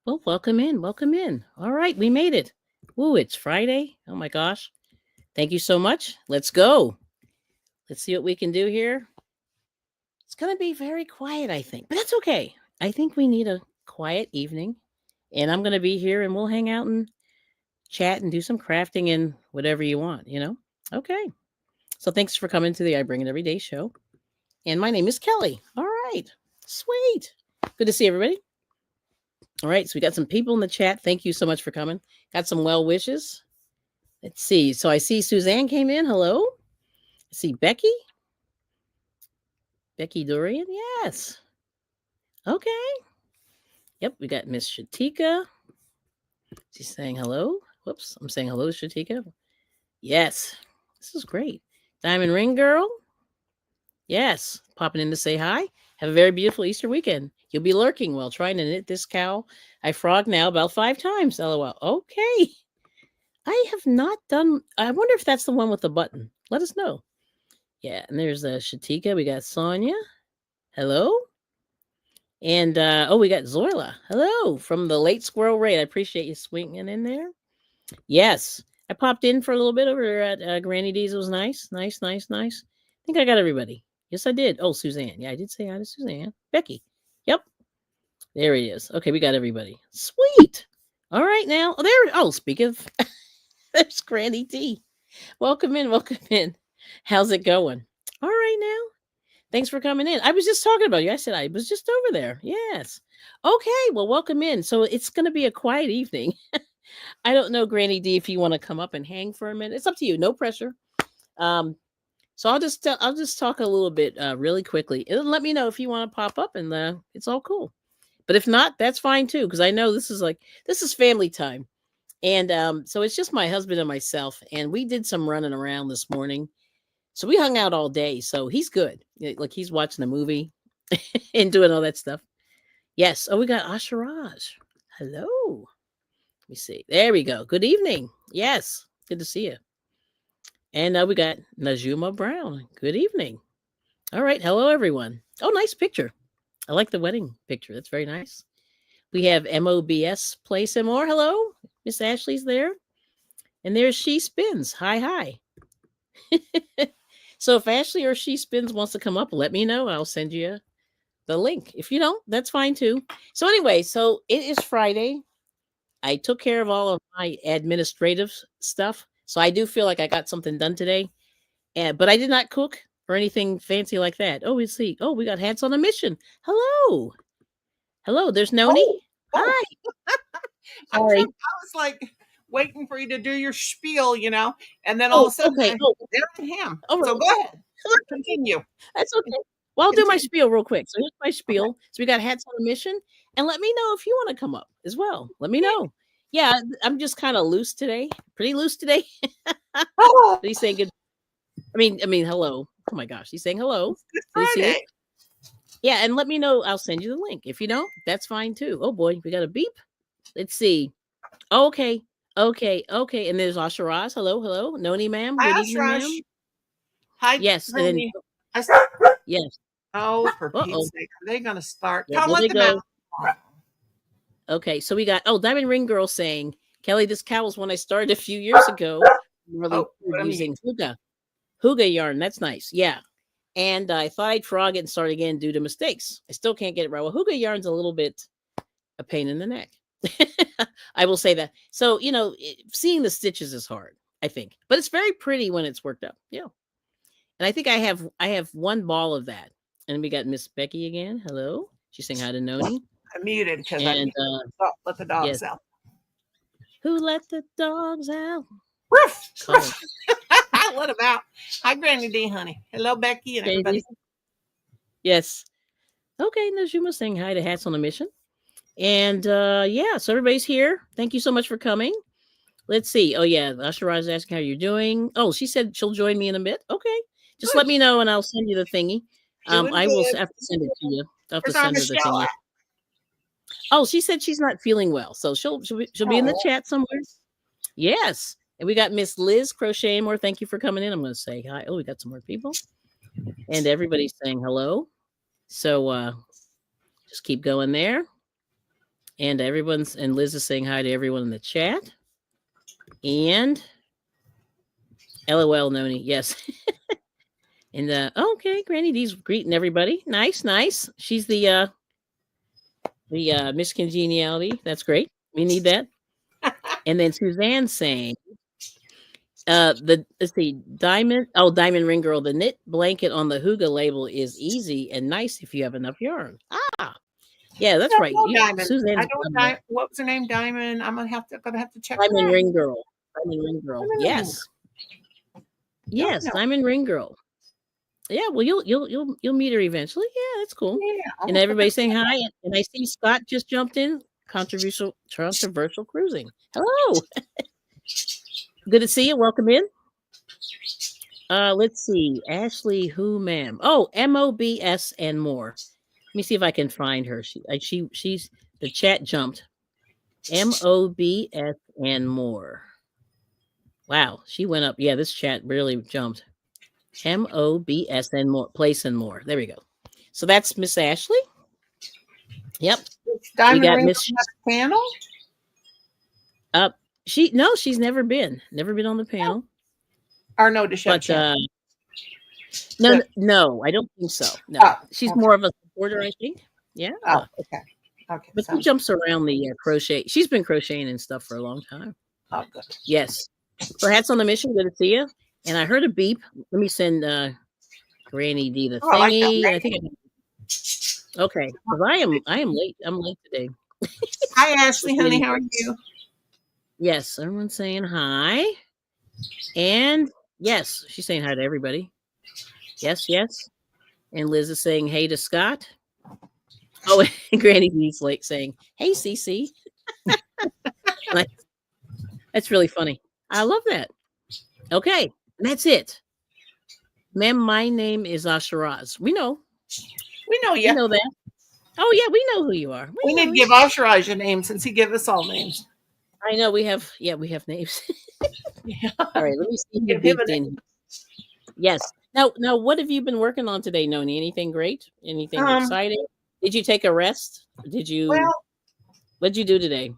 Well, welcome in. Welcome in. All right, we made it. Ooh, it's Friday. Oh my gosh. Thank you so much. Let's go. Let's see what we can do here. It's going to be very quiet, I think, but that's okay. I think we need a quiet evening, and I'm going to be here and we'll hang out and chat and do some crafting and whatever you want. Okay. So thanks for coming to the I Bring It Everyday show. And my name is Kelly. All right. Sweet. Good to see everybody. All right. So we got some people in the chat. Thank you so much for coming. Got some well wishes. Let's see. So I see Suzanne came in. Hello. I see Becky. Becky Dorian. Yes. Okay. Yep. We got Miss Shatika. She's saying hello. Whoops. I'm saying hello, Shatika. Yes. This is great. Diamond Ring Girl. Yes. Popping in to say hi. Have a very beautiful Easter weekend. You'll be lurking while trying to knit this cowl. I frog now about 5 times. LOL. Okay. I have not done. I wonder if that's the one with the button. Let us know. Yeah. And there's Shatika. We got Sonia. Hello. And we got Zoila. Hello from the Late Squirrel Raid. I appreciate you swinging in there. Yes. I popped in for a little bit over at Granny D's. It was nice. Nice. I think I got everybody. Yes, I did. Oh, Suzanne. Yeah, I did say hi to Suzanne. Becky. Yep. There he is. Okay, we got everybody. Sweet. All right now. Speak of there's Granny D. Welcome in. How's it going? All right now. Thanks for coming in. I was just talking about you. I said I was just over there. Yes. Okay. Well, welcome in. So it's going to be a quiet evening. I don't know, Granny D, if you want to come up and hang for a minute. It's up to you. No pressure. So I'll just talk a little bit really quickly. It'll let me know if you want to pop up, and it's all cool. But if not, that's fine too, because I know this is family time, and so it's just my husband and myself, and we did some running around this morning. So we hung out all day. So he's good. Like he's watching a movie and doing all that stuff. Yes. Oh, we got Asharaj. Hello. Let me see. There we go. Good evening. Yes. Good to see you. And we got Najuma Brown. Good evening. All right. Hello, everyone. Oh, nice picture. I like the wedding picture. That's very nice. We have MOBS Play Some More. Hello. Miss Ashley's there. And there's She Spins. Hi. So if Ashley or She Spins wants to come up, let me know. I'll send you the link. If you don't, that's fine too. So anyway, so it is Friday. I took care of all of my administrative stuff. So I do feel like I got something done today. But I did not cook or anything fancy like that. Oh, we see. Oh, we got Hats on a Mission. Hello. There's Noni. Hi. I was like waiting for you to do your spiel, and then all of a sudden, okay. There I am. So go ahead. Continue. That's okay. Well, I'll do my spiel real quick. So here's my spiel. Okay. So we got Hats on a Mission. And let me know if you want to come up as well. Let me know. Yeah, I'm just kind of loose today. Pretty loose today. But he's saying good. I mean, hello. Oh my gosh, he's saying hello. It's Friday. Yeah, and let me know. I'll send you the link. If you don't, that's fine too. Oh boy, we got a beep. Let's see. Okay. And there's Asharaz. Hello. Noni, ma'am. Good evening, ma'am. Hi. Yes. Noni. Yes. Oh, for Pete's sake. Are they going to start? Yeah, Come let them out. Okay, so we got, Diamond Ring Girl saying, Kelly, this cowl was one I started a few years ago. Really using Huga yarn. That's nice. Yeah. And I thought I'd frog it and start again due to mistakes. I still can't get it right. Well, Huga yarn's a little bit a pain in the neck. I will say that. So, seeing the stitches is hard, I think. But it's very pretty when it's worked up. Yeah. And I think I have one ball of that. And we got Miss Becky again. Hello. She's saying hi to Noni. I muted because I let the dogs out. Who let the dogs out? I let them out. Hi, Granny D, honey. Hello, Becky and everybody. Yes. Okay, Najuma saying hi to Hats on a Mission. And so everybody's here. Thank you so much for coming. Let's see. Oh, yeah. Asharaj is asking how you're doing. Oh, she said she'll join me in a bit. Okay. Just let me know and I'll send you the thingy. I will have to send it to you. I'll have to send her the thingy. Oh, she said she's not feeling well. So she'll be in the chat somewhere. Yes. And we got Miss Liz Crochet More. Thank you for coming in. I'm going to say hi. Oh, we got some more people. And everybody's saying hello. So just keep going there. And Liz is saying hi to everyone in the chat. And LOL Noni, yes. And okay, Granny D's greeting everybody. Nice, nice. She's the Miss Congeniality. That's great. We need that. And then Suzanne saying, let's see, Diamond Ring Girl, the knit blanket on the Huga label is easy and nice if you have enough yarn. Yeah, that's right. Diamond. What was her name? Diamond. I'm gonna have to check. Diamond Ring Girl. Diamond Ring Girl. Yes. Yes, Diamond Ring Girl. Yeah, well, you'll meet her eventually. Yeah, that's cool. Yeah, and everybody's saying hi. And I see Scott just jumped in. Controversial cruising. Hello. Good to see you. Welcome in. Let's see. Ashley, who, ma'am? Oh, MOBS and more. Let me see if I can find her. She's the chat jumped. MOBS and more. Wow, she went up. Yeah, this chat really jumped. MOBS and more. Place and more. There we go. So that's Miss Ashley. Yep. Diamond we got Miss panel. She's never been on the panel. Or no, does she no, I don't think so. No, she's more of a supporter, I think. Yeah. Oh, okay. But she jumps around the crochet. She's been crocheting and stuff for a long time. Oh, good. Yes. So hats on the mission. Good to see you. And I heard a beep. Let me send Granny D the thingy. I think. Okay, because I am late. I'm late today. Hi, Ashley, honey. How are you? Yes, everyone's saying hi. And yes, she's saying hi to everybody. Yes, yes. And Liz is saying hey to Scott. Oh, and Granny D's late saying, hey, CC. That's really funny. I love that. Okay, that's it. Ma'am, my name is Asharaz. We know. We know you. We know that. Oh, yeah, we know who you are. We need to give Asharaz a name since he gave us all names. I know we have names. Yeah. All right, let me see who beeped in. Yes. Now, what have you been working on today, Noni? Anything great? Anything exciting? Did you take a rest? Did you? Well, what did you do today?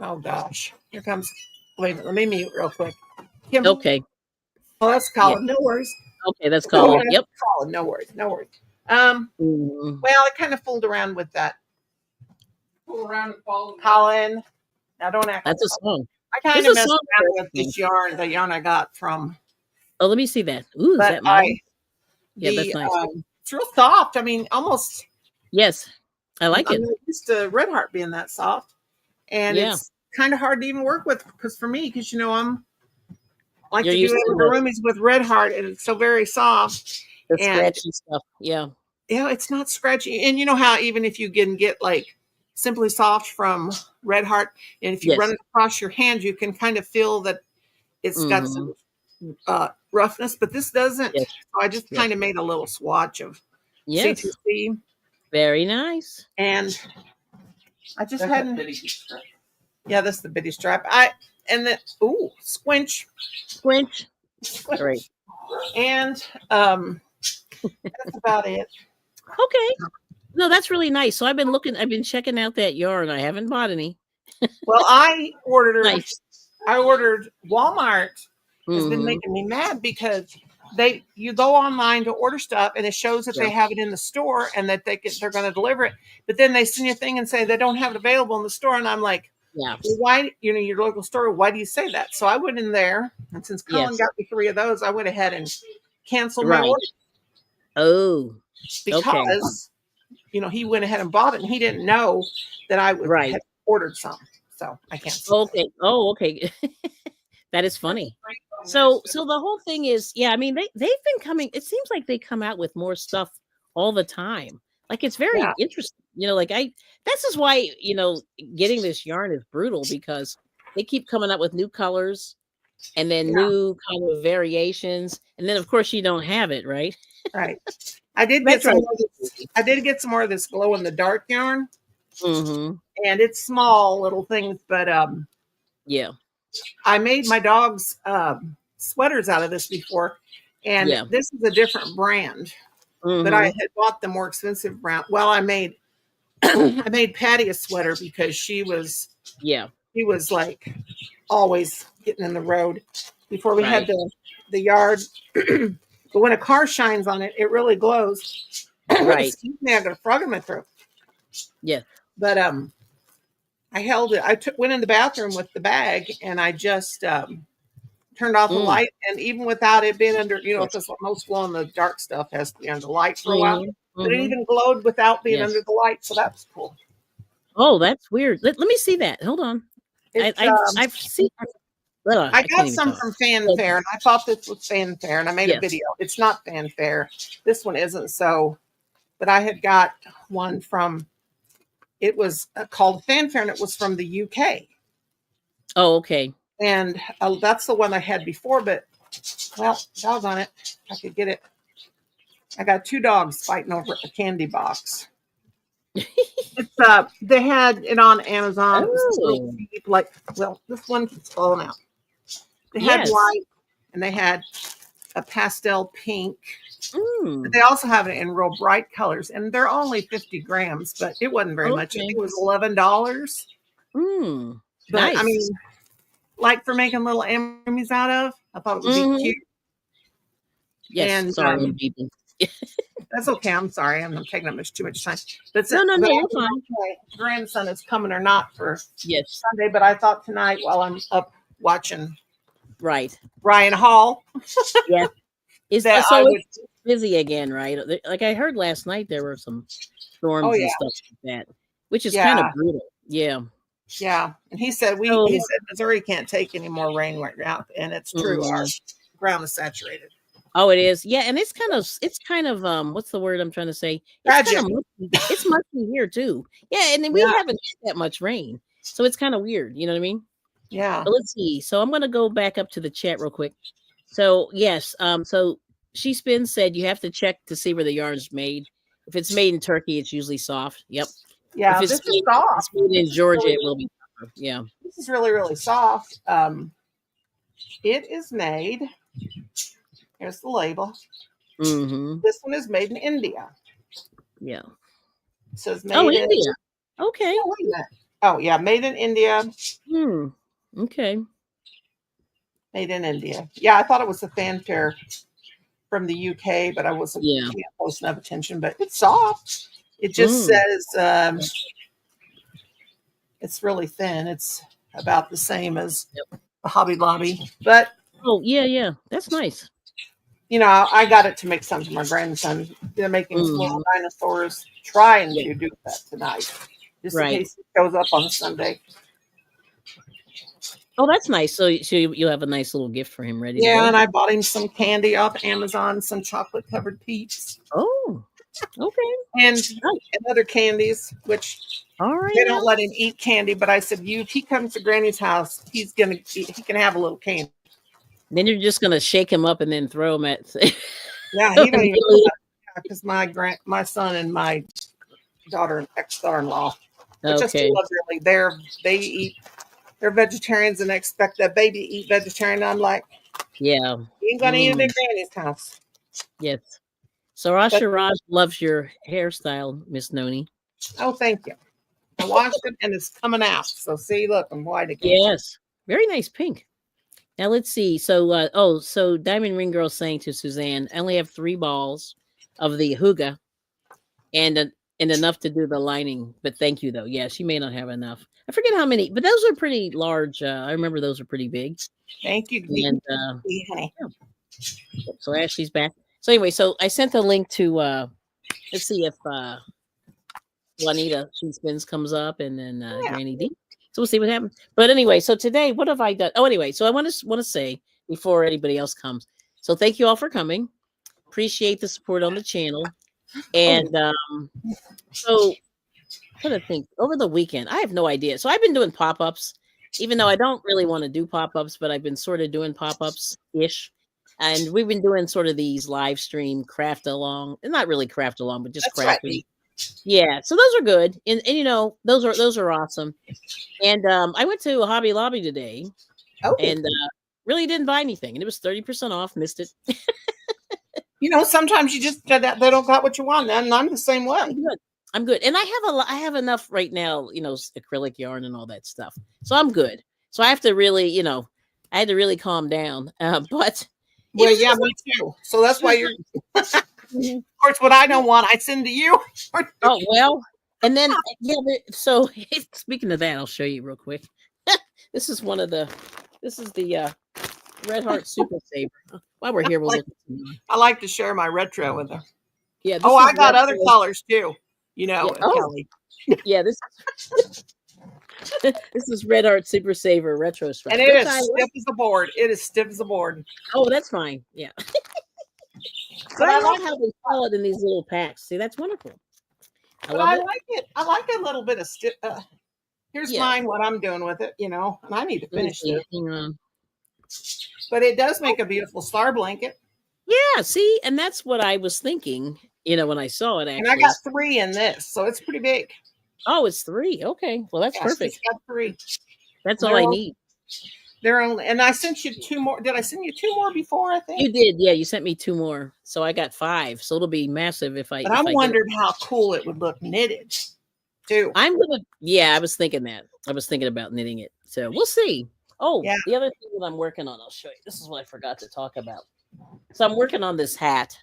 Oh gosh, here comes. Wait, let me mute real quick. Okay. Oh, that's Colin. Yeah. No worries. Okay, that's Colin. Yep. Colin. No worries. Well, I kind of fooled around with that. Colin. Now don't act. That's a song. I kind of messed around with this yarn, the yarn I got from. Oh, let me see that. Ooh, is that mine? Yeah, that's nice. It's real soft. I mean, almost. Yes, I like it. I'm used to Red Heart being that soft, and it's kind of hard to even work with because for me, because I'm like to do roomies with Red Heart, and it's so very soft. The scratchy stuff. Yeah. Yeah, it's not scratchy, and you know how even if you can get like Simply Soft from Red Heart, and if you run it across your hand, you can kind of feel that it's got some roughness, but this doesn't. Yes. So I just kind of made a little swatch of C2C. Very nice. And I just hadn't. Yeah, this is the bitty strap. Squinch. Right. And that's about it. Okay. No, that's really nice. So I've been checking out that yarn. I haven't bought any. Well, I ordered Walmart has been making me mad because you go online to order stuff and it shows that they have it in the store and that they're going to deliver it, but then they send you a thing and say they don't have it available in the store, and I'm like, well, why, your local store, why do you say that? So I went in there, and since Colin got me 3 of those, I went ahead and canceled my order. Oh, because he went ahead and bought it, and he didn't know that I would have ordered some, so I canceled. Okay. Oh, okay. That is funny. So the whole thing is, I mean, they've been coming. It seems like they come out with more stuff all the time. Like it's very interesting. This is why, getting this yarn is brutal because they keep coming up with new colors and then new kind of variations. And then of course you don't have it, right? Right. I did get some more of this glow in the dark yarn. Mm-hmm. And it's small little things, but I made my dog's sweaters out of this before, and this is a different brand. But I had bought the more expensive brand. Well, I made I made Patty a sweater because Yeah. she was like always getting in the road before we had Right. the yard. But when a car shines on it, it really glows. Right. Excuse me, I got a frog in my throat. Yeah. But I held it. Went in the bathroom with the bag, and I just turned off the Mm. light. And even without it being under, Yes. because most glow in the dark stuff has to be under the light for a while. Mhm. But it Mhm. even glowed without being under Yes. the light, so that was cool. Oh, that's weird. Let me see that. Hold on. It's I've seen. Ugh, I I can't got even some talk. from So, Fanfare, and I thought this was Fanfare, and I made a yes. video. It's not Fanfare. This one isn't. So, but I had got one from. It was called Fanfare, and it was from the UK. Oh, okay. And that's the one I had before. But well, doggone it, I could get it. I got two dogs fighting over a candy box. It's they had it on Amazon. It was this little Oh, cheap, like, well, this one keeps falling out. They had yes. white, and they had a pastel pink. But Mm. they also have it in real bright colors, and they're only 50 grams, but it wasn't very much. I Okay. think it was $11. Mm. But I Nice. mean, like for making little enemies out of, I thought it would be Mhm. cute. Yes. And Sorry, people. that's okay. I'm sorry, I'm not taking up too much time. But, No, no, but no. I You're don't know fine. if my grandson is coming or not for Yes. Sunday. But I thought tonight, while I'm up watching Right. Ryan Hall, Yes. Is that I so would. it's busy again, right? Like I heard last night, there were some Oh storms and yeah, stuff like that, which is kind of yeah, brutal. Yeah. yeah. And he said he So. said Missouri can't take any more rain right now, and it's true. Our Mhm. ground is saturated. Oh, it is. Yeah, and it's kind of what's the word I'm trying to say? It's kind of Tragic. mushy. It's mushy here too. Yeah, and then we Yeah, haven't had that much rain. So it's kind of weird, you know what I mean? yeah, But let's see. So I'm gonna go back up to the chat real quick. So yes, so She Spin said you have to check to see where the yarn is made. If it's made in Turkey, it's usually soft. Yep. If yeah. it's This is soft. made in Georgia, it will be tougher. Yeah. This is really really soft. It is made. Here's the label. Mm-hmm. This one is made in India. Yeah. It says Oh, made in. India. Okay. Oh, wait a minute. Oh yeah, made in India. Hmm. Okay. Made in India. Yeah, I thought it was a fanfare from the UK, but I wasn't Yeah. paying close enough attention. But it's soft. It just Mm. says it's really thin. It's about the same as Yep. a Hobby Lobby, but Oh, yeah, yeah. That's nice. I got it to make some for my grandson. They're making some little Mhm. dinosaurs, trying Yeah. to do that tonight, just in Right. case it shows up on Sunday. Oh, that's nice. So you have a nice little gift for him ready to Yeah, go? and I bought him some candy off Amazon, some chocolate covered peeps, Oh, okay. and Nice. other candies, which All right they now. don't let him eat candy. But I said, if he comes to Granny's house, he can have a little candy. Then you're just gonna shake him up and then throw him at Yeah, he don't even know that because my son and my daughter ex-daughter-in-law, which I still Okay. love dearly, they're vegetarians and expect that baby to eat vegetarian. I'm like, Yeah. you ain't gonna eat it Mm, at Granny's house. yes. So But Rasha Raj loves your hairstyle, Miss Noni. oh, thank you. I washed it and it's coming out. So see, look, I'm white again. Yes. Very nice pink. Now let's see. So Diamond Ring Girl saying to Suzanne, I only have 3 balls of the huga and and enough to do the lining. But thank you though. Yeah, she may not have enough. I forget how many, but those are pretty large. I remember those are pretty big. Thank you, And honey. yeah, so Ashley's back. So anyway, so I sent the link to let's see if Juanita She Spins comes up and then Yeah. Granny D. So we'll see what happens. But anyway, so today, what have I done? Oh, anyway, so I want to say before anybody else comes. So thank you all for coming. Appreciate the support on the channel. Oh, And so I'm trying to think over the weekend. I have no idea. So I've been doing pop-ups, even though I don't really want to do pop-ups, but I've been sort of doing pop-ups ish. And we've been doing sort of these live stream craft along, and not really craft along, but just that's right. crafting. Yeah, so those are good, and those are awesome. And I went to a Hobby Lobby today, Oh, and really didn't buy anything, and it was 30% off. Missed it. sometimes you just they don't got what you want, and I'm the same Pretty way. good. I'm good, and I have enough right now, acrylic yarn and all that stuff, so I'm good. So I have to really, I had to really calm down. But it Well, was, yeah, me too. So that's it why was you're. nice. Of Mhm. course, what I Yeah. don't want, I send to you. Oh well, and then yeah. So speaking of that, I'll show you real quick. This is one of the. This is the Red Heart Super Saver. While we're here, we'll Like, look at some more. I like to share my retro with her. Yeah, Oh, this I is got other retro. colors too. Yeah. Oh, Kelly. yeah. This this is Red Heart Super Saver retro And stripe, it which is I stiff like. as a board. It is stiff as a board. Oh, that's fine. Yeah. But But I I love like how they sell it in these little packs. See, that's wonderful. I but love I it. like it. I like a little bit of stiff. Here's Yeah. mine, what I'm doing with it, and I need to Let me finish see. this. Hang on. But it does Oh, make a beautiful star blanket. yeah. See, and that's what I was thinking. When I saw it, And I got actually. 3 in this, so it's pretty big. Oh, it's 3. Okay. Well, that's Yeah, she's perfect. got 3. That's all They're I only, need. they're only, and I sent you 2 more. Did I send you 2 more before? I think. You did. Yeah, you sent me 2 more. So I got 5. So it'll be massive if I But if I'm I get it. wondering how cool it would look knitted too. I'm gonna. Yeah, I was thinking that. I was thinking about knitting it. So we'll see. Oh, Yeah. the other thing that I'm working on, I'll show you. This is what I forgot to talk about. So I'm working on this hat,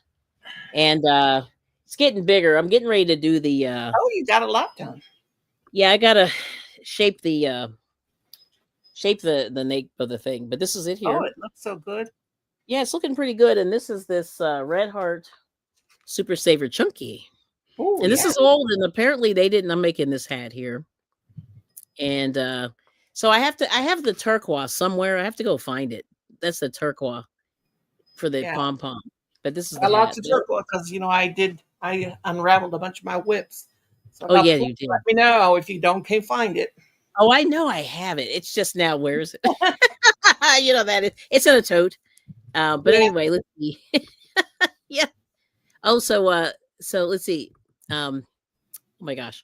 and it's getting bigger. I'm getting ready to do the. Oh, you got a lot done. Yeah, I gotta shape the nape of the thing. But this is it Oh, here. it looks so good. Yeah, it's looking pretty good. And this is this Red Heart Super Saver Chunky. Oh, And this yeah. is old, and apparently they didn't. I'm making this hat here, and so I have the turquoise somewhere. I have to go find it. That's the turquoise for the Yeah. pom pom. But this is the Got lots hat. of turquoise because I unraveled a bunch of my whips. So Oh yeah, please you let did. me know if you can't find it. Oh, I know I have it. It's just now where is it? That it's in a tote. But Yeah. anyway, let's see. Yeah. Oh, so let's see. Oh my gosh.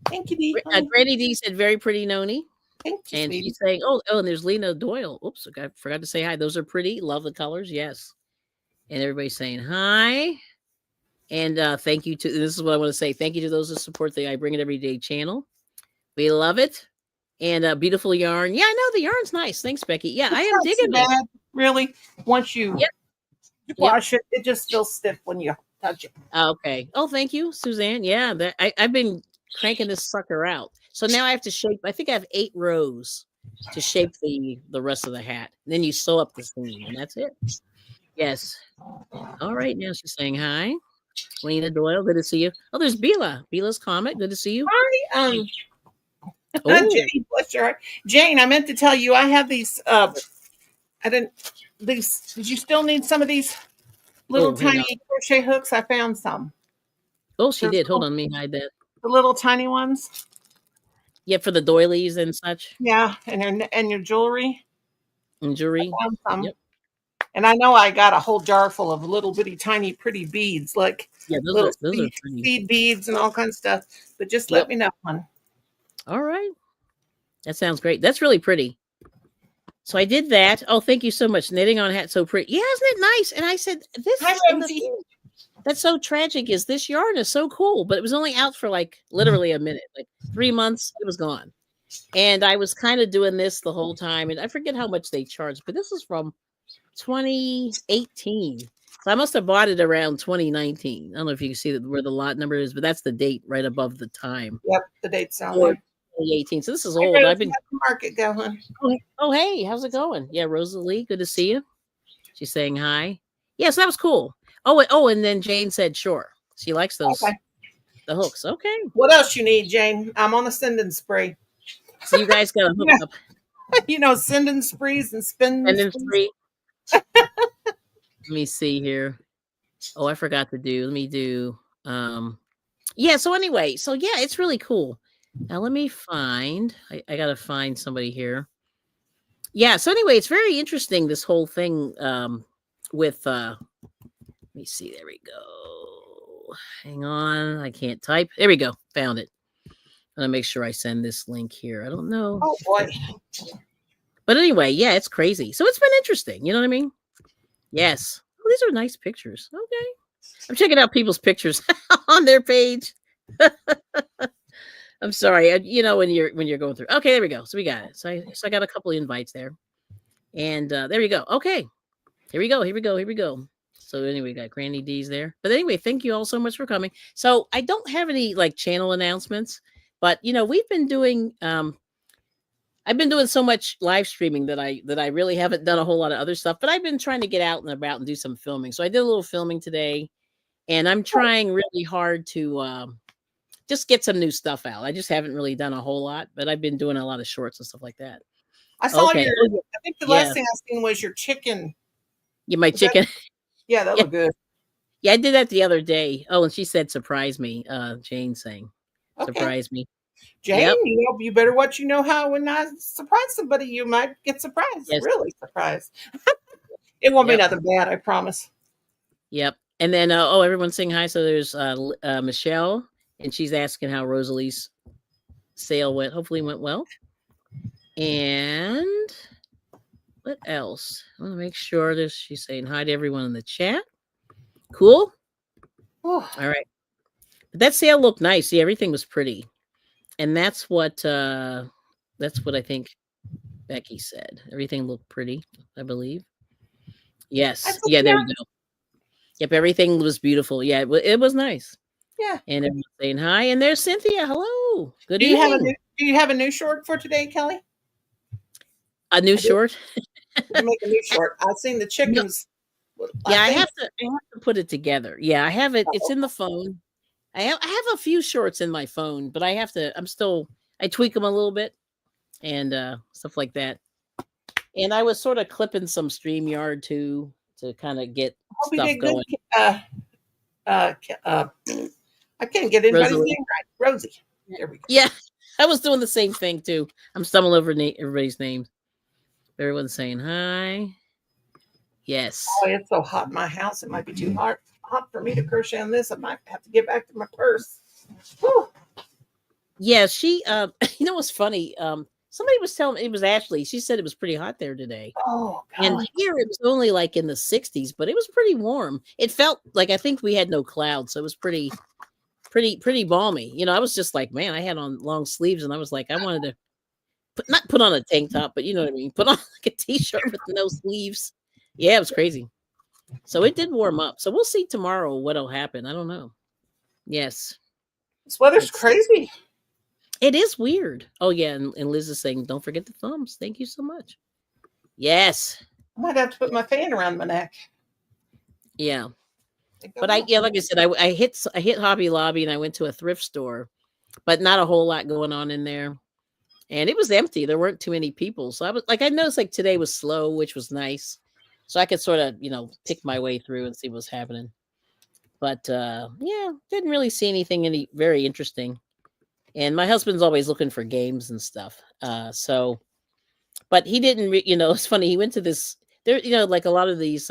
Thank you, Dee, honey. Granny D said very pretty Noni. Thank you, And sweetie. she's saying, and there's Lena Doyle. Oops, I forgot to say hi. Those are pretty. Love the colors. Yes. And everybody's saying hi. And thank you to, this is what I want to say. Thank you to those who support the I Bring It Every Day channel. We love it. And beautiful yarn. Yeah, I know the yarn's nice. Thanks, Becky. Yeah, I It's am not so digging it. bad, really. Once you Yep. Yep. wash it, it just feels stiff when you touch it. Okay. Oh, thank you, Suzanne. Yeah, I've been cranking this sucker out. So now I have to shape. I think I have 8 rows to shape the rest of the hat. And then you sew up the seam, and that's it. Yes. All right. Now she's saying hi. Lena Doyle, good to see you. Oh, there's Bila. Bila's comment. Good to see you. Hi, Oh, Jane, bless your heart. Jane, I meant to tell you I have these I didn't these did you still need some of these little hang on. tiny crochet hooks? I found some. Oh, she They're did. Hold little, on, let me hide that. the little tiny ones. Yeah, for the doilies and such Yeah, and your jewelry. and I jewelry. found some. Yep. And I know I got a whole jar full of little bitty tiny pretty beads, like Yeah, little those are pretty. seed beads and all kinds of stuff. But just let Yep. me know, hon. All right. That sounds great. That's really pretty. So I did that. Oh, thank you so much. Knitting on a hat, so pretty. Yeah, isn't it nice? And I said, Hi, and the Rosie. thing that's so tragic is this yarn is so cool, but it was only out for like literally a minute, like 3 months, it was gone. And I was kind of doing this the whole time, and I forget how much they charged, but this is from 2018. So I must have bought it around 2019. I don't know if you can see where the lot number is, but that's the date right above the time. Yep, the date's on Or there. 2018. So this is Hey, old. Rosie, I've been. how's the market going? Oh, hey, how's it going? Yeah, Rosalie, good to see you. She's saying hi. Yes, that was cool. And then Jane said, sure. She likes those Okay. the hooks. Okay. What else you need, Jane? I'm on a sending spree. So you guys got to hook up. Sending sprees and spending And then sprees. 3. Let me see here. Oh, I forgot to do. Let me do. Yeah. So anyway, yeah, it's really cool. Now let me find. I gotta find somebody here. Yeah. So anyway, it's very interesting. This whole thing. With. Let me see. There we go. Hang on. I can't type. There we go. Found it. I'm gonna make sure I send this link here. I don't know. Oh boy. But anyway, yeah, it's crazy. So it's been interesting. You know what I mean? Yes. Oh, these are nice pictures. Okay. I'm checking out people's pictures on their page. I'm sorry. When you're going through. Okay, there we go. So we got it. So I got a couple of invites there, and there you go. Okay, here we go. Here we go. Here we go. So anyway, we got Granny D's there. But anyway, thank you all so much for coming. So I don't have any like channel announcements, but we've been doing I've been doing so much live streaming that I really haven't done a whole lot of other stuff, but I've been trying to get out and about and do some filming. So I did a little filming today, and I'm trying really hard to just get some new stuff out. I just haven't really done a whole lot, but I've been doing a lot of shorts and stuff like that. I saw Okay. your. Oh, I think the yeah. last thing I seen was your chicken. Yeah, my Was that- chicken. yeah, that Yeah. looked good. Yeah, I did that the other day. Oh, and she said, "Surprise me." Jane saying, Okay, "Surprise me." Jane, Yep. you better watch. You know how when I surprise somebody, you might get surprised. Yes. Really surprised. It won't be Yep. nothing bad, I promise. Yep. And then everyone's saying hi. So there's Michelle, and she's asking how Rosalie's sale went. Hopefully it went well. And what else? I want to make sure that she's saying hi to everyone in the chat. Cool. Oh, All right. But that sale looked nice. See, everything was pretty. And that's what I think Becky said. Everything looked pretty, I believe. Yes. Yeah, there you go. Yep, everything was beautiful. Yeah, it was nice. yeah. And everyone's saying hi. And there's Cynthia. Hello. Good Do you evening. do you have a new short for today, Kelly? A new short? To make a new short. I've seen the No. chickens. Yeah, I have to put it together. Yeah, I have it. It's in the phone. I have a few shorts in my phone, but I tweak them a little bit and stuff like that. And I was sort of clipping some StreamYard too to kind of get stuff going. I can't get anybody's Rosalie. name right. Rosie. There we go. Yeah, I was doing the same thing too. I'm stumbling over everybody's names. Everyone's saying hi. Yes. Oh, it's so hot in my house. It might be too hot for me to crochet on this. I might have to get back to my purse. Whew. Yeah, she you know what's funny? Somebody was telling me, it was Ashley. She said it was pretty hot there today. Oh, God. And here it was only like in the 60s, but it was pretty warm. It felt like, I think we had no clouds, so it was pretty balmy. I was just like, man, I had on long sleeves and I was like, I wanted to not put on a tank top, but you know what I mean? Put on like a t-shirt with no sleeves. Yeah, it was crazy. So it did warm up. So we'll see tomorrow what'll happen. I don't know. Yes. This weather's crazy. It is weird. Oh, yeah. And Liz is saying, don't forget the thumbs. Thank you so much. Yes. I might have to put my fan around my neck. Yeah. But like I said, I hit Hobby Lobby and I went to a thrift store, but not a whole lot going on in there. And it was empty. There weren't too many people. So I noticed like today was slow, which was nice. So I could sort of, pick my way through and see what's happening. But yeah, didn't really see anything very interesting. And my husband's always looking for games and stuff. But he didn't, it's funny. He went to this, there, like a lot of these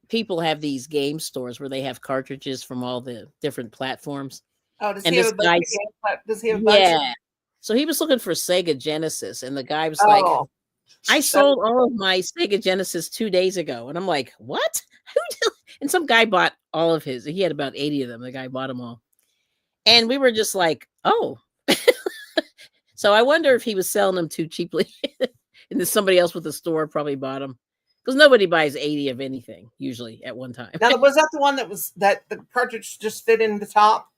people have these game stores where they have cartridges from all the different platforms. Oh, does he have a bunch of games? Yeah. So he was looking for Sega Genesis, and the guy was like, I sold all of my Sega Genesis 2 days ago. And I'm like, what? And some guy bought all of his. He had about 80 of them. The guy bought them all. And we were just like, oh. So I wonder if he was selling them too cheaply. And then somebody else with the store probably bought them. Because nobody buys 80 of anything, usually, at one time. Now, was that the one that the cartridge just fit in the top?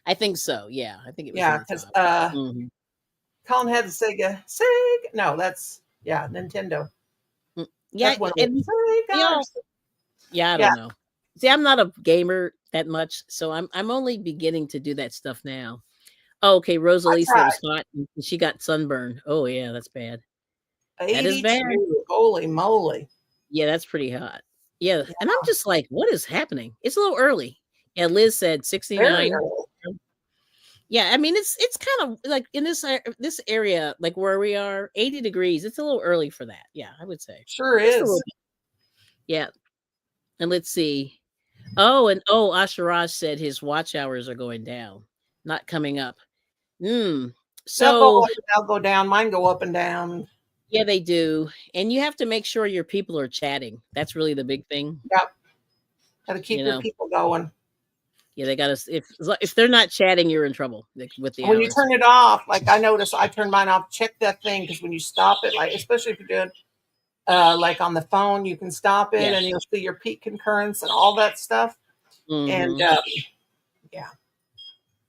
I think so. Yeah, I think it was. Yeah, because Colin had the Sega. No, that's Nintendo. Yeah, I don't know. See, I'm not a gamer that much, so I'm only beginning to do that stuff now. Oh, okay, Rosalie said it was hot and she got sunburn. Oh yeah, that's bad. 82. That is bad. Holy moly. Yeah, that's pretty hot. Yeah, and I'm just like, what is happening? It's a little early. Yeah, Liz said 69. Yeah, I mean it's kind of like in this area, like where we are, 80 degrees. It's a little early for that. Yeah, I would say. Sure is. Yeah. And let's see. Asharaj said his watch hours are going down, not coming up. So they'll go down. Mine go up and down. Yeah, they do. And you have to make sure your people are chatting. That's really the big thing. Yep. Got to keep your people going. Yeah, they got us. If they're not chatting, you're in trouble with the When you hours. turn it off, like I notice I turn mine off, check that thing because when you stop it, like especially if you're doing like on the phone, you can stop it Yeah. and you'll see your peak concurrence and all that stuff. And Mm-hmm. yeah.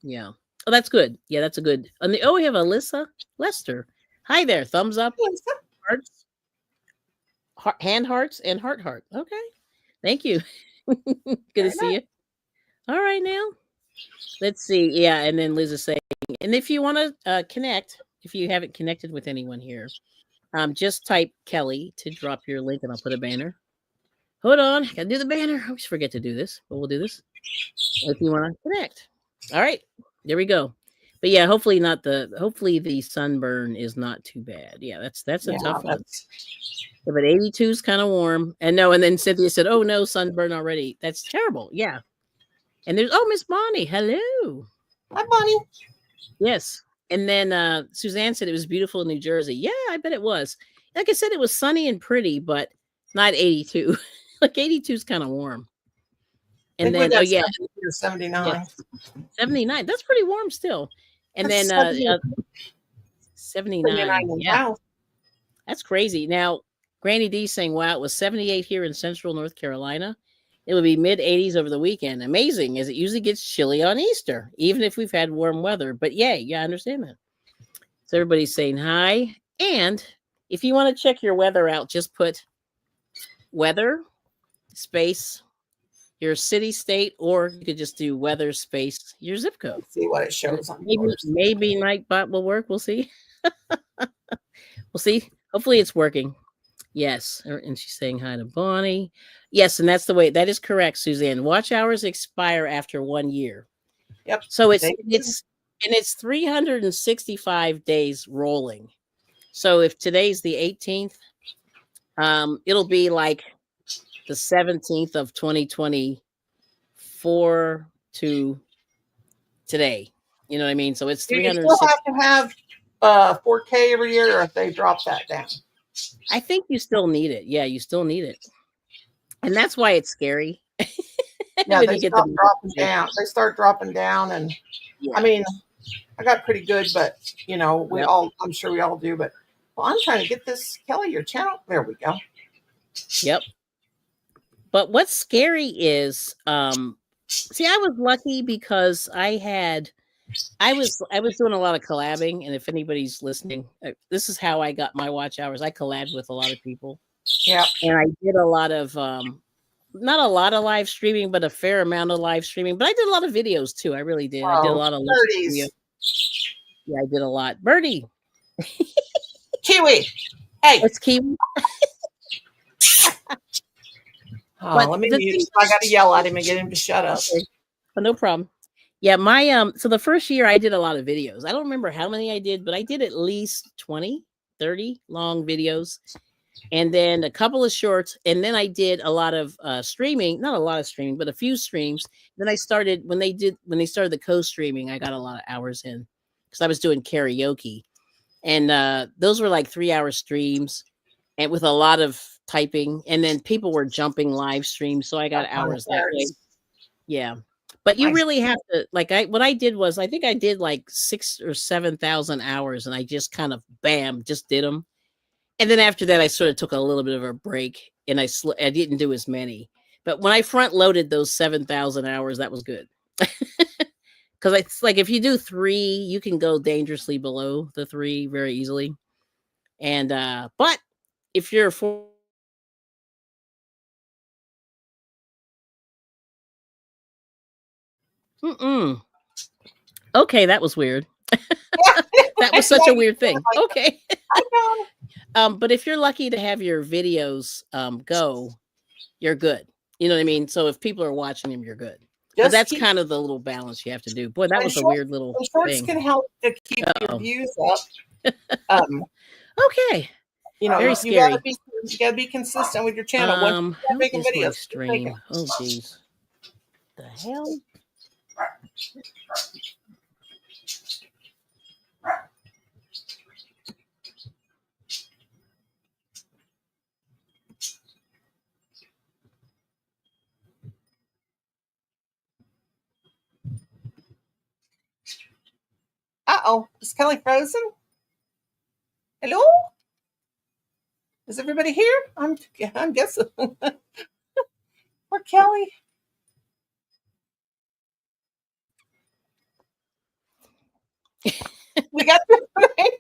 Yeah. Oh, that's good. Yeah, that's a good. We have Alyssa Lester. Hi there. Thumbs up, hearts, hand hearts, and heart. Okay. Thank you. Good to Very see nice. you. All right, now let's see. Yeah, and then Liz is saying, and if you want to connect, if you haven't connected with anyone here, just type Kelly to drop your link, and I'll put a banner. Hold on, gotta do the banner. I always forget to do this, but we'll do this if you want to connect. All right, there we go. But yeah, hopefully the sunburn is not too bad. Yeah, that's a Yeah, tough one. that's Yeah, but 82 is kind of warm. And no, and then Cynthia said, "Oh no, sunburn already. That's terrible." Yeah. And there's Miss Bonnie. Hello. hi, Bonnie. Yes. And then Suzanne said it was beautiful in New Jersey. Yeah, I bet it was. Like I said, it was sunny and pretty, but not 82. Like 82 is kind of warm. I And think we then got yeah, 70 or 79. yes, 79. That's pretty warm still. And That's then 79. 79 in the Yeah, house. that's crazy. Now, Granny D saying, wow, it was 78 here in central North Carolina. It would be mid 80s over the weekend. Amazing, as it usually gets chilly on Easter, even if we've had warm weather. But yay, yeah, I understand that. So everybody's saying hi. And if you want to check your weather out, just put weather space your city state, or you could just do weather space your zip code. Let's see what it And shows on maybe yours. maybe Nightbot will work. We'll see. We'll see. Hopefully it's working. Yes. And she's saying hi to Bonnie. Yes, and that's the way that is correct, Suzanne. Watch hours expire after 1 year. Yep. So They it's 365 days rolling. So if today's the 18th, it'll be like the 17th of 2024 to today. You know what I mean? So it's do you still 360. have to have 4K every year, or if they drop that down? I think you still need it. Yeah, you still need it. And that's why it's scary Yeah, when they you get the stop dropping down. They start dropping down, and yeah. I mean, I got pretty good, but you know, Yep. I'm sure we all do. But well, I'm trying to get this Kelly your channel. There we go. Yep. But what's scary is see, I was lucky because I was doing a lot of collabing, and if anybody's listening, this is how I got my watch hours. I collabed with a lot of people. Yeah. And I did a lot of not a lot of live streaming, but a fair amount of live streaming. But I did a lot of videos too. I really did. I did a Oh, lot of videos. 30s. Yeah, I did a lot. Birdie, Kiwi. Hey. it's Kiwi. Oh, But let me the mute. thing, I got to yell at him and get him to shut up. okay, oh, no problem. Yeah, my so the first year I did a lot of videos. I don't remember how many I did, but I did at least 20, 30 long videos, and then a couple of shorts, and then I did a lot of streaming, not a lot of streaming, but a few streams. Then I started when they started the co-streaming, I got a lot of hours in because I was doing karaoke, and those were like 3-hour streams, and with a lot of typing, and then people were jumping live streams, so I got That's my hours that way. cards. Yeah. But you My really have to like what I did was I think I did like 6 or 7,000 hours, and I just kind of bam just did them. And then after that I sort of took a little bit of a break, and I didn't do as many. But when I front loaded those 7,000 hours, that was good. Cuz it's like if you do 3, you can go dangerously below the 3 very easily. And but if you're 4. Mm-mm. Okay, that was weird. That was such a weird thing. Okay. I know. But if you're lucky to have your videos go, you're good. You know what I mean? So if people are watching them, you're good. But Just that's keep kind of the little balance you have to do. Boy, that and was a shorts. weird little And shorts thing. can help to keep your Uh-oh. views up. Okay. You know, Very you gotta scary. be consistent with your channel. Once you start How making is my videos, keep making stream? Oh geez. The hell? Uh-oh. Is Kelly frozen? Hello? Is everybody here? I'm guessing. Poor Kelly. We got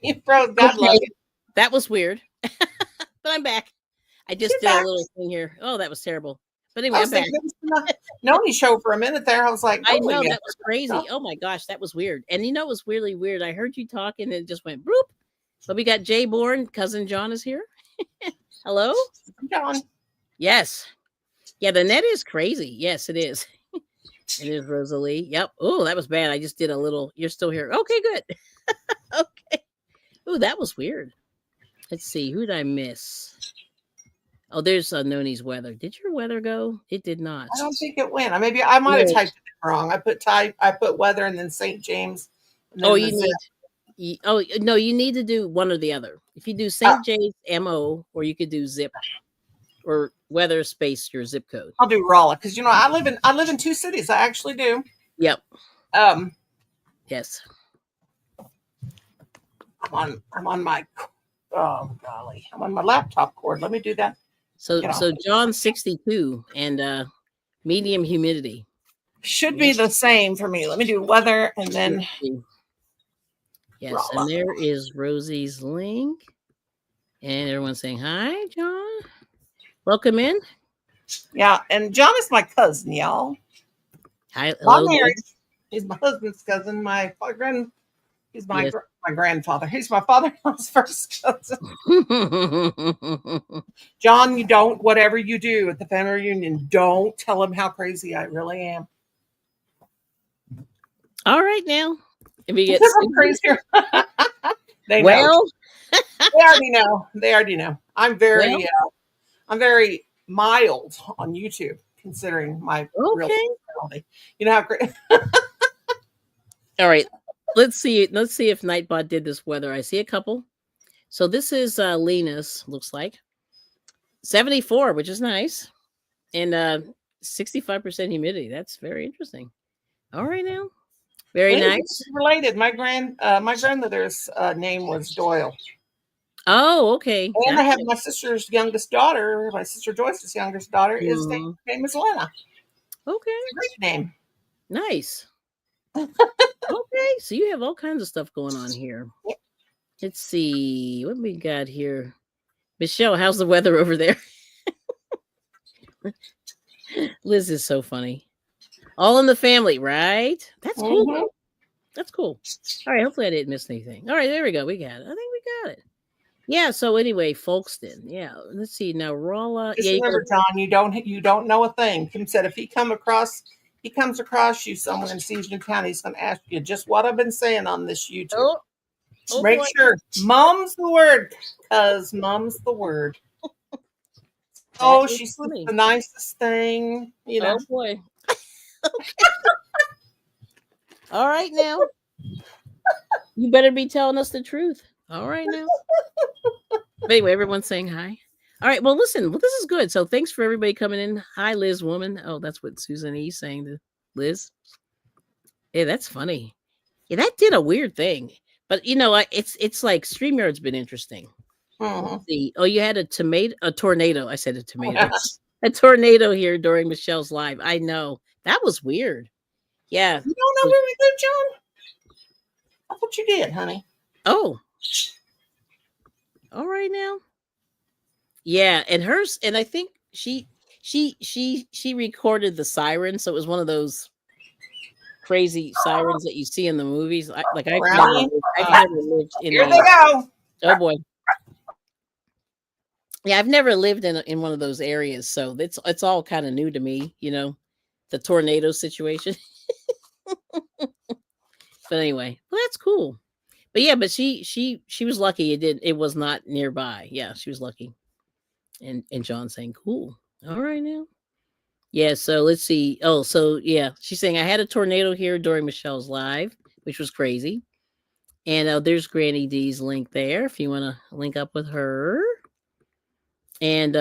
you froze. God love you. That was weird. But I'm back. I just did a little thing here. Oh, that was terrible. But anyway, I'm back. Noni show for a minute there. I was like, I know that was crazy. Oh my gosh, that was weird. And you know, it was really weird. I heard you talking and it just went bloop. But we got Jay Bourne. Cousin John is here. Hello, John. Yes. Yeah, the net is crazy. Yes, it is. It is, Rosalie. Yep. Oh, that was bad. I just did a little. You're still here. Okay, good. Okay. Oh, that was weird. Let's see. Who did I miss? Oh, there's Noni's weather. Did your weather go? It did not. I don't think it went. Maybe I might have typed it wrong. I put weather and then St. James. Oh, you need. Oh no, you need to do one or the other. If you do St. James MO, or you could do zip, or weather space your zip code. I'll do Raleigh because I live in two cities. I actually do. Yep. Yes. I'm on my. Oh golly, I'm on my laptop cord. Let me do that. So John's 62 and medium humidity. Should be the same for me. Let me do weather and then. Yes, Raleigh. And there is Rosie's link. And everyone's saying, hi, John. Welcome in. Yeah, and John is my cousin, y'all. Hi, hello. He's my husband's cousin. He's my grandfather. He's my father-in-law's first cousin. John, whatever you do at the family reunion, don't tell him how crazy I really am. All right, now. If you get crazier. They already know. They already know. I'm very mild on YouTube, considering my real personality. You know how great. All right. Let's see if Nightbot did this weather. I see a couple. So this is Lena's, looks like 74, which is nice, and 65% humidity. That's very interesting. All right, now, very nice. Related. My grandmother's name was Doyle. Oh, okay. And I have my sister's youngest daughter. My sister Joyce's youngest daughter is name is Lena. Okay, great name. Nice. Okay, so you have all kinds of stuff going on here. Let's see what we got here. Michelle, how's the weather over there? Liz is so funny. All in the family, right? That's cool. Mm-hmm. That's cool. All right, hopefully I didn't miss anything. All right, there we go. We got it. I think we got it. Yeah, so anyway, Folkestone. Yeah, let's see. Now, Rolla. Just remember, John, you don't know a thing. Kim said if he comes across you somewhere and sees you in town, he's going to ask you just what I've been saying on this YouTube. Make sure mom's the word, because mom's the word. Oh, she's the nicest thing, you know. Oh boy. All right, now you better be telling us the truth. All right, now. But anyway, everyone's saying hi. All right, well, listen, this is good. So thanks for everybody coming in. Hi, Liz Woman. Oh, that's what Susan E. saying to Liz. Yeah, that's funny. Yeah, that did a weird thing. But it's like StreamYard's been interesting. See, you had a tornado. I said a tomato. A tornado here during Michelle's live. I know. That was weird. Yeah. You don't know where we live, John? I thought you did, honey. Oh. All right, now. Yeah, and I think she recorded the siren, so it was one of those crazy sirens that you see in the movies. I've never lived in. Here they go. Oh boy. Yeah, I've never lived in one of those areas, so it's all kind of new to me, the tornado situation. But anyway, well, that's cool. But yeah, but she was lucky it was not nearby. Yeah, she was lucky. And John saying, cool. All right, now. Yeah, so let's see. Oh, so yeah, she's saying I had a tornado here during Michelle's live, which was crazy. And there's Granny D's link there if you want to link up with her. And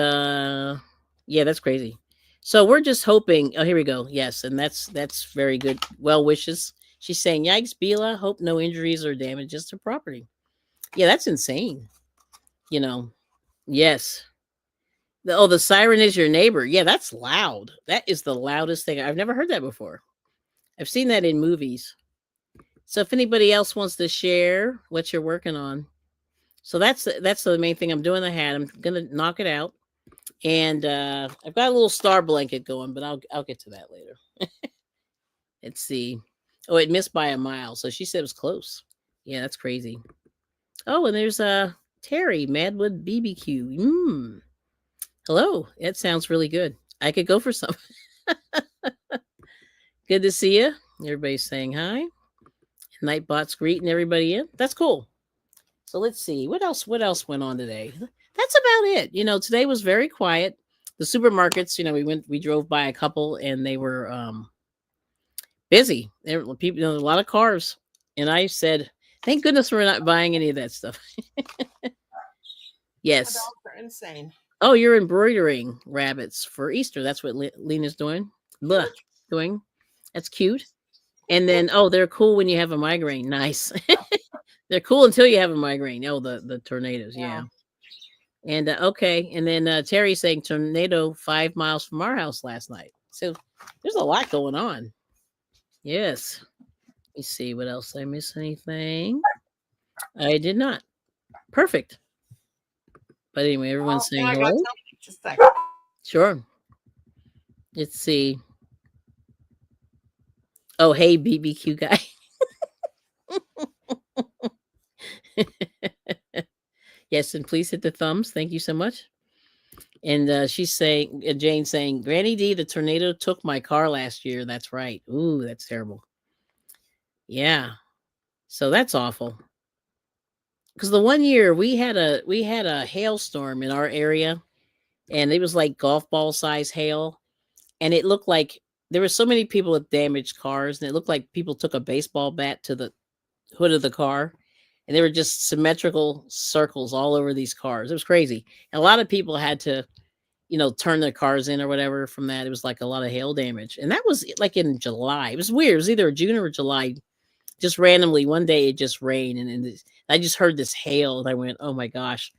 yeah, that's crazy. So we're just hoping. Oh, here we go. Yes, and that's very good. Well wishes. She's saying, "Yikes, Bila. Hope no injuries or damages to property." Yeah, that's insane. You know. Yes. Oh, the siren is your neighbor. Yeah, that's loud. That is the loudest thing. I've never heard that before. I've seen that in movies. So if anybody else wants to share what you're working on, so that's the main thing. I'm doing the hat. I'm gonna knock it out, and I've got a little star blanket going, but I'll get to that later. Let's see. Oh, it missed by a mile, so she said it was close. Yeah, that's crazy. Oh, and there's Terry Madwood BBQ. Hello, that sounds really good. I could go for some. Good to see you. Everybody's saying hi. Nightbot's greeting everybody in. That's cool. So let's see what else. What else went on today? That's about it. Today was very quiet. The supermarkets. We drove by a couple, and they were busy. There were people. A lot of cars, and I said, "Thank goodness we're not buying any of that stuff." Yes. Dogs are insane. Oh, you're embroidering rabbits for Easter. That's what Lena's doing. Blah, doing. That's cute. And then, they're cool when you have a migraine. Nice. They're cool until you have a migraine. Oh, the tornadoes. Yeah. And okay. And then Terry saying tornado 5 miles from our house last night. So there's a lot going on. Yes. Let me see. What else? Did I miss anything? I did not. Perfect. But anyway, everyone's saying hello. Just a second. Sure. Let's see. Oh, hey, BBQ guy. Yes, and please hit the thumbs. Thank you so much. And she's saying, Jane saying, Granny D, the tornado took my car last year. That's right. Ooh, that's terrible. Yeah. So that's awful. Because the one year we had a hailstorm in our area, and it was like golf ball size hail, and it looked like there were so many people with damaged cars, and it looked like people took a baseball bat to the hood of the car, and there were just symmetrical circles all over these cars. It was crazy. And a lot of people had to, turn their cars in or whatever from that. It was like a lot of hail damage. And that was like in July. It was weird. It was either June or July. Just randomly, one day it just rained, and I just heard this hail, and I went, oh my gosh.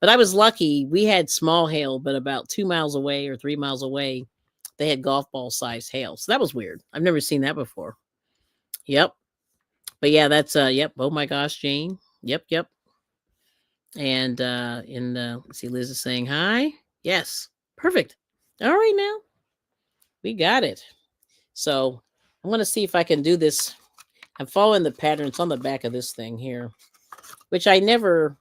But I was lucky. We had small hail, but about 2 miles away or 3 miles away, they had golf ball sized hail. So that was weird. I've never seen that before. Yep. But yeah, that's yep. Oh my gosh, Jane. Yep. And let's see, Liz is saying hi. Yes. Perfect. All right, now. We got it. So I'm gonna see if I can do this. I'm following the pattern. It's on the back of this thing here, which I never,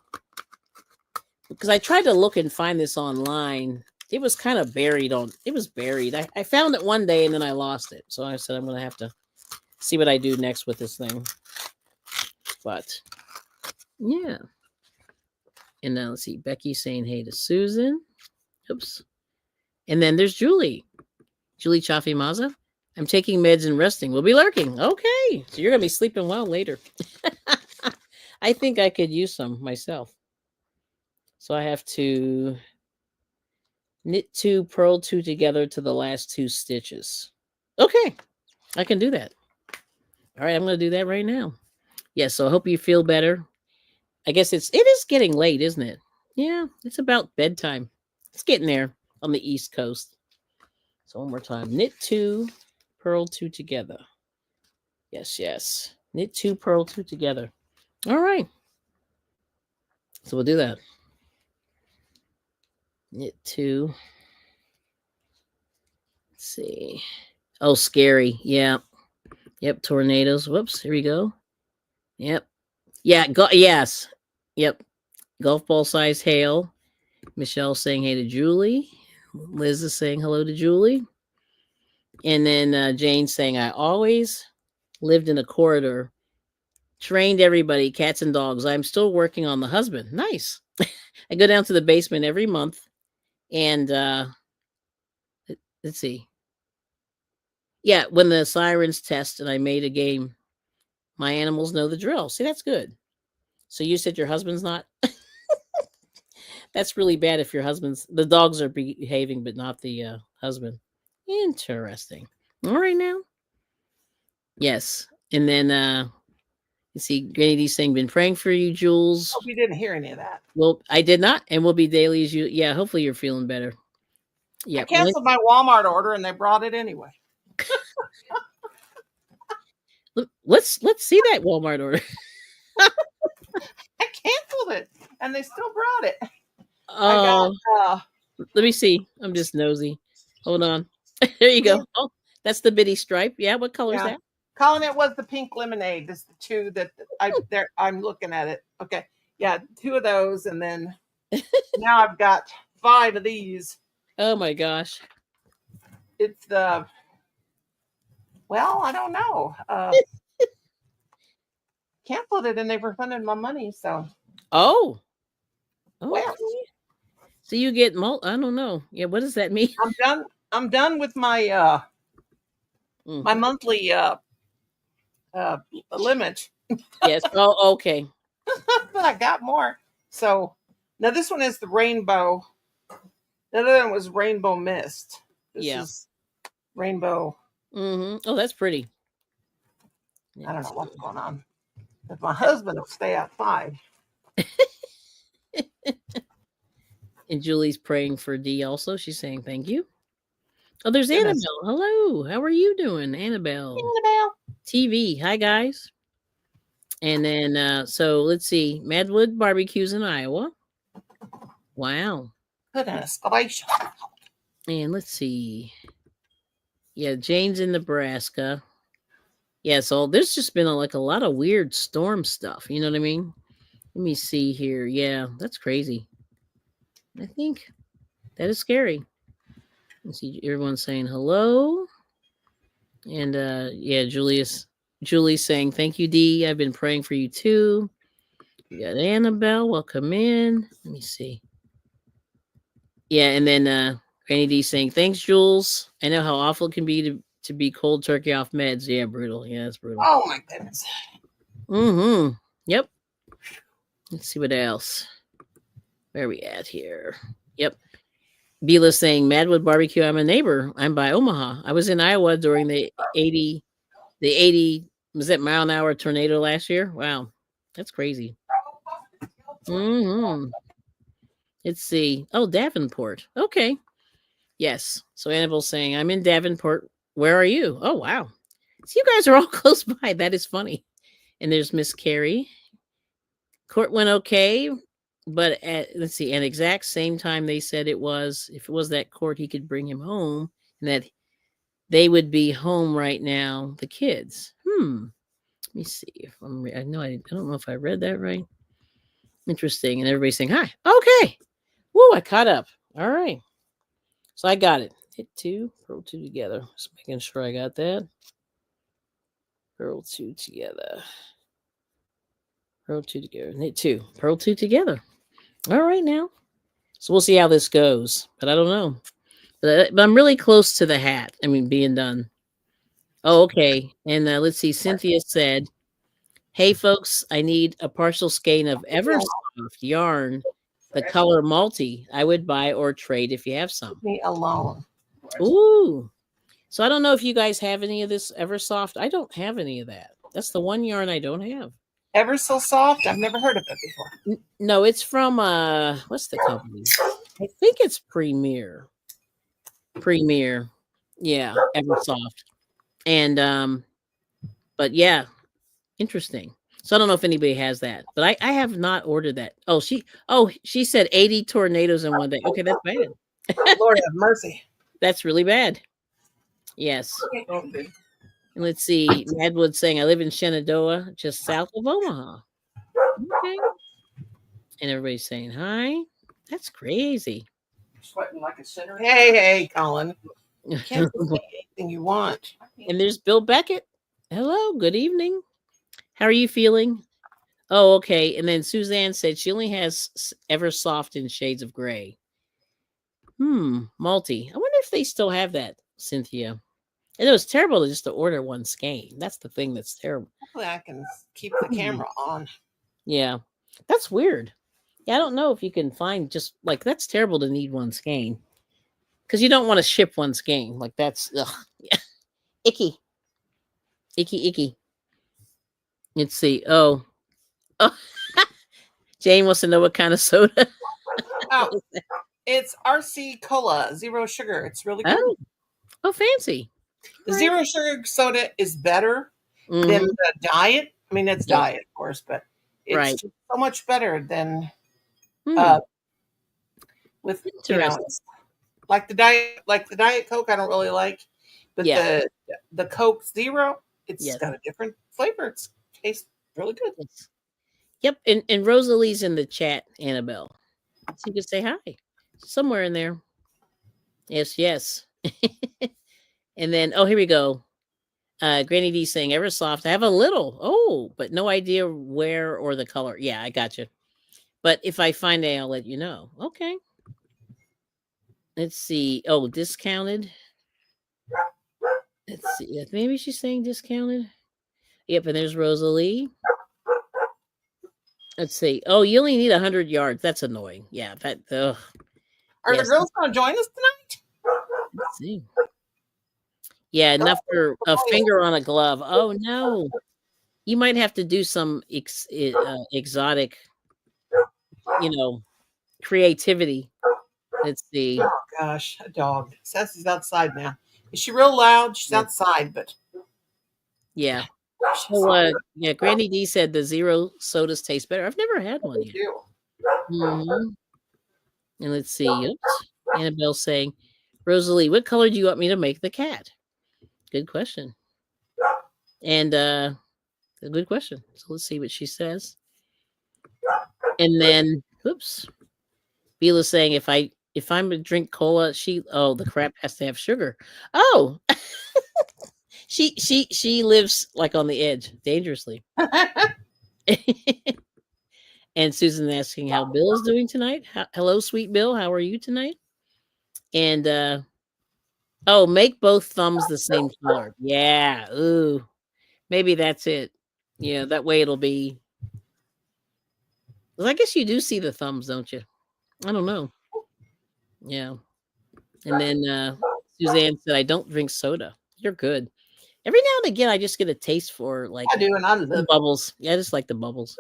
because I tried to look and find this online. It was kind of buried. I found it one day and then I lost it. So I said, I'm going to have to see what I do next with this thing. But yeah. And now let's see. Becky saying hey to Susan. Oops. And then there's Julie. Julie Chaffee Maza. I'm taking meds and resting. We'll be lurking. Okay. So you're going to be sleeping well later. I think I could use some myself. So I have to knit 2, purl 2 together to the last 2 stitches. Okay. I can do that. All right. I'm going to do that right now. Yeah. So I hope you feel better. I guess it is getting late, isn't it? Yeah. It's about bedtime. It's getting there on the East Coast. So one more time. Knit 2, purl 2 together. Yes. Knit 2, purl 2 together. All right. So we'll do that. Knit 2. Let's see. Oh, scary. Yeah. Yep. Tornadoes. Whoops. Here we go. Yep. Yeah. Yes. Yep. Golf ball size hail. Michelle saying hey to Julie. Liz is saying hello to Julie. And then Jane saying, I always lived in a corridor, trained everybody, cats and dogs. I'm still working on the husband. Nice. I go down to the basement every month. And let's see. Yeah, when the sirens test and I made a game, my animals know the drill. See, that's good. So you said your husband's not? That's really bad if the dogs are behaving, but not the husband. Interesting. All right now. Yes. And then you see Granny D saying, been praying for you, Jules. Hope you didn't hear any of that. Well, I did not, and we'll be daily as you. Yeah, hopefully you're feeling better. I Yep. canceled my Walmart order and they brought it anyway. Let's see that Walmart order. I canceled it and they still brought it. Oh, I got let me see. I'm just nosy. Hold on. There you go. Oh, that's the bitty stripe. Yeah, what color is yeah. that? Colin, it was the pink lemonade. This is the two that I'm looking at it. Okay. Yeah, 2 of those, and then now I've got 5 of these. Oh my gosh. It's the I don't know. Canceled it and they refunded my money. So Oh. well, Okay. So you get I don't know. Yeah, what does that mean? I'm done. I'm done with my my monthly limit. Yes. Oh, okay. But I got more. So now this one is the rainbow. The other one was rainbow mist. This is rainbow. Oh, that's pretty. I don't know what's going on. If my husband will stay outside. And Julie's praying for D also. She's saying thank you. Oh, there's Goodness. Annabelle. Hello. How are you doing, Annabelle? Annabelle. TV. Hi, guys. And then, so let's see. Madwood Barbecues in Iowa. Wow. Goodness gracious. And let's see. Yeah, Jane's in Nebraska. Yeah, so there's just been like a lot of weird storm stuff. You know what I mean? Let me see here. Yeah, that's crazy. I think that is scary. Let's see, everyone's saying hello. And yeah, Julie's saying thank you, D. I've been praying for you too. We got Annabelle. Welcome in. Let me see. Yeah, and then Granny D saying thanks, Jules. I know how awful it can be to be cold turkey off meds. Yeah, brutal. Yeah, it's brutal. Oh my goodness. Mm-hmm. Yep. Let's see what else. Where are we at here? Yep. Bila saying Madwood Barbecue. I'm a neighbor. I'm by Omaha. I was in Iowa during the 80 was that mile an hour tornado last year? Wow. That's crazy. Mm-hmm. Let's see. Oh, Davenport. Okay. Yes. So Annabelle's saying, I'm in Davenport. Where are you? Oh, wow. So you guys are all close by. That is funny. And there's Miss Carrie. Court went okay, but at let's see, an exact same time they said if it was that court, he could bring him home and that they would be home right now, the kids. Let me see if I don't know if I read that right. Interesting. And everybody's saying hi. Okay. Woo, I caught up. All right. So I got it. Hit 2, purl 2 together. Just making sure I got that. Purl 2 together. Purl 2 together. Knit 2. Purl 2 together. All right now. So we'll see how this goes. But I don't know. But I'm really close to the hat. I mean, being done. Oh, okay. And let's see. Cynthia said, hey, folks, I need a partial skein of Eversoft yarn, the color multi. I would buy or trade if you have some. Me alone. Ooh. So I don't know if you guys have any of this Eversoft. I don't have any of that. That's the one yarn I don't have. Ever so soft? I've never heard of it before. No, it's from what's the company? I think it's Premier. Yeah, Eversoft. And but yeah, interesting. So I don't know if anybody has that, but I have not ordered that. Oh, she said 80 tornadoes in one day. Okay, that's bad. Lord have mercy. That's really bad. Yes. And let's see. Madwood saying I live in Shenandoah, just south of Omaha. Okay. And everybody's saying hi. That's crazy. Sweating like a sinner. Hey, Colin. You can't say anything you want. And there's Bill Beckett. Hello, good evening. How are you feeling? Oh, okay. And then Suzanne said she only has Eversoft in shades of gray. Multi. I wonder if they still have that, Cynthia. And it was terrible just to order one skein. That's the thing that's terrible. Hopefully I can keep the camera on. Yeah. That's weird. Yeah, I don't know if you can find just like that's terrible to need one skein. Because you don't want to ship one skein. Like that's icky. Icky. Let's see. Oh, oh, Jane wants to know what kind of soda. Oh, What was that? it's RC Cola, zero sugar. It's really good. Oh, oh, fancy. The All right. zero sugar soda is better than Mm-hmm. the diet. I mean, it's Yep. diet, of course, but it's Right. just so much better than Hmm. uh, with Interesting. it's like the diet Coke. I don't really like, but Yeah. the Coke Zero, it's Yes. got a different flavor. It tastes really good. Yes. Yep. And Rosalie's in the chat, Annabelle. So you could say hi. Somewhere in there. Yes, yes. And then, oh, here we go. Granny D saying Eversoft. I have a little. Oh, but no idea where or the color. Yeah, I got you. But if I find it, I'll let you know. Okay. Let's see. Oh, discounted. Let's see. Maybe she's saying discounted. Yep, and there's Rosalie. Let's see. Oh, you only need 100 yards. That's annoying. Yeah, that. Ugh. Are the Yes. girls going to join us tonight? Let's see. Yeah, Don't enough for a tell you. finger on a glove. Oh no, you might have to do some exotic, you know, creativity. Let's see. Oh gosh, a dog. Sassy's outside now. Is she real loud? She's Yeah. outside, but Yeah. she's Oh, yeah. Granny D said the zero sodas taste better. I've never had one yet. do. Hmm. And let's see. Oops. Annabelle saying, Rosalie, what color do you want me to make the cat? Good question. And a good question. So let's see what she says. And then, oops, Beela's saying if I'm to drink cola, the crap has to have sugar. Oh, she lives like on the edge, dangerously. And Susan asking how Bill is doing tonight. Hello, sweet Bill. How are you tonight? And oh, make both thumbs the same color. Yeah. Ooh. Maybe that's it. Yeah, that way it'll be. Well, I guess you do see the thumbs, don't you? I don't know. Yeah. And then Suzanne said, I don't drink soda. You're good. Every now and again, I just get a taste for like I do, and I the love it. bubbles. Yeah, I just like the bubbles.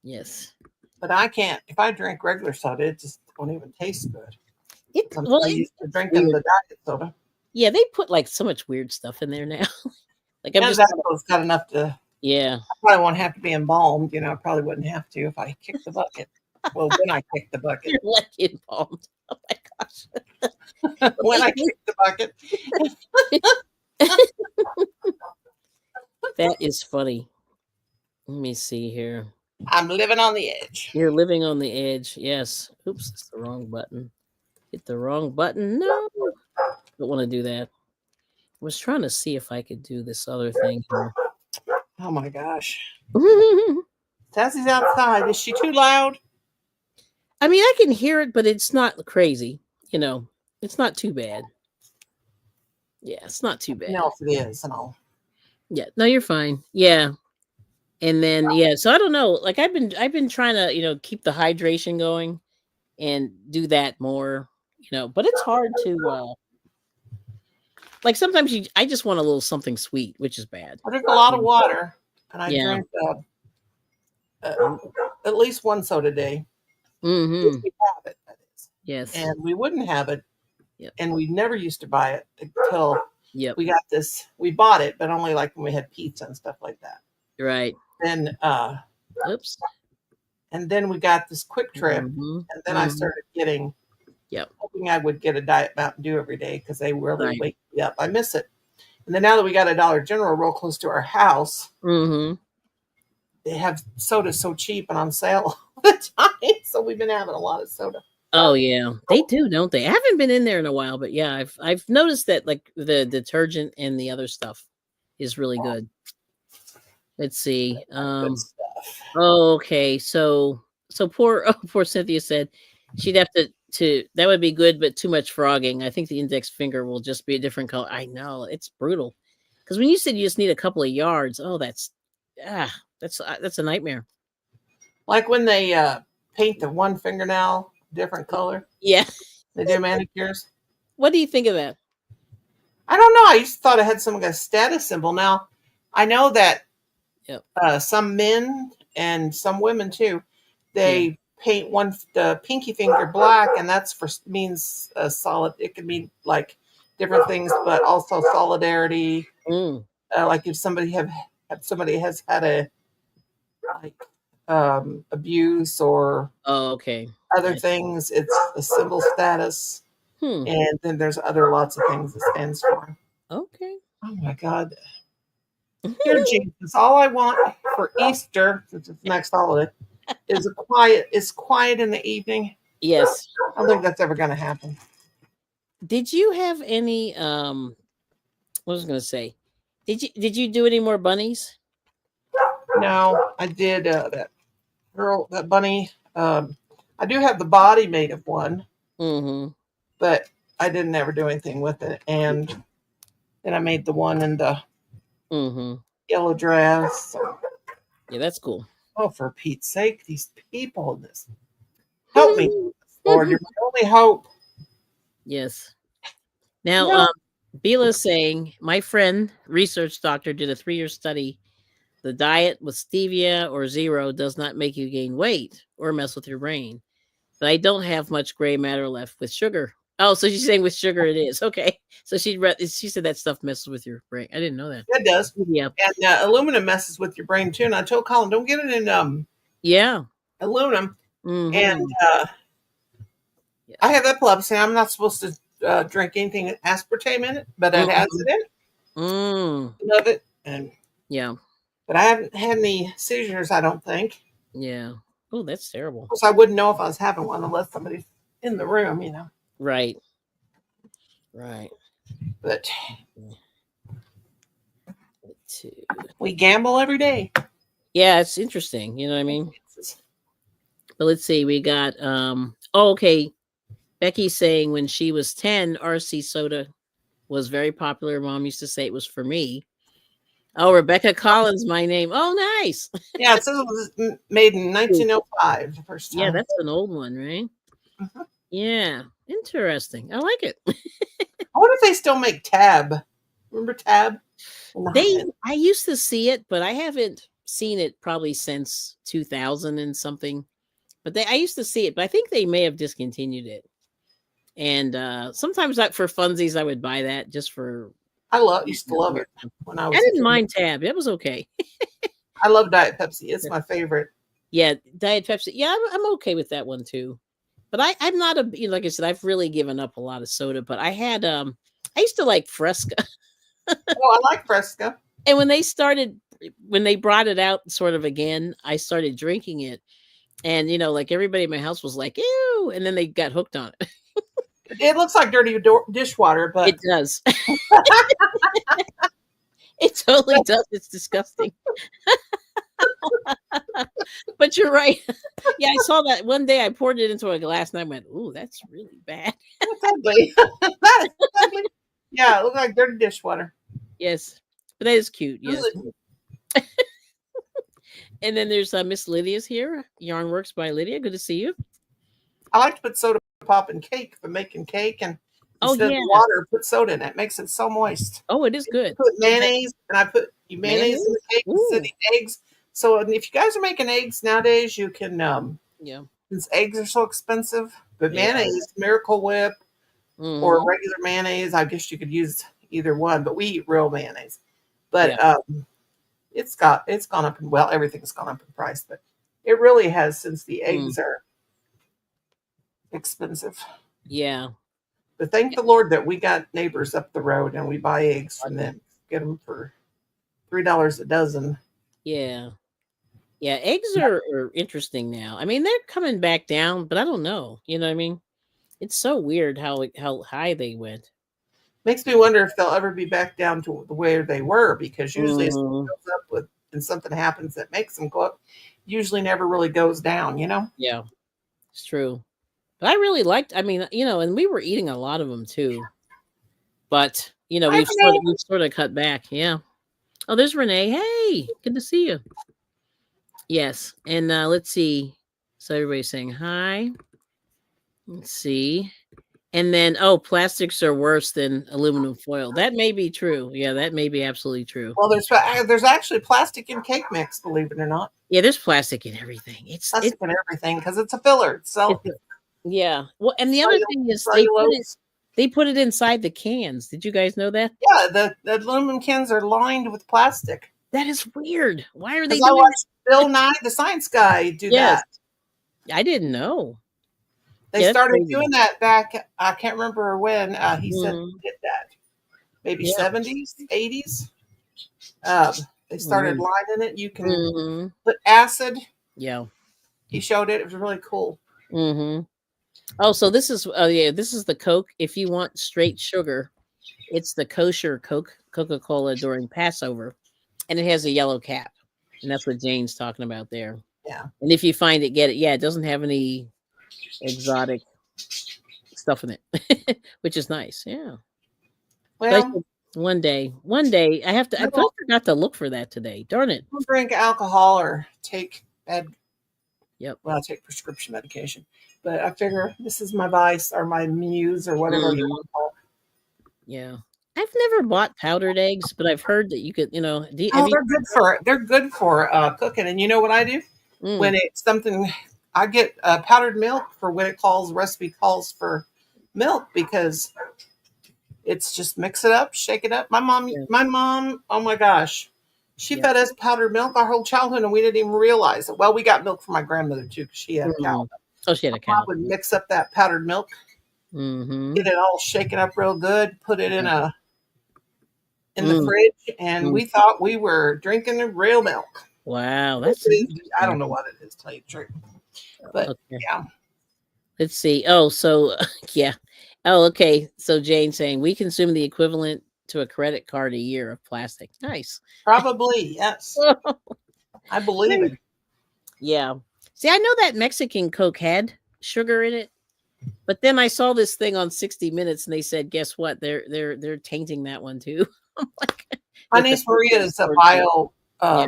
Yes. But I can't. If I drink regular soda, it just won't even taste good. I'm so used to It's drinking weird. the diet soda. Yeah, they put like so much weird stuff in there now. Like I'm And just that's got enough to. yeah. I probably won't have to be embalmed. I probably wouldn't have to if I kick the bucket. Well, when I kick the bucket. You're like involved. Oh my gosh. When I kick the bucket. That is funny. Let me see here. I'm living on the edge. You're living on the edge. Yes. Oops, it's the wrong button. Hit the wrong button. No. Don't want to do that. I was trying to see if I could do this other thing here. Oh my gosh. I Sassy's outside. Is she too loud? mean, I can hear it, but it's not crazy. It's not too bad. Yeah, it's not too bad. No, if it is, and I'll. Yeah, no, you're fine. Yeah. And then so I don't know. Like I've been trying to, keep the hydration going and do that more, but it's hard to like sometimes I just want a little something sweet, which is bad. I drink a lot of water, and I Yeah. drink at least one soda a day. Mm-hmm. If we have it, that is. Yes. And we wouldn't have it, Yep. and we never used to buy it until Yep. we got this. We bought it, but only like when we had pizza and stuff like that. Right. Then, Oops. and then we got this Quick Trip, Mm-hmm. and then I started getting. Yep. Hoping I would get a Diet Mountain Dew every day because they really Right. wake me up. I miss it. And then now that we got a Dollar General real close to our house, Mm-hmm. they have soda so cheap and on sale all the time. So we've been having a lot of soda. Oh yeah, they do, don't they? I haven't been in there in a while, but yeah, I've noticed that like the detergent and the other stuff is really good. Let's see. Good stuff. Oh, okay. So poor Cynthia said she'd have to that would be good, but too much frogging. I think the index finger will just be a different color. I know it's brutal because when you said you just need a couple of yards, oh, that's a nightmare. Like when they paint the one fingernail different color. Yeah. They do manicures. What do you think of that? I don't know. I used to thought it had some kind of status symbol. Now, I know that Yep. Some men and some women too, Yeah. they paint the pinky finger black, and that's for means solid. It could mean like different things, but also solidarity. Mm. Like if somebody has had a like abuse or Oh, okay. other things, it's a symbol status. Hmm. And then there's other lots of things it stands for. Okay. Oh my God. Dear Jesus, all I want for Easter, since it's the next holiday, is quiet in the evening. Yes. I don't think that's ever gonna happen. Did you have any what was I gonna say? Did you do any more bunnies? No, I did that bunny. I do have the body made of one, Mm-hmm. but I didn't ever do anything with it. And then I made the one in the Mm-hmm. yellow dress. So, Yeah, that's cool. oh, for Pete's sake, these people in this. Help me, Lord. You're my only hope. Yes. Now, No. Bila's saying my friend, research doctor, did a 3-year study. The diet with stevia or zero does not make you gain weight or mess with your brain. But I don't have much gray matter left with sugar. Oh, so she's saying with sugar it is. Okay. So she said that stuff messes with your brain. I didn't know that. It does. Yeah. And aluminum messes with your brain too. And I told Colin, don't get it in Yeah. aluminum. And Mm-hmm. Yes. I have epilepsy. I'm not supposed to drink anything aspartame in it, but it has Mm-hmm. it in it. Mm. Love it. And Yeah. but I haven't had any seizures. I don't think. Yeah. Oh, that's Of terrible. course, I wouldn't know if I was having one unless somebody's in the room, you know. Right. Right. But Two. we gamble every day. Yeah, it's interesting. You know what I mean? But let's see. We got oh, okay. Becky's saying when she was 10, RC soda was very popular. Mom used to say it was for me. Oh, Rebecca Collins, my name. Oh, nice. Yeah, it says it was made in 1905 the first Yeah, time. that's an old one, right? Mhm. Yeah, interesting. I like it. I wonder if they still make Tab. Remember Tab? I used to see it, but I haven't seen it probably since 2000 and something. But I used to see it, but I think they may have discontinued it. And sometimes for funsies, I would buy that just for. Used to love it when I I was a didn't kid. mind Tab. It was okay. I love Diet Pepsi. It's my favorite. Yeah, Diet Pepsi. Yeah, I'm okay with that one too. But I'm not like I said, I've really given up a lot of soda. But I used to like Fresca. Oh, I like Fresca. And when they brought it out sort of again, I started drinking it. And like everybody in my house was like, ew, and then they got hooked on it. It looks like dirty dishwater, but It does. It totally does. It's disgusting. But you're right. Yeah, I saw that one day. I poured it into a glass and I went, ooh, that's really bad. that's ugly. That is ugly. Yeah, it looks like dirty dishwater. Yes. But that is cute. Yes. Really. And then there's Miss Lydia's here. Yarn Works by Lydia. Good to see you. I like to put soda pop in cake for making cake, and Oh, instead yeah. of water, put soda in it. It makes it so moist. Oh, it is good. Put mayonnaise, and I put mayonnaise in the cake instead of eggs. So if you guys are making eggs nowadays, you can Yeah. since eggs are so expensive, but Yeah. mayonnaise, Miracle Whip, or Mhm. regular mayonnaise, I guess you could use either one, but we eat real mayonnaise. But Yeah. it's gone up in, well, everything's gone up in price, but it really has since the Mm. eggs are expensive. Yeah. But thank the Lord that we got neighbors up the road and we buy eggs from them. Get them for $3 a dozen. Yeah. Yeah. Eggs are interesting now. I mean, they're coming back down, but I don't know. You know what I mean? It's so weird how high they went. Makes me wonder if they'll ever be back down to where they were, because usually if something Mhm. goes up with and something happens that makes them go up, usually never really goes down, you know? Yeah, it's true. But I really liked. I mean, and we were eating a lot of them too. But Hi, Renee. we've sort of cut back. Yeah. Oh, there's Renee. Hey, good to see you. Yes, and let's see. So everybody's saying hi. Let's see. And then, plastics are worse than aluminum foil. That may be true. Yeah, that may be absolutely true. Well, there's actually plastic in cake mix, believe it or not. Yeah, there's plastic in everything. Plastic in everything because it's a filler. It's yeah. Well, and the other thing is cellulose. they put it inside the cans. Did you guys know that? Yeah, the aluminum cans are lined with plastic. That is weird. Why are they Because I doing watched Bill Nye, the Science Guy, do Yes. that. I didn't know. They Yeah, started doing that back, I can't remember when, he said Mhm. he did that. Maybe Yeah. 70s, 80s. They started Weird. lining it. You can Mhm. put acid. Yeah. He showed it. It was really cool. Mhm. Oh, so this is this is the Coke. If you want straight sugar, it's the kosher Coca-Cola during Passover, and it has a yellow cap. And that's what Jane's talking about there. Yeah. And if you find it, get it. Yeah, it doesn't have any exotic stuff in it, which is nice. Yeah. So I Well, said, one day I have to. I forgot to look for that today. Darn it. don't drink alcohol or take Yep. well, I take prescription medication. But I figure this is my vice or my muse or whatever you want to call it. Yeah. I've never bought powdered eggs, but I've heard that you could, have Oh, you? they're good for cooking. And you know what I do? When Mm, it's something, I get powdered milk for when it calls recipe calls for milk because it's just mix it up, shake it up. yeah. My mom, oh my gosh, she fed us powdered milk our whole childhood, and we didn't even realize it. Well, we got milk from my grandmother too because she had a cow. Oh, she had a Mom cow. would mix up that powdered milk, Mm-hmm. get it all shaken up real good, put it in the Mm, fridge, and we thought we were drinking the real milk. wow, that's I don't interesting. know what it is, tell you the truth. But Okay. yeah, Let's see. Oh, so yeah. Oh, okay. So Jane saying we consume the equivalent to a credit card a year of plastic. Nice. probably yes. I believe it. Yeah. See, I know that Mexican Coke had sugar in it, but then I saw this thing on 60 Minutes and they said, guess what? They're tainting that one too. I'm like, My with the niece Maria is a yeah.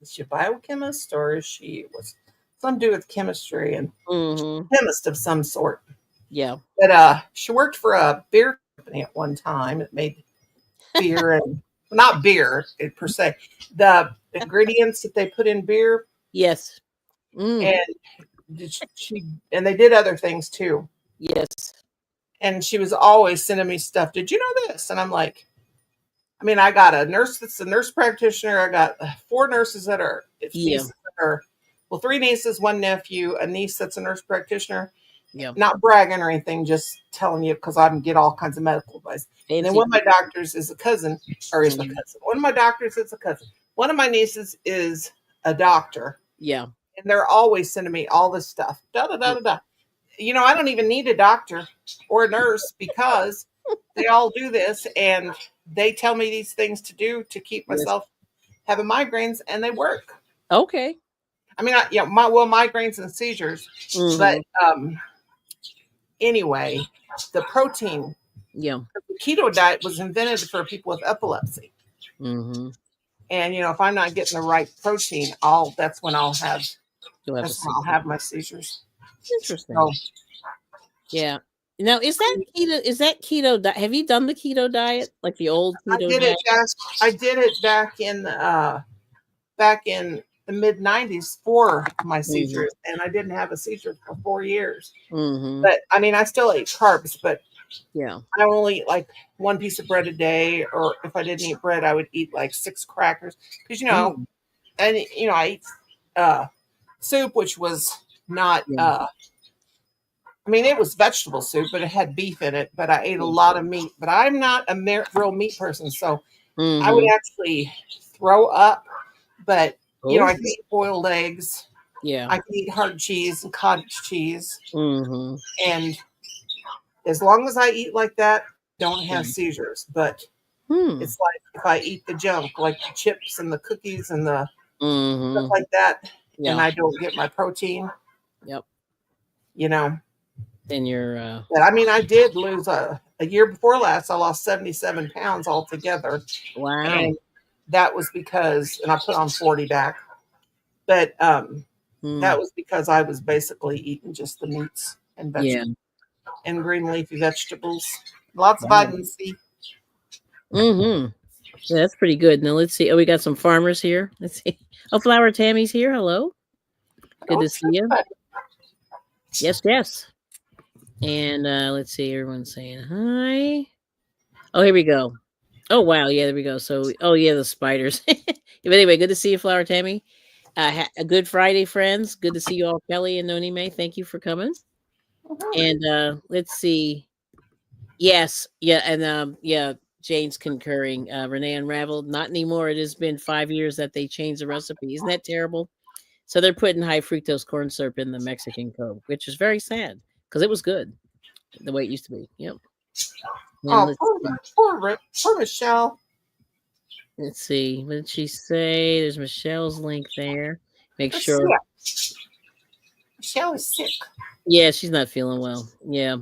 is she a biochemist or is she was something to do with chemistry and Mm-hmm. chemist of some sort. Yeah. But she worked for a beer company at one time. It made beer and not beer per se, the ingredients that they put in beer, Yes. Mm. and she and they did other things too. Yes. And she was always sending me stuff. Did you know this? And I'm like, I mean, I got a nurse that's a nurse practitioner. I got 4 nurses that are Yeah. nieces that are, well, 3 nieces, 1 nephew, a niece that's a nurse practitioner. Yeah. Not bragging or anything, just telling you because I can get all kinds of medical advice. And then Fancy. one of my doctors is a cousin, or is a Mhm. cousin. One of my doctors is a cousin. One of my nieces is a doctor, Yeah. and they're always sending me all this stuff. Da da da da da. You know, I don't even need a doctor or a nurse because they all do this, and they tell me these things to do to keep Yes. myself having migraines, and they work. Okay. I mean, migraines and seizures, but Mm-hmm. anyway, the protein. Yeah. The keto diet was invented for people with epilepsy. Mm-hmm. And if I'm not getting the right protein, that's when I'll have You'll have a that's when I'll seizure. have my seizures. Interesting. So Yeah. Now, is that keto? Is that keto? Have you done the keto diet, like the old keto diet? I did it back in the mid '90s for my Mm-hmm. seizures, and I didn't have a seizure for 4 years. Mm-hmm. But I mean, I still ate carbs, but Yeah. I only eat like 1 piece of bread a day, or if I didn't eat bread, I would eat like 6 crackers because Mm. and I eat soup, which was not. Yeah. I mean, it was vegetable soup, but it had beef in it. But I ate a Yeah. lot of meat. But I'm not a real meat person, so I would Mm-hmm. actually throw up. But Oh. I can eat boiled eggs. Yeah. I can eat hard cheese and cottage cheese, Mm-hmm. and as long as I eat like that, don't have seizures. But Hmm. it's like if I eat the junk, like the chips and the cookies and the stuff Mm-hmm. like that, and Yeah. I don't get my protein, Yep. you know. Then you're. But I mean, I did lose a year before last. I lost 77 pounds altogether, Wow. and that was because, and I put on 40 back. But that Mm. was because I was basically eating just the meats and Yeah. vegetables. and green leafy vegetables. Lots of Wow. vitamin C. Mhm. Yeah, that's pretty good. Now let's see. Oh, we got some farmers here. Let's see. Oh, Flower Tammy's here. Hello. Good to Don't see trip, you. but Yes, yes. And let's see. Everyone's saying hi. Oh, here we go. Oh, wow. Yeah, there we go. So, oh, yeah, the spiders. But anyway, good to see you, Flower Tammy. A good Friday, friends. Good to see you all, Kelly and Noni May. Thank you for coming. mhm. And let's see. Yes, yeah, and yeah, Jane's concurring. Renee Unraveled, not anymore. It has been 5 years that they changed the recipe. Isn't that terrible? So they're putting high fructose corn syrup in the Mexican Coke, which is very sad because it was good the way it used to be. Yep. And Oh, poor Michelle. let's see. What did she say? There's Michelle's link there. Make Let's see sure. it. Michelle is sick. Yeah, she's not feeling well. Yeah,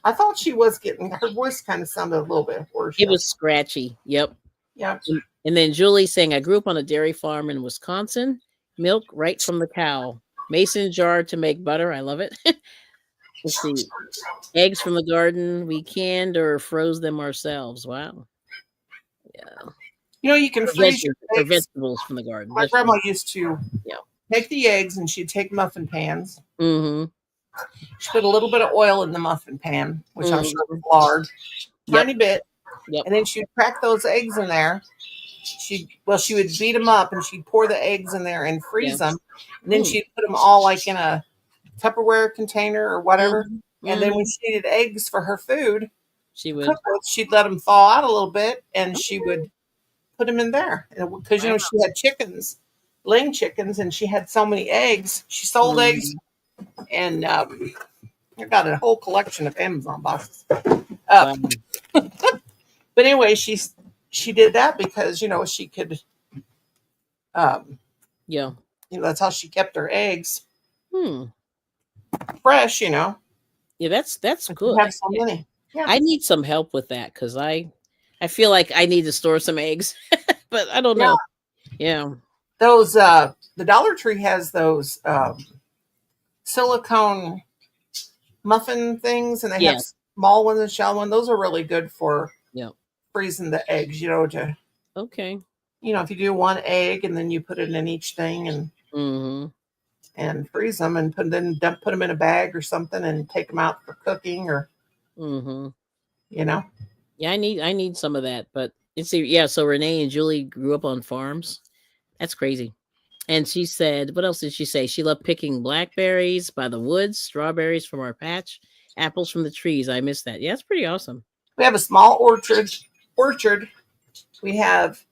I thought she was getting her voice kind of sounded a little bit hoarse. it Yes. was scratchy. Yep. Yeah. And then Julie saying, I grew up on a dairy farm in Wisconsin. Milk right from the cow. Mason jar to make butter. I love it. Let's see. Eggs from the garden. We canned or froze them ourselves. Wow. Yeah. You know, you can Or freeze veggies, your or eggs. vegetables from the garden. My grandma Vegetables. used to Yeah. make the eggs and she'd take muffin pans. Mm-hmm. She put a little bit of oil in the muffin pan, which I'm sure Mm-hmm. was lard, Yep. tiny bit. Yep. And then she'd crack those eggs in there. She would beat them up and she'd pour the eggs in there and Yeah. freeze them. And then Mm. she'd put them all like in a Tupperware container or whatever. Mm-hmm. And then when Mm-hmm. she needed eggs for her food She to would. cook with, she'd let them thaw out a little bit and she Okay. would put them in there. Because, you Wow. know, she had chickens, laying chickens, and she had so many eggs. She sold eggs Mm-hmm. and I got a whole collection of Amazon boxes. Uh, Wow. but anyway, she did that because, you know, she could, um, Yeah. you know, that's how she kept her eggs Hmm. fresh, you know, Yeah, that's and she good. had so many. Yeah. I need some help with that because I feel like I need to store some eggs, but I don't Yeah. know. Yeah. Those, the Dollar Tree has those silicone muffin things, and they have Yes. small ones and shell one. Those are really good for Yeah. freezing the eggs, you know, Okay. if you do one egg and then you put it in each thing Mhm. and freeze them and put them in a bag or something and take them out for cooking or, Mhm. you know. Yeah, I need some of that, but it's yeah, so Renee and Julie grew up on farms. That's crazy. And she said, what else did she say? She loved picking blackberries by the woods, strawberries from our patch, apples from the trees. I missed that. Yeah, that's pretty awesome. We have a small orchard. We have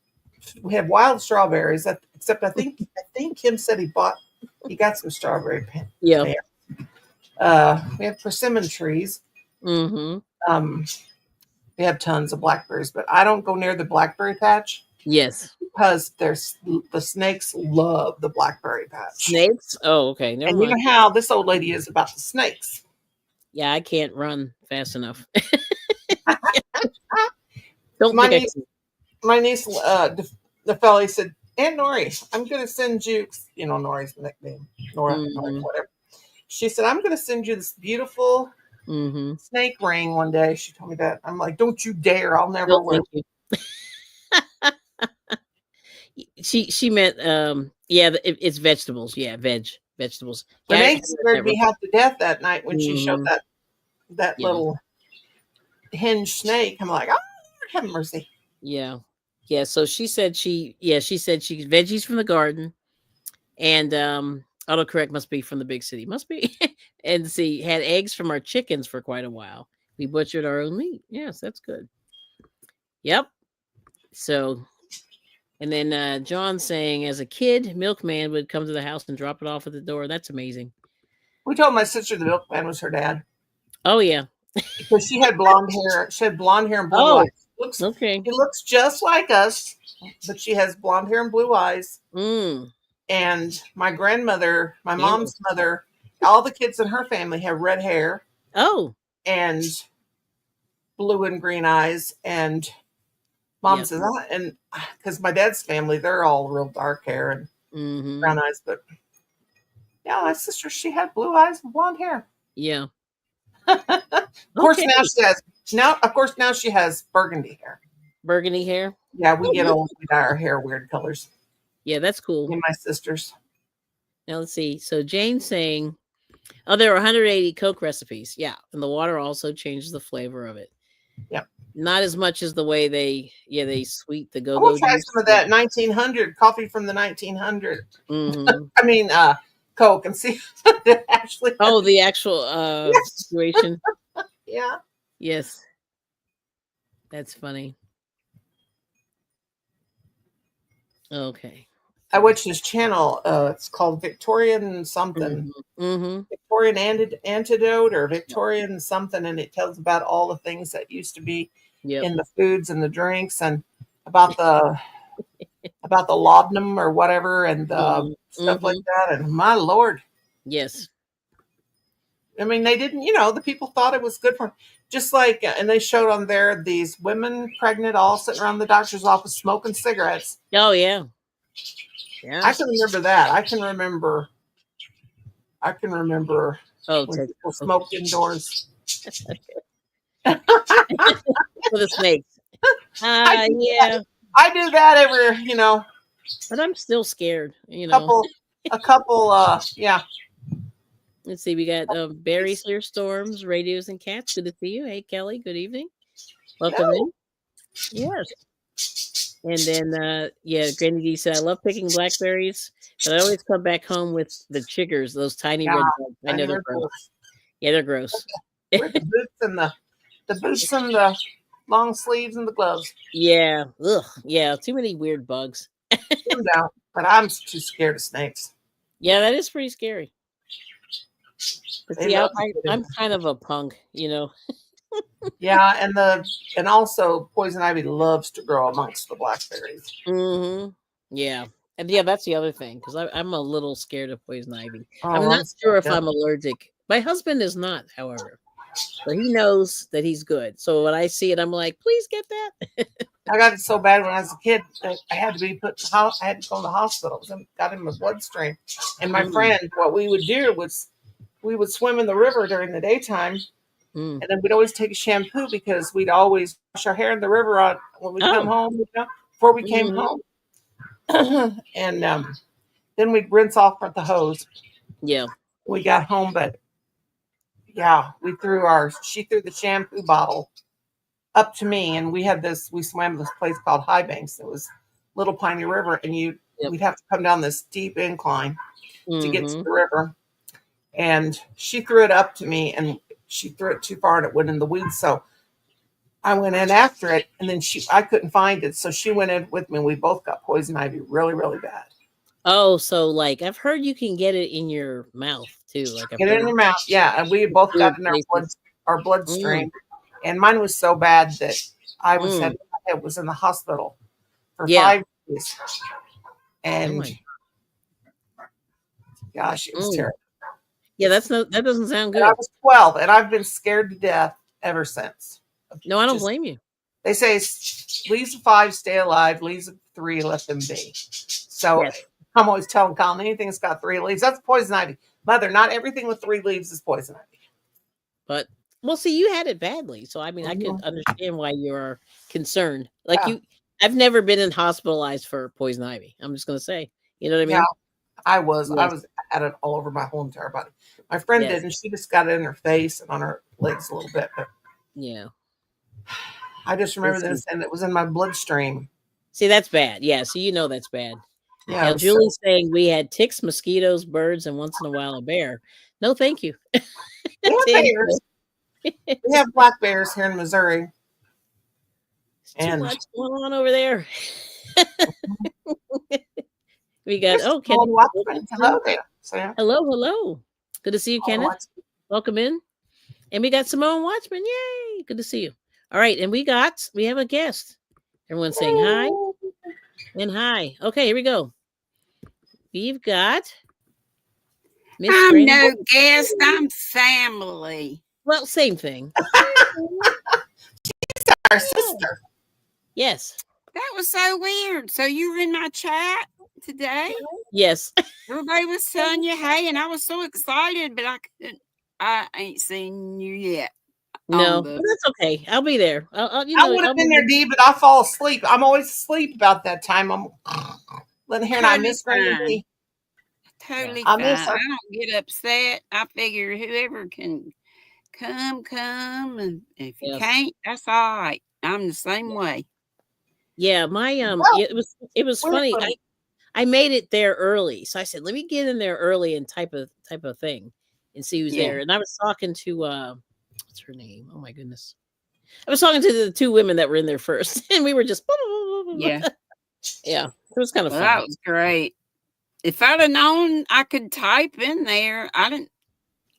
wild strawberries. Except I think Kim said he got some strawberry Yeah. pear. We have persimmon trees. Mhm. Um, we have tons of blackberries, but I don't go near the blackberry patch Yes. because the snakes love the blackberry patch. Snakes? Oh, okay. Never And you mind. know how this old lady is about the snakes. Yeah, I can't run fast enough. Don't My think I niece, can. my niece, the fella said, "Aunt Nori, I'm going to send you, you know, Nori's nickname, Nora, Mhm. whatever." She said, "I'm going to send you this beautiful Mhm. snake ring one day." She told me that. I'm like, "Don't you dare! I'll No, never wear thank it." you. She meant yeah, it's vegetables. Yeah, vegetables. Yeah, I Renee read scared that wrong. me half to death that night when she showed Mhm. that Yeah. little hinge snake. I'm like, "Oh, Lord, have mercy." Yeah. Yeah, so she said she veggies from the garden and autocorrect must be from the big city. Must be. And see, had eggs from our chickens for quite a while. We butchered our own meat. Yes, that's good. Yep. So and then John saying as a kid, milkman would come to the house and drop it off at the door. That's amazing. We told my sister the milkman was her dad Oh yeah. because she had blonde hair. She had blonde hair and blue eyes. Oh, Looks okay. He looks just like us, but she has blonde hair and blue eyes. Mm. And my grandmother, my Candace. mom's mother, all the kids in her family have red hair Oh, and blue and green eyes. And mom yep. says, and because my dad's family, they're all real dark hair and Mm-hmm. brown eyes. But yeah, my sister, she had blue eyes and blonde hair. Yeah. Of course, Okay. now she has burgundy hair. Burgundy hair. Yeah, we Oh, get good. old. We dye our hair weird colors. Yeah, that's Me cool. and my sisters. Now let's see. So Jane's saying, oh, there are 180 Coke recipes. Yeah, and the water also changes the flavor of it. Yep. Not as much as the way they sweet the I'm gonna go-go try juice. some of that 1900 coffee from the 1900. Mm-hmm. I mean, Coke, and see if it actually. Oh, the actual Yes. situation. Yeah. Yes, that's funny. Okay. I watched this channel. It's called Victorian something. Mm-hmm. Mm-hmm. Victorian antidote or Victorian something, and it tells about all the things that used to be Yep. in the foods and the drinks, and about the laudanum or whatever, and Mm-hmm. stuff like Mm-hmm. that. And my lord, Yes. I mean, they didn't. The people thought it was good for 'em. Just like, and they showed on there these women pregnant all sitting around the doctor's office smoking cigarettes. Oh yeah. Yeah. I can remember that. I can remember. Oh, When Ted. people Okay. smoked indoors. For the snakes. I do Yeah. that. I do that every, But I'm still scared. You know. couple, a couple, yeah. Let's see. We got berries here, storms, radios, and cats. Good to see you. Hey, Kelly. Good evening. Welcome No. in. Yes. And then, yeah, Granny D said, I love picking blackberries, but I always come back home with the chiggers, those tiny Yeah. red bugs. I I know they're never gross. do. Yeah, they're gross. With the boots and the long sleeves and the gloves. Yeah. Ugh. Yeah. Too many weird bugs. No doubt. But I'm too scared of snakes. Yeah, that is pretty scary. But They see, love to get in. I'm kind of a punk, you know. Yeah, and also poison ivy loves to grow amongst the blackberries. Mm-hmm. Yeah. And yeah, that's the other thing because I'm a little scared of poison ivy. I'm Oh, not I'm sure scared if of I'm allergic. My husband is not, however. So he knows that he's good. So when I see it, I'm like, please get that. I got it so bad when I was a kid that I had to be put in the house. I had to go to the hospital. Got in my bloodstream. And my Mm, friend, what we would do was we would swim in the river during the daytime, mm. and then we'd always take a shampoo because we'd always wash our hair in the river on when we come Oh. home. Before we came Mhm. home, and then we'd rinse off with the hose. Yeah. We got home, but yeah, she threw the shampoo bottle up to me, and we swam this place called High Banks. It was Little Piney River, and Yep. we'd have to come down this steep incline to get to Mhm. the river. And she threw it up to me, and she threw it too far, and it went in the weeds. So I went in after it, and then I couldn't find it, so she went in with me, and we both got poison ivy really, really bad. Oh, so like I've heard you can get it in your mouth too. Like I've Get it in heard your mouth, yeah. And we both got weird it in places. our Mm, bloodstream, and mine was so bad that mm. I was in the hospital for Yeah. 5 days. Oh And my. gosh, it was Mm. terrible. Yeah, that doesn't sound And I good. was 12, and I've been scared to death ever since. No, I don't Just blame you. they say leaves of 5 stay alive, leaves of 3 let them be. So Yes. I'm always telling Colin anything that's got 3 leaves, that's poison ivy. Mother, not everything with 3 leaves is poison ivy. But well, see, you had it badly, so I mean, I could Mhm. understand why you're concerned. Like Yeah, I've never been hospitalized for poison ivy. I'm just gonna say, you know what I yeah, mean? I was. Yes, I had it all over my whole entire body. My friend yes, didn't. She just got it in her face and on her legs a little bit. But yeah. I just remember Let's them see. saying it was in my bloodstream. See, that's bad. Yeah, so you know that's bad. Yeah, it Now was so. Julie's saying we had ticks, mosquitoes, birds, and once in a while a bear. No, thank you. We have Thank bears. you. We have black bears here in Missouri. It's too And much going on over there. We got there's Kenneth Simone Watchman. Wilkinson. Hello there. So, yeah, Hello, hello. Good to see you, Simone Kenneth. Watchman. Welcome in. And we got Simone Watchman. Yay! Good to see you. All right, and we have a guest. Everyone's saying hi and hi. Okay, here we go. We've got Miss I'm Granny. no guest. I'm family. Well, same thing. Our Yeah. sister. Yes. That was so weird. So you were in my chat today? Yes. Everybody was telling you hey, and I was so excited, but I couldn't. I ain't seen you yet. No, On but the that's okay. I'll be there. I would have been there, Dee, but I fall asleep. I'm always asleep about that time. I'm letting here, and I totally miss Randy. fine. Yeah. Totally I fine. miss I her. don't get upset. I figure whoever can come, and if you Yes. can't, that's all right. I'm the same way. Yeah, my Well, it was we're funny. funny. I made it there early, so I said, "Let me get in there early and type of thing, and see who's Yeah. there." And I was talking to what's her name? Oh my goodness! I was talking to the two women that were in there first, and we were just Yeah. yeah. It was kind of Well, funny. that was great. If I'd have known I could type in there, I didn't.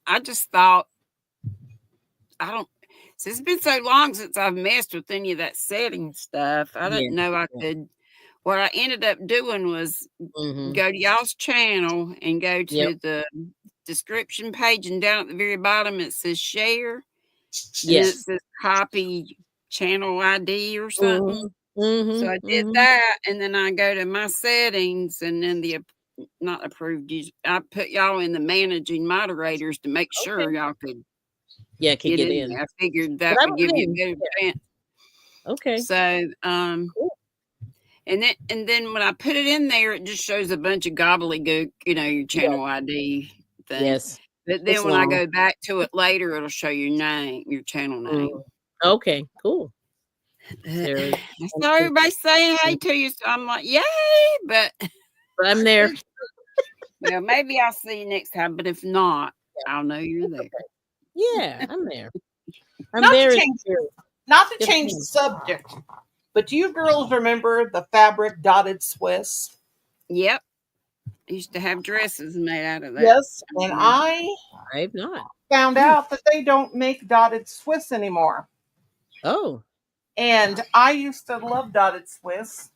I just thought I don't. Since it's been so long since I've messed with any of that setting stuff, I Yeah. didn't know I Yeah. could. What I ended up doing was Mm-hmm. go to y'all's channel and go Yep. to the description page, and down at the very bottom it says share, and then it Yes. says copy channel ID or something. Mm-hmm. So I did that, and then I go to my settings, and then the not approved. I put y'all in the managing moderators to make sure Okay. y'all could Yeah, could get get in in. there. I figured But that I would was give you in. a better chance. Okay. So Cool. and then when I put it in there, it just shows a bunch of gobbledygook, your Yeah. channel ID thing. Yes. But It's then when I long. go back to it later, it'll show your name, your channel name. Okay. Cool. Sarah. I saw everybody saying hey to you, so I'm like, yay! But I'm there. well, maybe I'll see you next time. But if not, I'll know you're there. Yeah, I'm there. I'm Not there. to change, not to change the subject, but do you girls remember the fabric dotted Swiss? Yep. I used to have dresses made out of that. Yes, and I I've not. found out that they don't make dotted Swiss anymore. Oh. And I used to love dotted Swiss.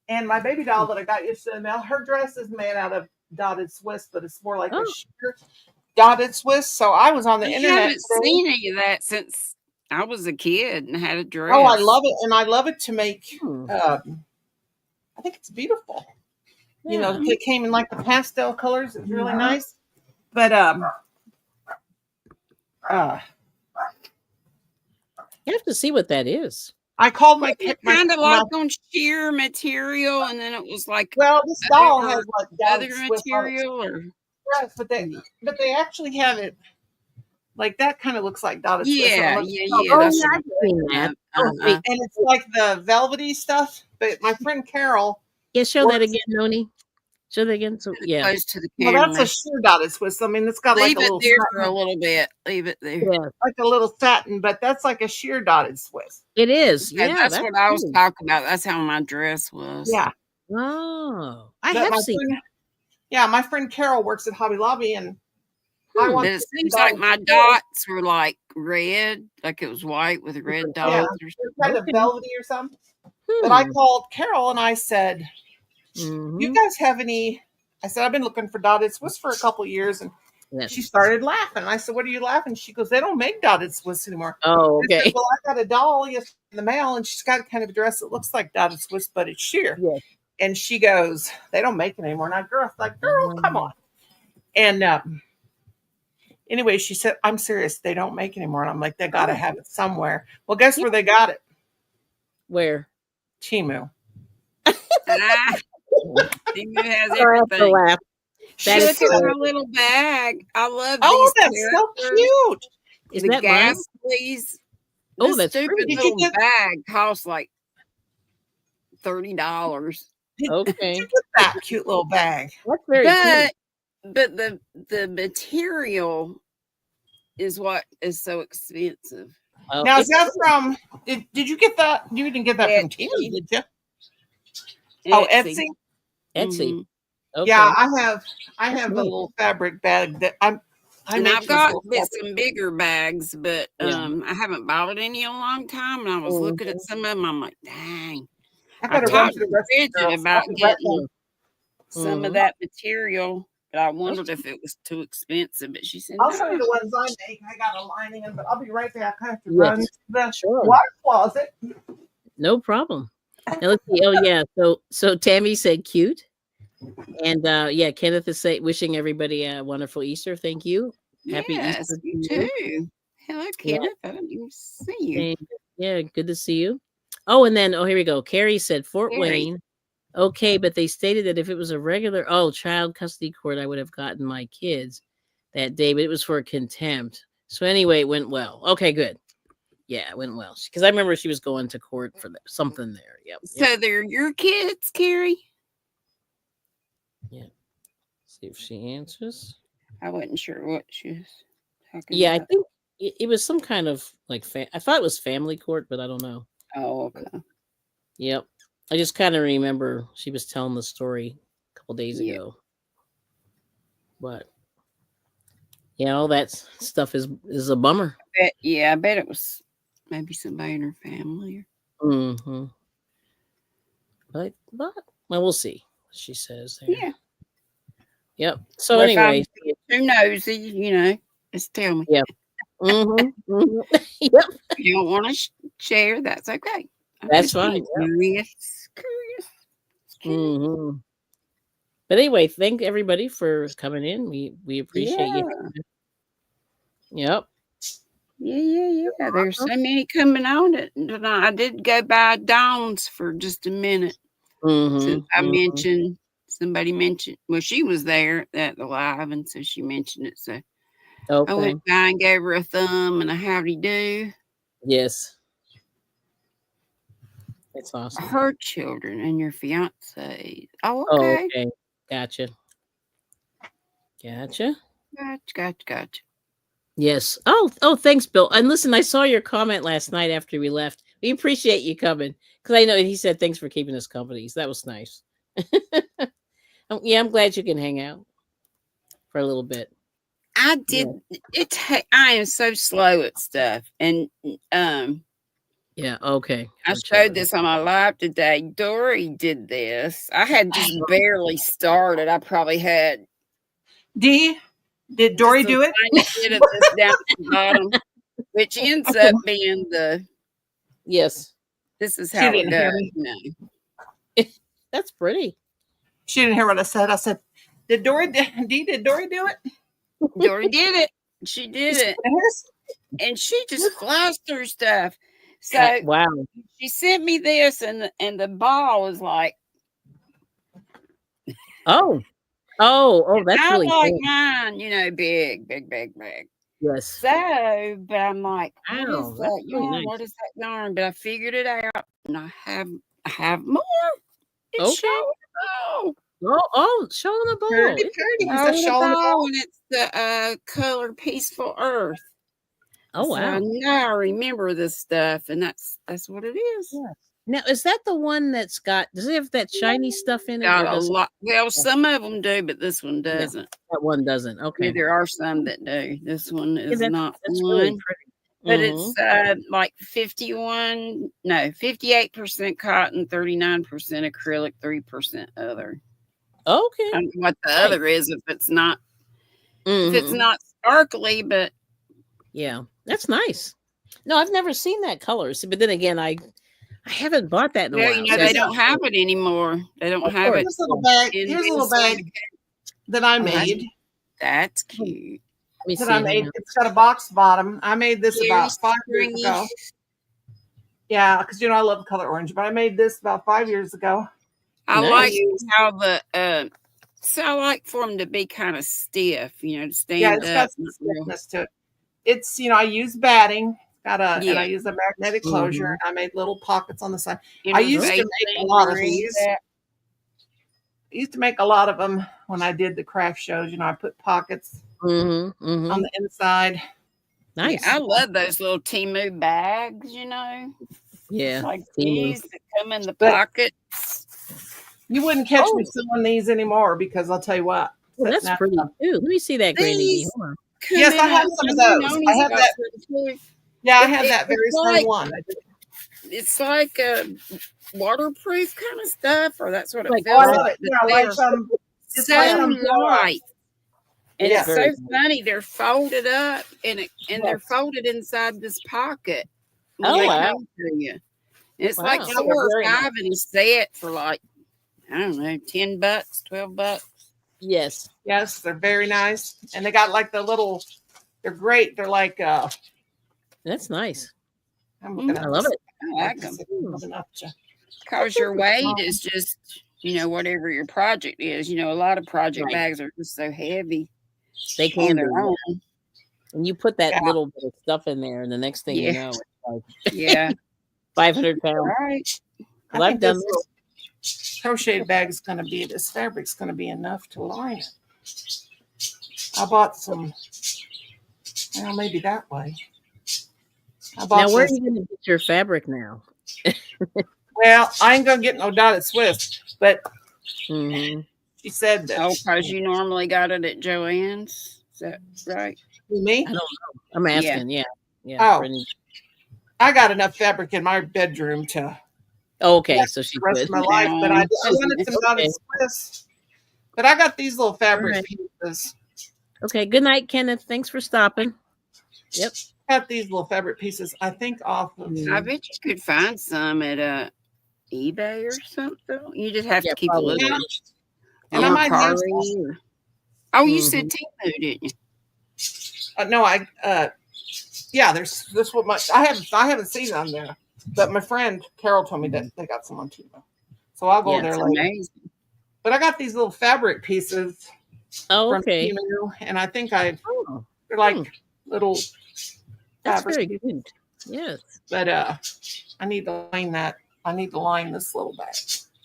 And my baby doll that I got yesterday in the mail, her dress is made out of dotted Swiss, but it's more like a sheer dotted Swiss. So I was on the I internet haven't today. seen any of that since I was a kid and had a dress. Oh, I love it, and I love it to make. Hmm. I think it's beautiful. You Yeah. know, it came in like the pastel colors. It's really nice. But You have to see what that is. I called my kind of like on sheer material, and then it was like well, this doll has like other dotted Swiss on it. material, or Yes, but they actually have it like that. Kind of looks like dotted Swiss. yeah. Oh, That's yeah, what I've seen that. Oh, and it's like the velvety stuff. But my friend Carol, yeah, show that again, Noni. Show that again. So yeah, close to the well, camera. that's a sheer dotted Swiss. I mean, it's got Leave like a it little there satin, for a little bit. Leave it there. yeah, like a little satin, but that's like a sheer dotted Swiss. it is. Yeah, Yeah, that's what I was talking about. That's how my dress was. Yeah. Oh, I But have seen. my friend Carol works at Hobby Lobby, and I But want. it seems like my dots were like red, like it was white with red dots. Yeah, or it's kind of Okay. velvety or something. But I called Carol and I said, Mhm. "You guys have any?" I said, "I've been looking for dotted Swiss for a couple years," and Yes. she started laughing. I said, "What are you laughing?" She goes, "They don't make dotted Swiss anymore." Oh, I said, okay. well, I got a doll in the mail, and she's got kind of a dress that looks like dotted Swiss, but it's sheer. Yes. And she goes, "They don't make it anymore." And I girl, like, "Girl, come on." And anyway, she said, "I'm serious. They don't make it anymore." And I'm like, "They got to have it somewhere." Well, guess where they got it? Where? Temu. Temu has I have to everything. laugh. That Look is at so. her little bag. I love Oh, these that's so characters. cute. Is The that mine? gas, please. Oh, This that's stupid pretty. little bag costs like $30. Did Okay, you get that cute little bag? that's very cute. But the material is what is so expensive. Oh, Now, is it's- that from? Did you get that? You didn't get that from Etsy. Temu, did you? Oh, Etsy. Etsy. Mhm. Okay. Yeah, I have That's the nice. little fabric bag that I And make I've these got little fabric- some bigger bags, but Yeah. I haven't bought any in a long time. And I was looking at Mhm. some of them. I'm like, dang. I I gotta run talked to the to rest of the Bridget girls. about I'll be right getting back. some Mhm. of that material, but I wondered if it was too expensive. But she said, I'll show you no. the ones I make. I got a lining in, but I'll be right back. I have to Yes. run to the Sure. water closet. No problem. Now let's see. Oh yeah. So Tammy said cute. And yeah, Kenneth is wishing everybody a wonderful Easter. Thank you. Happy Yes, Easter to you you. too. Hello, Yeah. Kenneth. I didn't even see you. Thank you. Yeah, good to see you. Oh, and then here we go. Carrie said Fort Carrie. Wayne. Okay, but they stated that if it was a regular child custody court, I would have gotten my kids that day, but it was for contempt. So anyway, it went well. Okay, good. Yeah, it went well. Because I remember she was going to court for something there. Yep. So they're your kids, Carrie? Yeah. See if she answers. I wasn't sure what she was talking Yeah, I about. think it was some kind of like I thought it was family court, but I don't know. Oh, okay. Yep. I just kind of remember she was telling the story a couple days ago. But yeah, all that stuff is a bummer. I bet it was maybe somebody in her family. Mm-hmm. But well, we'll see what she says there. Yeah. Yep. So Well, anyway, who knows? Just tell me. Yep. Mm-hmm. Yep. If you don't want to share, that's okay. That's fine. Curious. Mm-hmm. But anyway, thank everybody for coming in. We appreciate you. Yep. Yeah. There's so many coming on it tonight. I did go by Dawn's for just a minute. Since somebody mentioned, well, she was there at the live, and so she mentioned it. So I went by and gave her a thumb and a howdy do. Yes. That's awesome. Her children and your fiance. Oh, okay. Okay. Gotcha. Gotcha. Yes. Oh, thanks, Bill. And listen, I saw your comment last night after we left. We appreciate you coming because I know he said thanks for keeping us company. So that was nice. Yeah, I'm glad you can hang out for a little bit. I did it. I am so slow at stuff, and yeah. Okay. I showed this on my live today. Dory did this. I had just barely started. I probably had. Did Dory do it? Bit of this down at the bottom, which ends up being the. Yes. This is how it goes. No. That's pretty. She didn't hear what I said. I said, did Dory do it? Dory did it. She did it. And she just flies through stuff. So wow. She sent me this and the ball was like, oh, that's really like cool. Mine, big. Yes. So, but I'm like, wow, what is that yarn? Nice. What is that yarn? But I figured it out, and I have more. It's showing the ball. Showing the ball. Pretty. Showing the ball, and it's the color Peaceful Earth. Oh wow! So now I remember this stuff, and that's what it is. Yeah. Now, is that the one that's got? Does it have that shiny stuff in it? Got a lot. Well, some of them do, but this one doesn't. Yeah, that one doesn't. Okay. Yeah, there are some that do. This one is not that's one. Really pretty. But it's like 58% cotton, 39% acrylic, 3% other. Okay. I don't know what the other is if it's not sparkly, but yeah, that's nice. No, I've never seen that color. See, but then again, I haven't bought that in a while. They don't have it anymore. They don't have it. Here's a little bag that I made. That's cute. It's got a box bottom. I made this about 5 years ago. Yeah, because I love the color orange, but I made this about 5 years ago. I like how I like for them to be kind of stiff, to stand up. Yeah, it's got some stiffness to it. It's, I use batting. And I use a magnetic closure. And I made little pockets on the side. I used to make a lot of these. I used to make a lot of them when I did the craft shows. I put pockets on the inside. Nice. Yeah, I love those little Temu bags, Yeah. Like these that come in the pockets. You wouldn't catch me sewing these anymore because I'll tell you what. Well, that's pretty too. Let me see that, Granny. Yes, I have some of those. I have that. Yeah, I have that very same one. It's like a waterproof kind of stuff, or that's what it feels like. It's so light. And it's so funny. They're folded up and they're folded inside this pocket. Wow. It's like 4 or 5 in a set for like, I don't know, $10, $12. Yes. Yes, they're very nice. And they got like the little They're great. They're like That's nice. I'm looking I at love this. it. I like them. Enough to, Because your weight is just, whatever your project is. A lot of project Right. bags are just so heavy They on can be. their own. And you put that Yeah. little bit of stuff in there, and the next thing you know, it's like Yeah. 500 pounds. Right. Well, I I've think done this this. crocheted bag is going to be, this fabric's going to be enough to line it. I bought some, well, maybe that way. I bought Now, where are this, you going to get your fabric now? well, I ain't going to get no dotted Swiss, but Mm-hmm. she said that. Oh, because you normally got it at Joann's. Is that right? Me? I don't know. I'm asking. Yeah. Oh. Brittany. I got enough fabric in my bedroom to Oh, okay. Yeah, So she the rest could. of my life, but I wanted some dotted Okay. Swiss. But I got these little fabric Alright. pieces. Okay. Good night, Kenneth. Thanks for stopping. Yep. Got these little fabric pieces, I think, off of. I bet you could find some at eBay or something. You just have to keep a probably. look. Yeah. And I might have Mercari. Oh, you Mhm. said Temu, didn't you? no, yeah, there's this what my I haven't seen it on there, but my friend Carol told me that they got some on Temu, so I'll go Yeah, there It's later. amazing. But I got these little fabric pieces Oh, from okay. Temu, and I think Oh, they're like little that's fabric very pieces. good. Yes. But I need to line that. I need to line this little bag.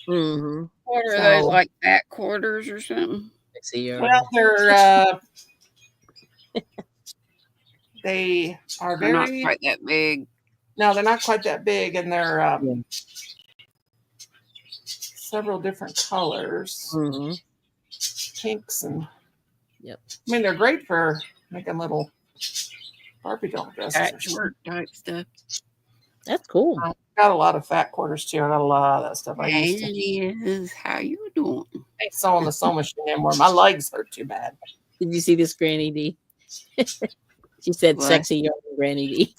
Mm-hmm. What are So- those, like back quarters or something? I see. Well, they are They're not very quite that big. no, they're not quite that big, and they're Yeah. several different colors, Mm-hmm. pinks, and Yep. I mean they're great for making little Barbie doll dresses. or something. Patchwork type stuff. That's cool. I got a lot of fat quarters too. I got a lot of that stuff. I Hey, used to it is. How you doing? ain't sewing the sewing machine anymore. My legs hurt too bad. Did you see this, Granny D? She said, What? "Sexy young Granny D."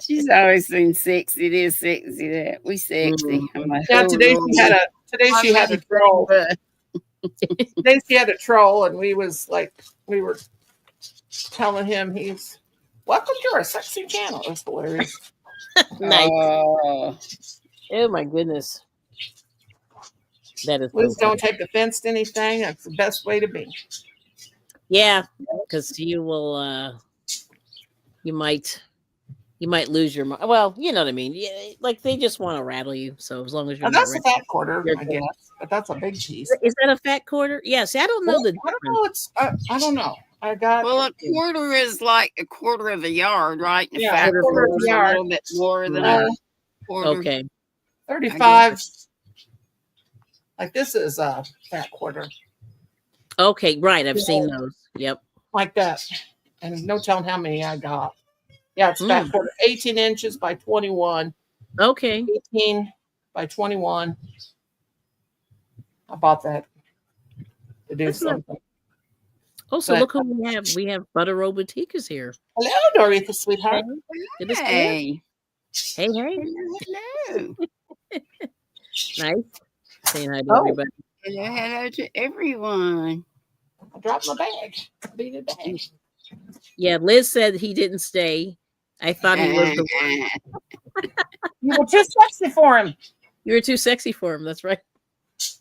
She's always been sexy. It is sexy that we sexy. I'm like, Yeah, oh, today Lord. she had a troll. Today she had a troll, and we were telling him he's welcome to our sexy channel. It's hilarious. Nice. Oh, Oh my goodness. That is. Please so don't funny. take offense to anything. That's the best way to be. Yeah, because you will. You might lose your mind. Well, you know what I mean. Yeah, like they just want to rattle you. So as long as you're And not that's a ready. fat quarter, You're I good. guess, but that's a big piece. Is that a fat quarter? Yeah. See, I don't know the I don't difference. know. I don't know. I got well, a quarter is like a quarter of a yard, right? And a Yeah, fat quarter of a quarter is a yard. little bit more than Uh, a quarter. Okay. 35. Like this is a fat quarter, Okay. Right. I've Yeah. seen those. Yep. like that, and no telling how many I got. Yeah, it's fat quarter, 18 inches by 21. Okay. 18 by 21. I bought that to do That's not- something. Oh, so But- look who we have. We have Butter Robotique is here. Hello, Doretha, sweetheart. Good to see you. Hey. Hey. Hello. Nice. Saying hi to Oh. everybody. Hello to everyone. I dropped my bag. I beat it back. Yeah, Liz said he didn't stay. I thought he was the one. You were too sexy for him. You were too sexy for him. That's right.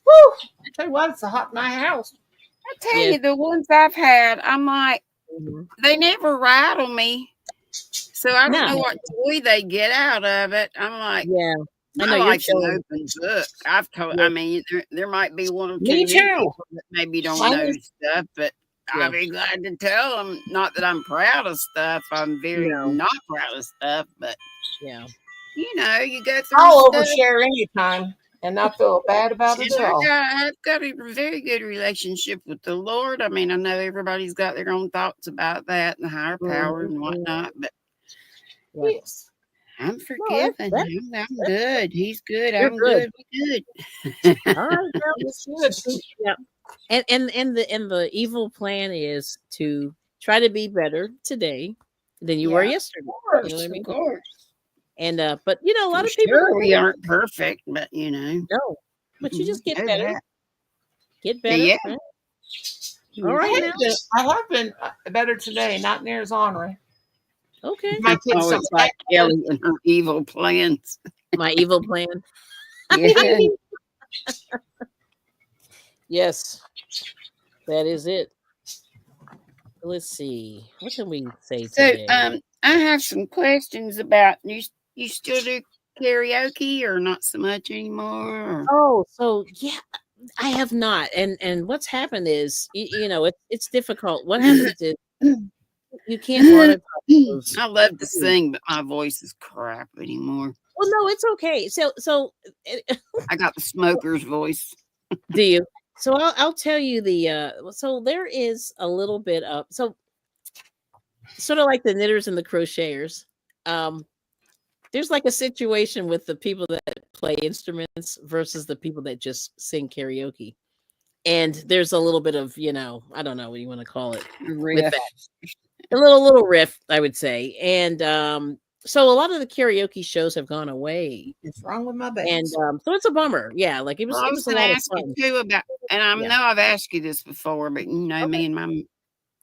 Woo! I tell you what, it's a hot in my house. I tell Yeah. you, the ones I've had, I'm like, Mhm. they never rattle me. So I don't No. know what toy they get out of it. I'm like, Yeah. I know I you're like an showing. open book. I've told. Yeah. I mean, there might be one or two Me new too. people that maybe don't Mine know is- stuff, but Yeah. I'd be glad to tell them. Not that I'm proud of stuff. I'm very No. not proud of stuff, but Yeah. you go through I'll stuff. overshare anytime and not feel bad about it And at all. I've got a very good relationship with the Lord. I mean, I know everybody's got their own thoughts about that and the higher power and whatnot, but Yeah. Yes. I'm that's- forgiven. I'm good. He's good. You're I'm good. good. We're good. All right. Well, It's good. yeah. And the evil plan is to try to be better today than you were Yeah. yesterday. Of course. You know what I mean? Of course. And but a lot For of people sure don't we do aren't perfect, but no. But you just get know better. that. Get better. Yeah. Right? All right now. I have been better today, not near as ornery. Okay. My kids Oh, don't it's like Kelly and her evil plans. My evil plan. Yeah. Yes, that is it. Let's see. What can we say So, today? I have some questions about you. You still do karaoke or not so much anymore? Or? Oh, so yeah, I have not. And what's happened is, it's difficult. What happens is you can't monetize those. I love to sing, but my voice is crap anymore. Well, no, it's okay. So I got the smoker's voice. do you? So I'll tell you so there is a little bit of sort of like the knitters and the crocheters. There's like a situation with the people that play instruments versus the people that just sing karaoke. And there's a little bit of, I don't know what you want to call it with Riff. that. A little riff, I would say. And so a lot of the karaoke shows have gone away. What's wrong with my And babies? so it's a bummer. Yeah, like it Well, I was was a going to lot of ask you fun. too about, and I Yeah. know I've asked you this before, but me and my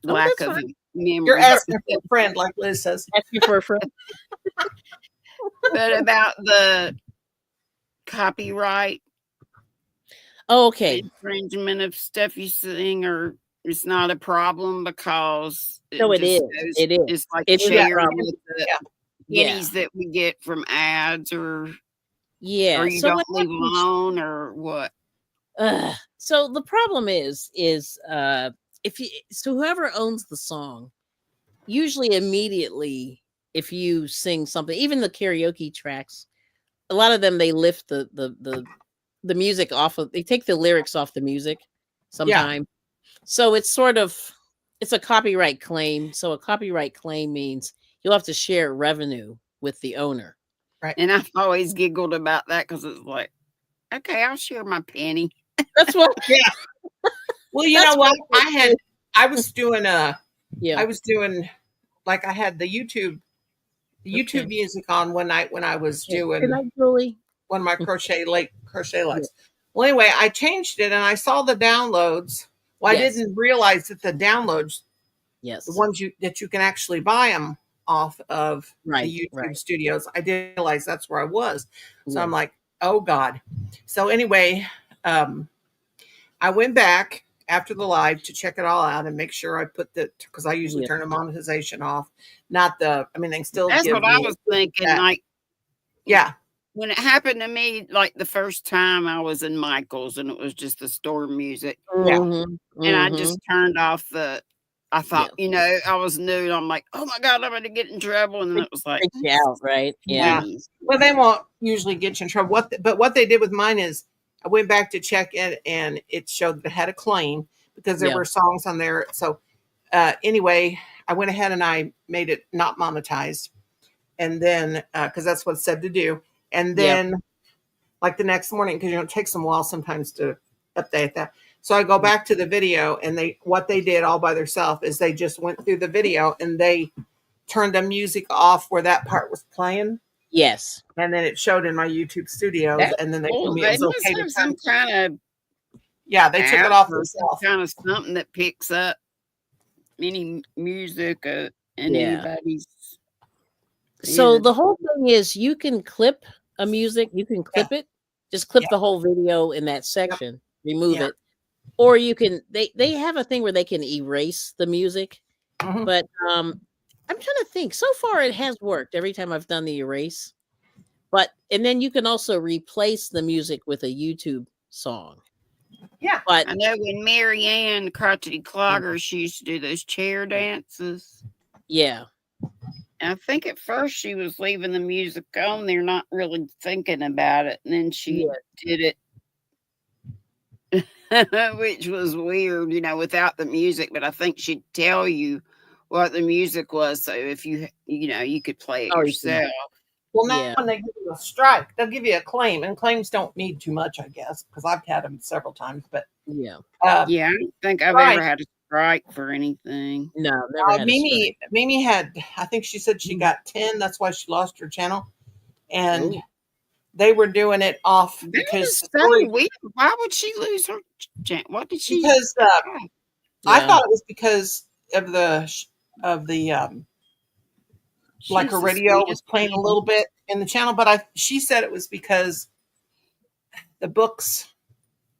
lack that's of fine. memory. You're asking for a friend, like Liz says. Asking for a friend. But about the copyright Okay. infringement of stuff you sing, or it's not a problem because No, it is. It is. It's like It is a shared problem. with the pennies that we get from ads, or Yeah. or you So don't what leave happens? alone, or what? So the problem is so whoever owns the song, usually immediately if you sing something, even the karaoke tracks, a lot of them they lift the music off of, they take the lyrics off the music sometime. So it's a copyright claim. So a copyright claim means you'll have to share revenue with the owner. Right. And I've always giggled about that because it's like, okay, I'll share my penny. That's what. Yeah. Well, you know what? I was doing like I had the YouTube music on one night when I was doing Good night, Julie. one of my crochet lights. Well, anyway, I changed it and I saw the downloads. Well, I didn't realize that the downloads, the ones that you can actually buy them off of the YouTube studios, I didn't realize that's where I was. So I'm like, oh God. So anyway, I went back after the live to check it all out and make sure I put because I usually turn the monetization off. Not they can still. That's what I was thinking. Like, when it happened to me, like the first time I was in Michael's and it was just the store music. And I just turned off I thought, I was new and I'm like, oh my God, I'm going to get in trouble. And then it was like, out, right? Yeah. Well, they won't usually get you in trouble. But what they did with mine is I went back to check it and it showed that it had a claim because there were songs on there. So anyway, I went ahead and I made it not monetized. And then, because that's what it said to do. And then like the next morning, because it takes them a while sometimes to update that. So I go back to the video and what they did all by themselves is they just went through the video and they turned the music off where that part was playing. Yes. And then it showed in my YouTube studios and then they told me it was okay to some kind of they took it off themselves. Kind of something that picks up any music in anybody's. So the whole thing is you can clip a music, you can clip it, just clip the whole video in that section, remove it. Or you can they have a thing where they can erase the music. But I'm trying to think. So far it has worked every time I've done the erase. And then you can also replace the music with a YouTube song. Yeah. But I know when Mary Ann Crotchety Clogger, she used to do those chair dances. Yeah. And I think at first she was leaving the music on there, not really thinking about it. And then she did it, which was weird, without the music. But I think she'd tell you what the music was. So if you could play it yourself. Well, now when they give you a strike, they'll give you a claim. And claims don't mean too much, I guess, because I've had them several times. But I don't think I've ever had a strike for anything. No, never had Mimi had, I think she said she got 10. That's why she lost her channel. And they were doing it off because so weird. Why would she lose her channel? What did she? Because I Yeah. thought it was because of the like her She's the radio was sweetest playing a baby. little bit in the channel, but she said it was because the books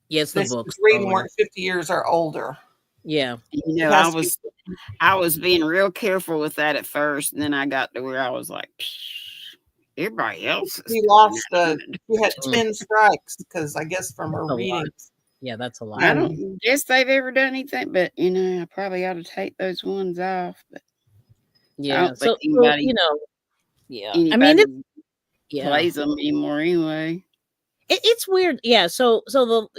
Yes, the that she was books. reading Oh, weren't 50 years or older. yeah. You know, It has to be. I was being real careful with that at first, and then I got to where I was like, everybody else is She doing lost she had Mm, 10 strikes because I guess from that's her a lot. readings. Yeah, that's a lot. I And don't guess they've ever done anything, but I probably ought to take those ones off. But I Yeah. don't think So yeah. I mean, anybody yeah. plays them anymore anyway. It's weird. Yeah. So doing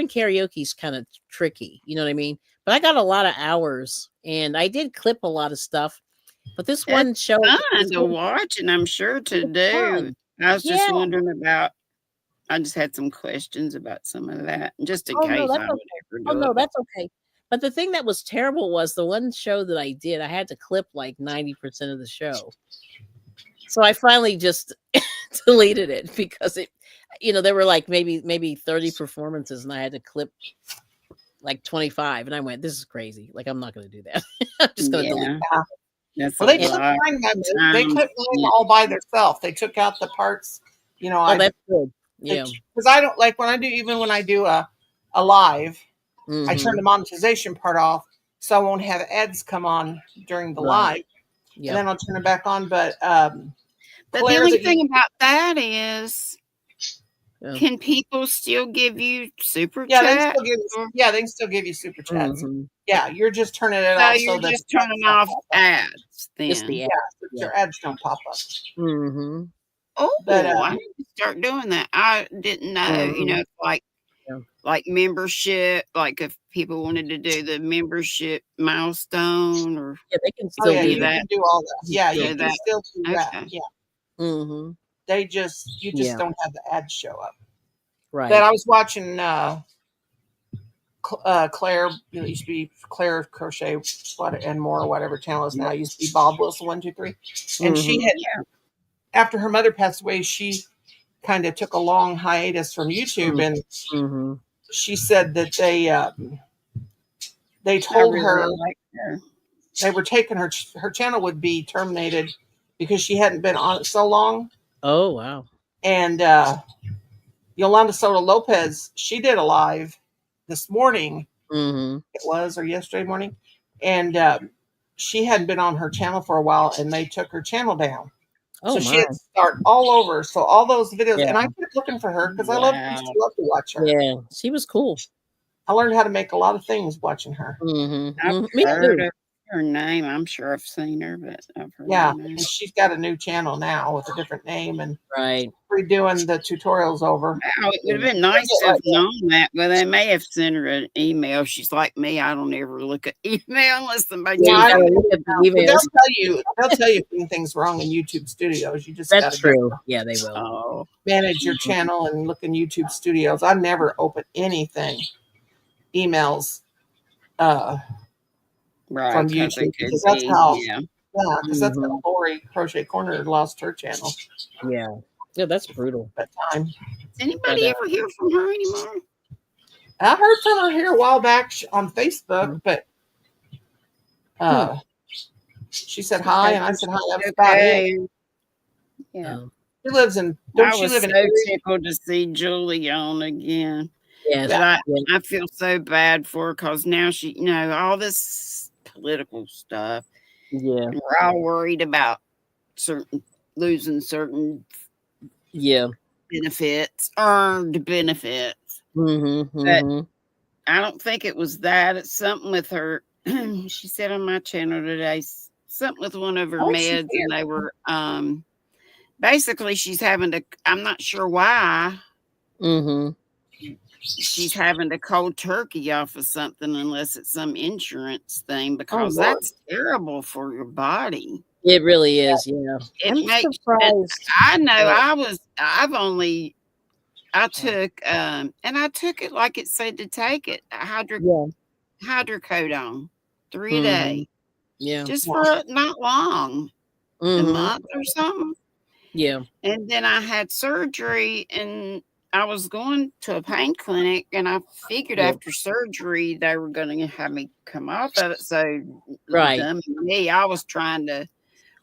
karaoke is kind of tricky. You know what I mean? But I got a lot of hours, and I did clip a lot of stuff. But this That's one show, fun this to one, watch, and I'm sure to it's do. fun. I was just Yeah. wondering about. I just had some questions about some of that, just in Oh no, case that's I okay. would ever Oh do no, it. But that's okay. But the thing that was terrible was the one show that I did. I had to clip like 90% of the show. So I finally just deleted it because there were like maybe 30 performances, and I had to clip like 25, and I went, this is crazy. Like, I'm not going to do that. I'm just going to delete. yeah, that's well, a they And took lot mine. of They time took mine spent. all by themselves. They took out the parts. oh, that's good. Yeah. Because I don't like when I do a live, I turn Hmm. the monetization part off so I won't have ads come on during the Right. live, and Yep. then I'll turn it back on. But But the Claire, only that you thing about that is, Yeah. can people still give you super yeah, they can chat? still give you Or, they can still give you super chats. Hmm. Yeah, you're just turning it so off so you're that just the ads turning don't off pop up. ads Just the then? app. Yeah, so that Yeah. your ads don't pop up. Hmm. But Oh, I need to start doing that. I didn't know, Hmm. it's Yeah. like membership, like if people wanted to do the membership milestone or Yeah, they can oh still yeah, any do of you that. can that. do all that. You Yeah, still you So do can that still do that. okay. Yeah, that. Hmm. you just Yeah. don't have the ads show up. But Right. I was watching Claire, it used to be Claire Crochet and more, whatever channel is now. It used to be Bob Wilson 123, and Hmm. she had Yeah. after her mother passed away, she kind of took a long hiatus from YouTube, and Hmm. she said that they I told her really like her. they were taking her channel would be terminated because she hadn't been on it so long, Oh, wow. and Yolanda Soto Lopez, she did a live this morning. Hmm. It was or yesterday morning, and she hadn't been on her channel for a while, and they took her channel down. Oh, So she my. had to start all over. So all those videos, Yeah. and I kept looking for her because used Wow. to love to watch her. Yeah. She was cool. I learned how to make a lot of things watching her. I've Me heard too. of her name. I'm sure I've seen her, but I've heard her Yeah, name. and she's got a new channel now with a different name and Right. redoing the tutorials over. Wow, it would have Yeah. been nice to have known that, but they may have sent her an email. She's like me. I don't ever look at email unless somebody Yeah, Yeah, you tells I gotta me. don't look at the know. But emails. they'll tell you if anything's wrong in YouTube Studios. You just got That's to go true. Yeah, they will. Oh, manage your channel and look in YouTube Studios. I never open anything emails right, from because it YouTube could because that's be, how yeah. that's how Mhm. Lori Crochet Corner lost her channel Yeah. Yeah, that's brutal. that time. Does But, anybody ever hear from her anymore? I heard from her here a while back on Facebook, Mhm. but uh, she said I hi, hope and I said hi. That was she's about it. okay. Yeah. She lives in. I Don't she was live so in Erie? tickled to see Julie on again. yes. But Yeah. Yeah. I feel so bad for her because now she, all this political stuff. Yeah. And we're all worried about losing certain Yeah. benefits, earned benefits. Mhm. But Mhm. I don't think it was that. It's something with her. She said on my channel today, something with one of her Oh, she meds, and they were basically she's having to. I'm not sure why Mhm. she's having to cold turkey off of something unless it's some insurance thing Oh because Lord. that's terrible for your body. It really is. Yeah. It I'm makes. surprised. I know. that- I took and I took it like it said to take it. Yeah. Hydrocodone 3 a Mhm. day. Yeah. Just Yeah. for not long, a Mhm. month or something. Yeah. And then I had surgery and I was going to a pain clinic, and I figured Yeah. after surgery they were going to have me come off of it. So, Right. dummy me, I was trying to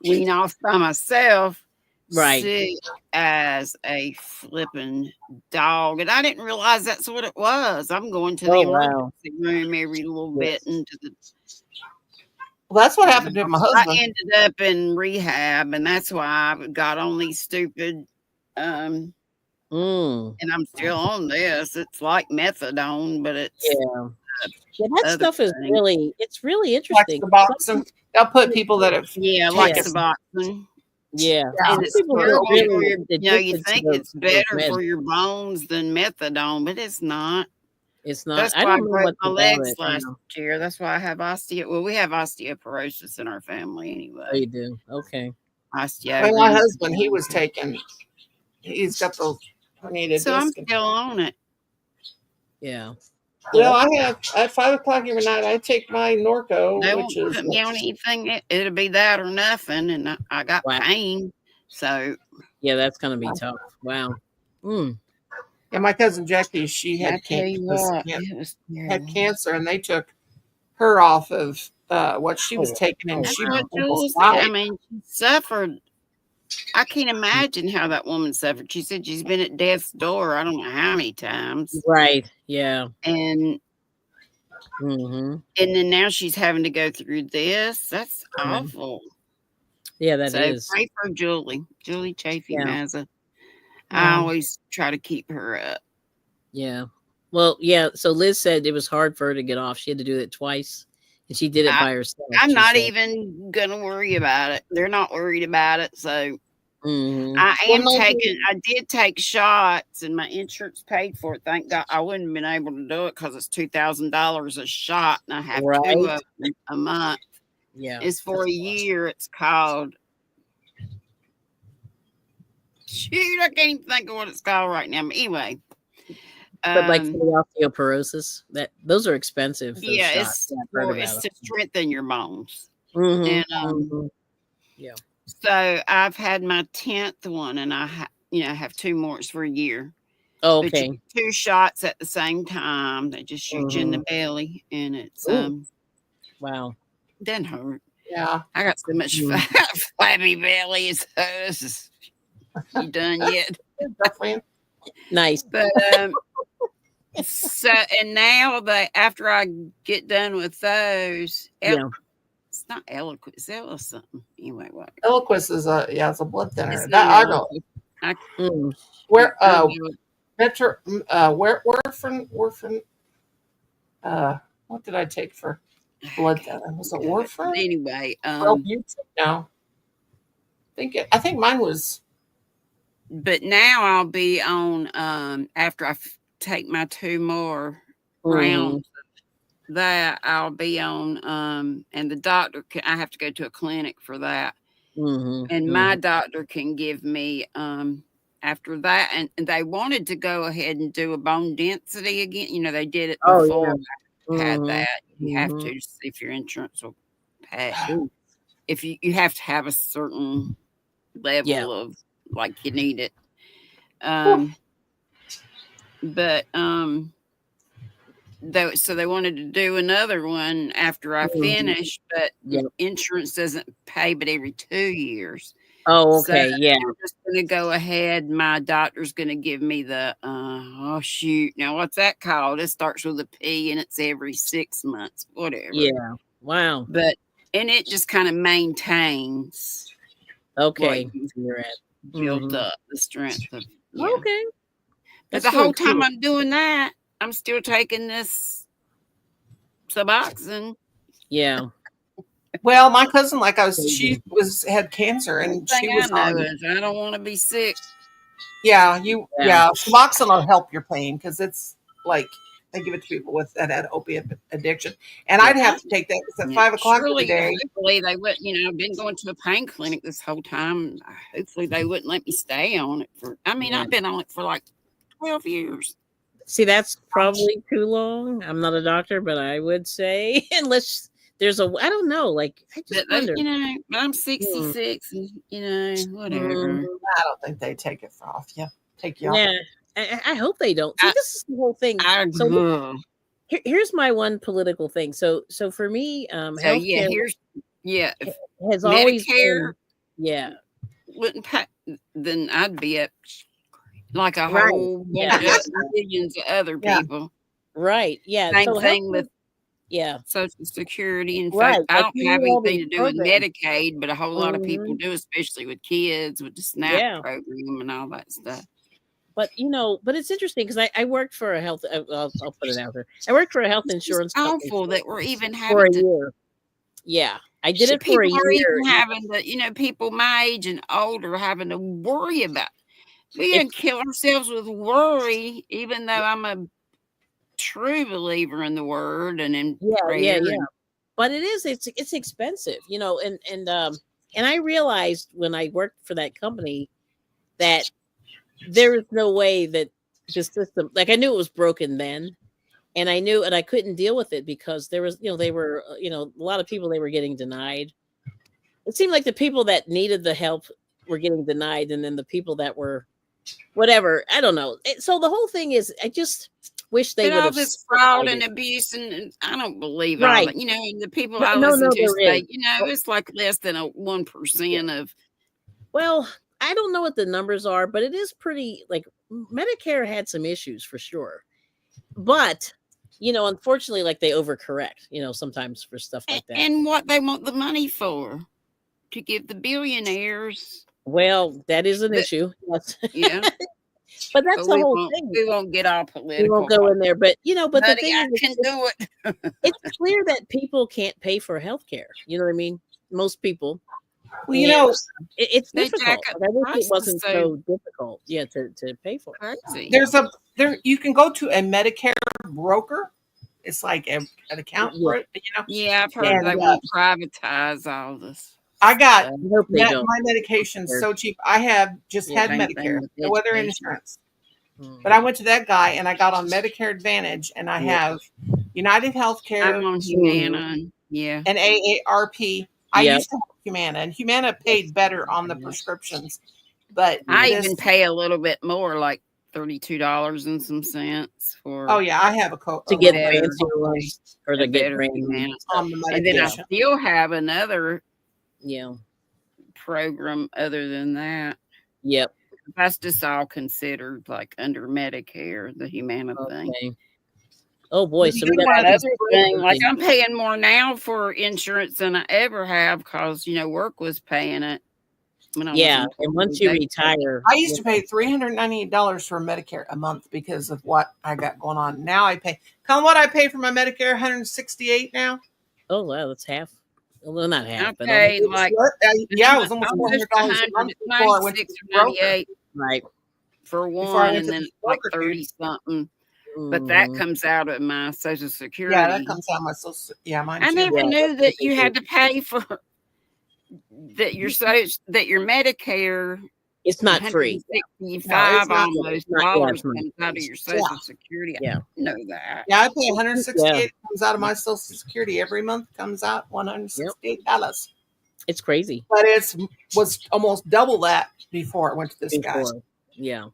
wean off by myself, Right. sick as a flipping dog, and I didn't realize that's what it was. I'm going to the Oh, wow. emergency room every little bit Yes. into the. Well, that's what happened to my I husband. ended up in rehab, and that's why I got on these stupid. And I'm still on this. It's like methadone, but it's Yeah. Yeah, that other stuff is things. really, it's really Like interesting. Suboxone. They'll put people that have Yeah, like Yes. Suboxone. Yeah. Yeah. Some And it's people are terrible for really your, you addicted to think those it's better meds. for your bones than methadone, but it's not. It's not. That's I why I don't know broke much my about legs it. last year. That's why I have well, we have osteoporosis in our family Oh, anyway. you do? Okay. Well, my Osteoarthritis. husband, he was taking. He's got those herniated So I'm disc. still on it. Yeah. Well, I have at 5 o'clock every night. I take my Norco, They which won't is put me on anything. It'll be that or nothing, and I got Wow. pain. So Yeah, that's gonna be tough. Wow. and my cousin Jackie, she I had tell you what, it was had terrible. cancer, and they took her off of what she was taking, and Oh, she wow. almost I died. mean, she suffered. I can't imagine how that woman suffered. She said she's been at death's door. I don't know how many times, Right. Yeah. and Mm-hmm. and then now she's having to go through this. That's awful. Yeah, that So is. pray for Julie Chafee Yeah. Mazza. I always try to keep her up. Yeah. Well, yeah. So Liz said it was hard for her to get off. She had to do it twice, and she did it by herself. I'm she not said. even gonna worry about it. They're not worried about it. So Mhm. I did take shots, and my insurance paid for it. Thank God. I wouldn't have been able to do it because it's $2,000 a shot, and I have 2 Right. of them a month. Yeah. It's for a year. It's called. Shoot, I can't even think of what it's called right now. But anyway, But like for the osteoporosis, those are expensive. Those yeah, shots. it's to strengthen your bones. Mhm. And Yeah. so I've had my 10th one, and I have 2 more. It's for a year. Oh, But you okay. get 2 shots at the same time. They just shoot you in the belly, and it's Wow. doesn't hurt. Yeah, I got so much flabby belly. You done yet? definitely. Nice. But so and now after I get done with those, it's not Eloquist, it's Ella something. Anyway, what? Eloquist is it's a blood thinner. It's That not I know. Eloquist. Where warfarin. What did I take for blood thinner? Was it warfarin? Anyway, no. I think mine was. But now I'll be on after I take my 2 more rounds of that, I'll be on and the doctor I have to go to a clinic for that. And my doctor can give me after that, and they wanted to go ahead and do a bone density again. They did it before I had that. You have to see if your insurance will pay. If you have to have a certain level of like you need it. But so they wanted to do another one after I finished, but insurance doesn't pay but every 2 years. Oh, okay. So I'm just going to go ahead. My doctor's going to give me the now what's that called? It starts with a P, and it's every 6 months, whatever. Yeah. Wow. But and it just kind of maintains okay you're at built up the strength of okay. But the whole time I'm doing that, I'm still taking this Suboxone. Yeah. Well, my cousin, she had cancer, and she was I don't want to be sick. Yeah, Suboxone will help your pain because it's like they give it to people that had opiate addiction, and I'd have to take that at 5 o'clock every day. Hopefully they would. I've been going to a pain clinic this whole time. Hopefully they wouldn't let me stay on it for. I've been on it for like 12 years. See, that's probably too long. I'm not a doctor, but I would say unless there's I don't know. Like I just wonder. But I'm 66, and whatever. I don't think they take it off. Yeah, take you off. Yeah, I hope they don't. See, this is the whole thing. So here's my one political thing. So for me, So yeah, healthcare has always Medicare been, wouldn't pay, then I'd be up like a right. whole bunch of millions of other Yeah. people. Right. Yeah. Same So thing with yeah. Social Security. In Right. fact, I Like don't you have need all anything these to do with programs. Medicaid, but a whole lot of people do, especially with kids, with the SNAP Yeah. program and all that stuff. But but it's interesting because I worked for a health. I'll put it out there. I worked for a health insurance company Awful that we're even for a having to. year. Yeah, I did it for a People are year. even having to, people my age and older having to worry about. We can kill ourselves with worry, even though I'm a true believer in the word and in prayer. Yeah. But it's expensive, and I realized when I worked for that company that there is no way that the system, like I knew it was broken then, and I couldn't deal with it because there was, they were, a lot of people, they were getting denied. It seemed like the people that needed the help were getting denied, and then the people that were whatever, I don't know. So the whole thing is, I just wish they But would all have this fraud and abuse, and I don't believe all right. that. And the people No, I no, listen to there say, is. it's like less than a 1% of. Well, I don't know what the numbers are, but it is pretty, like, Medicare had some issues for sure. But, unfortunately, like, they overcorrect, sometimes for stuff like that. And what they want the money for? To give the billionaires. Well, that is an issue. Yes. Yeah. But that's the whole thing. We won't get all political. We won't go in there, but the thing I is, can do it. It's clear that people can't pay for health care. You know what I mean? Most people. Well, it's difficult. I wish it wasn't so difficult. Yeah, to pay for it. Crazy. You can go to a Medicare broker. It's like an account, Yeah, I've heard they want to privatize all this. I got my medication so cheap. I have just had Medicare, no other insurance. But I went to that guy and I got on Medicare Advantage, and I have United Healthcare. I'm on Humana, and AARP. I used to have Humana, and Humana paid better on the prescriptions. But I even pay a little bit more, like $32 and some cents for. Oh yeah, I have a code to get fancy ones or to get brand Humana on the medication. And then I still have another program other than that. Yep. That's just all considered like under Medicare, the Humana thing. Oh boy, so we got another thing. Like I'm paying more now for insurance than I ever have because work was paying it. And once you retire, I used to pay $398 for Medicare a month because of what I got going on. Now I pay. What I pay for my Medicare, $168 now. Oh wow, that's half. Well, not half, but it was almost $400 a month before I went to the right for one, and then like 30 something. But that comes out of my Social Security. Yeah, that comes out of my Social. Yeah, mine. I never knew that you had to pay for that. Your Medicare. It's not free. $165 almost dollars comes out of your Social Security. I didn't know that. Yeah, I pay $168 comes out of my Social Security every month. Comes out $168. It's crazy, but was almost double that before I went to this guy. Yeah.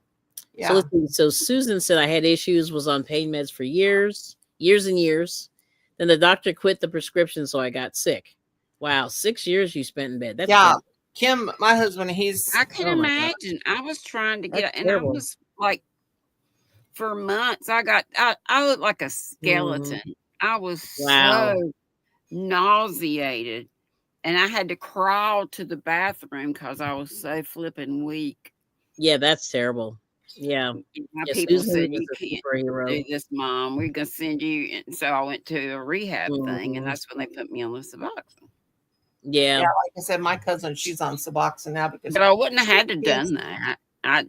So let's see. So Susan said I had issues, was on pain meds for years and years. Then the doctor quit the prescription, so I got sick. Wow, 6 years you spent in bed. That's terrible. Kim, my husband, I can imagine. I was trying to get, and I was like, for months, I looked like a skeleton. I was so nauseated, and I had to crawl to the bathroom because I was so flipping weak. Yeah, that's terrible. Yeah. People said you can't do this, Mom. We're gonna send you. And so I went to a rehab thing, and that's when they put me on the Suboxone. Yeah, like I said, my cousin, she's on Suboxone now but I wouldn't have had to done that. I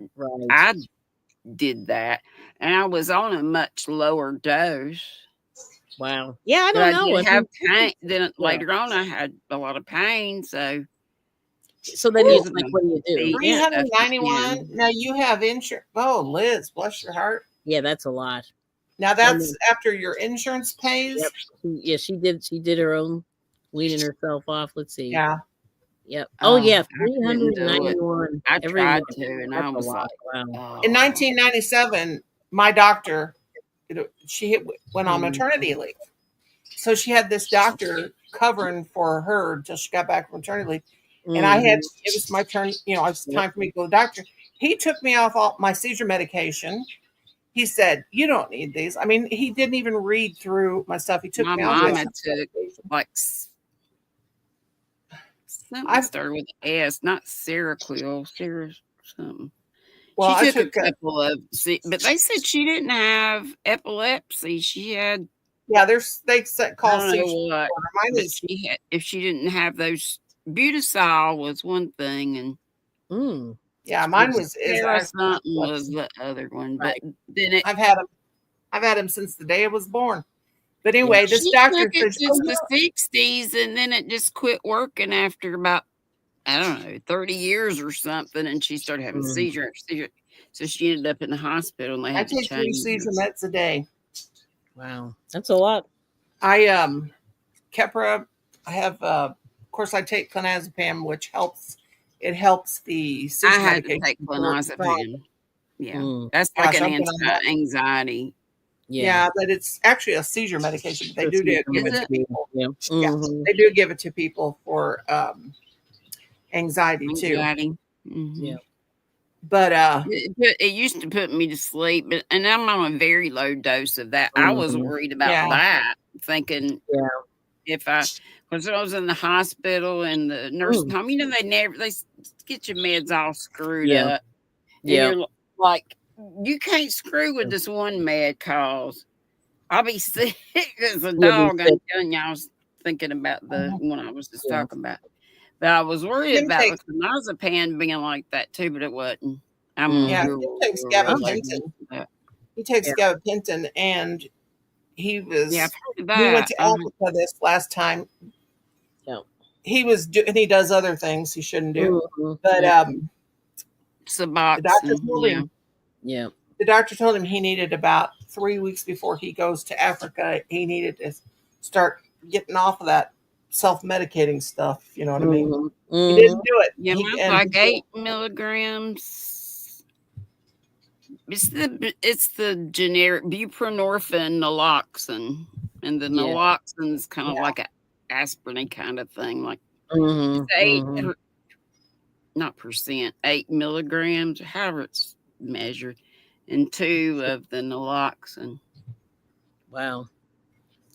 did that, and I was on a much lower dose. Wow. Yeah, I don't know. I didn't have pain. Then later on, I had a lot of pain. So then you like, what do you do? 391. Now you have insurance. Oh, Liz, bless your heart. Yeah, that's a lot. Now that's after your insurance pays. Yep. Yeah, she did her own weaning herself off. Let's see. Yeah. Yep. Oh, Oh, yeah, I couldn't do it. 391 I every tried month. to, and That's I a was lot. like, Wow. In oh. 1997, my doctor, she went on Mm. maternity leave. So she had this doctor covering for her until she got back from maternity leave. And Mhm. it was my turn, it was Yep. time for me to go to the doctor. He took me off all my seizure medication. He said, "You don't need these." I mean, he didn't even read through my stuff. He took My me off my mama took medication. like something I've started with S, not Seroquel, something. well, She I took a took couple of, but they said she didn't have epilepsy. She had, they I call don't know seizure what, disorder. Mine but is she had, if she didn't have those, Butasol was one thing, and Mm. mine is Sarah something was epilepsy. the other one. But Right. then it, I've had him since the day I was born. But Yeah. anyway, this she doctor took it says, since the 60s, and then it just quit working after about, I don't know, 30 years or something, and she started having Mm. seizure after seizure. So she ended up in the hospital, and they I had to take 3 change seizure her. meds a day. Wow. That's a lot. I Keppra. I have of course I take clonazepam, which helps. It helps the I seizure had to medication take work strong. clonazepam. Yeah, Mm. that's like Gosh, an I've been on that. anti-anxiety. Yeah. Yeah, but it's actually a seizure medication. But they So do seizure give Is it to it people. Yeah. Yeah, Mhm. they do give it to people for anxiety too. anxiety? Yeah. But It used to put me to sleep, and I'm on a very low dose of that. I was Mhm. worried about yeah, that, thinking Yeah. if I, because I was in the hospital and the nursing Mm. home, they get your meds all screwed Yeah. up, and Yeah. you're like, you can't screw with this one med cause I'll be sick as a You'll be dog. sick. I'm telling you, I was thinking about the one I was just Yeah. talking about. But I was worried Tim about takes the clonazepam being like that too, but it wasn't. yeah Mhm. Tim takes Real bad gabapentin. news for that. He takes Yeah. gabapentin, and Yeah, I've heard of we went that. to Africa this last time. Yeah. And he does other things he shouldn't do. Mhm. But Yeah. the doctor Suboxone, told yeah. him Yeah. he needed about 3 weeks before he goes to Africa. He needed to start getting off of that self-medicating stuff. You know what I mean? Mhm. He Mhm. didn't do it. Yeah, mine's like 8 milligrams. It's the generic buprenorphine, naloxone, and the Yeah. naloxone's kind of Yeah. like an aspirin kind of thing. Like Mhm. it's eight, Mhm. not percent, 8 milligrams, however it's measured, and 2 of the naloxone. Wow.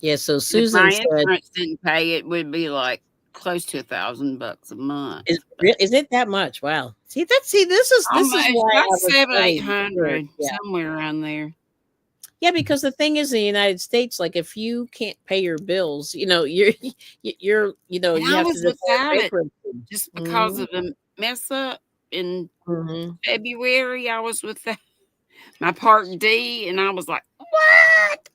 Yeah, so And if Susan my said, insurance didn't pay, it would be like close to $1,000 a month. is it that much? Wow. See, this is Almost why about I was seven, really eight scared. hundred, Yeah. somewhere around there. Yeah, because the thing is in the United States, like if you can't pay your bills, you're And you I have to was declare without it bankruptcy. just because Mhm. of the mess up in Mhm. February. I was with my Part D, and I was like, "What?"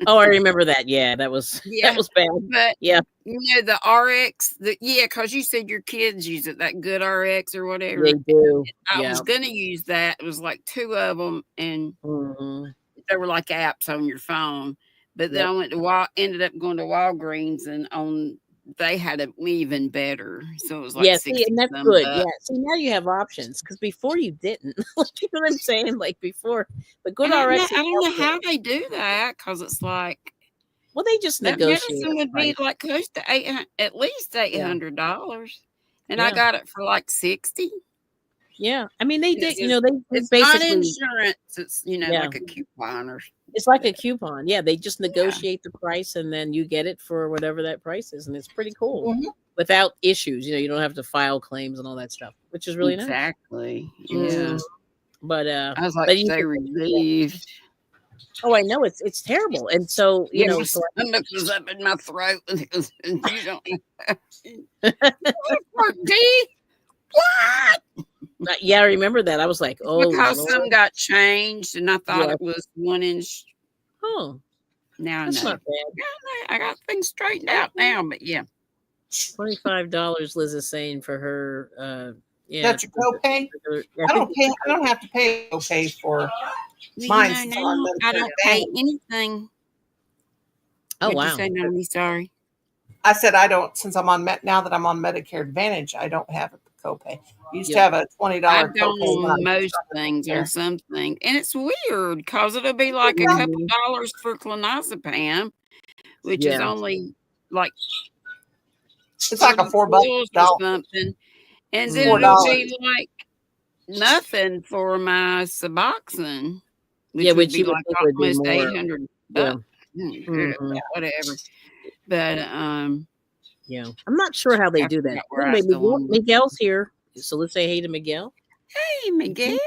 Oh, I remember that. Yeah, that was that Yeah, was bad. but Yeah. the RX, because you said your kids use it, that Good RX or They whatever. do. I Yeah. was gonna use that. It was like 2 of them, and Mhm. they were like apps on your phone. But then Yep. I ended up going to Walgreens, and they had it even better. So it was like Yeah, see, 60 and that's some good. Yeah. bucks. See, now you have options because before you didn't. Like, you know what I'm saying? Like before, but And GoodRx is I don't know helpful. how they do that, because it's like Well, they just that negotiate medicine a would be price. like close to at least Yeah. $800, and I Yeah. got it for like 60. Yeah. I mean, they And did, they it's not basically, insurance. It's yeah, like a coupon or it's like a whatever. coupon. Yeah. They just Yeah, negotiate the price and then you get it for whatever that price is. And it's pretty cool Mhm. without issues. You don't have to file claims and all that stuff, which is really nice. exactly. Yeah, Mhm. But, I was like but you so can, yeah. relieved. Oh, I know it's terrible. And so, Yeah, my so stomach was up in my throat, and it was, and you don't. I, Part D? What? yeah, I remember that. I was like, It's oh, because some Lord. got changed, and I thought Yeah. it was 1 inch. Oh, Now I that's know. not bad. I got things straightened out now, but yeah. $25 Liz is saying for her, yeah. That's your copay. I think it's I don't have to pay copay for Well, mine since I'm on now I Medicare don't pay Advantage. anything. oh, What'd you wow. say, Naomi? Sorry. I said I don't, since I'm on now that I'm on Medicare Advantage, I don't have a copay. I used to Yep. have a $20 I don't copay when I on was most things, on there. something. And it's weird because it'll be like a couple dollars for clonazepam, which is Yeah. only like It's like a 40 $4 pills or dollar. something. And then $4. it'll be like nothing for my Suboxone, Yeah, which would which be you would like think would be almost more. 800 Yeah. bucks. Mhm. Whatever. But Yeah. I'm not sure how they I do that. forgot where I Anyway, was going. Miguel's here. So let's say hey to Miguel. Hey, Miguel.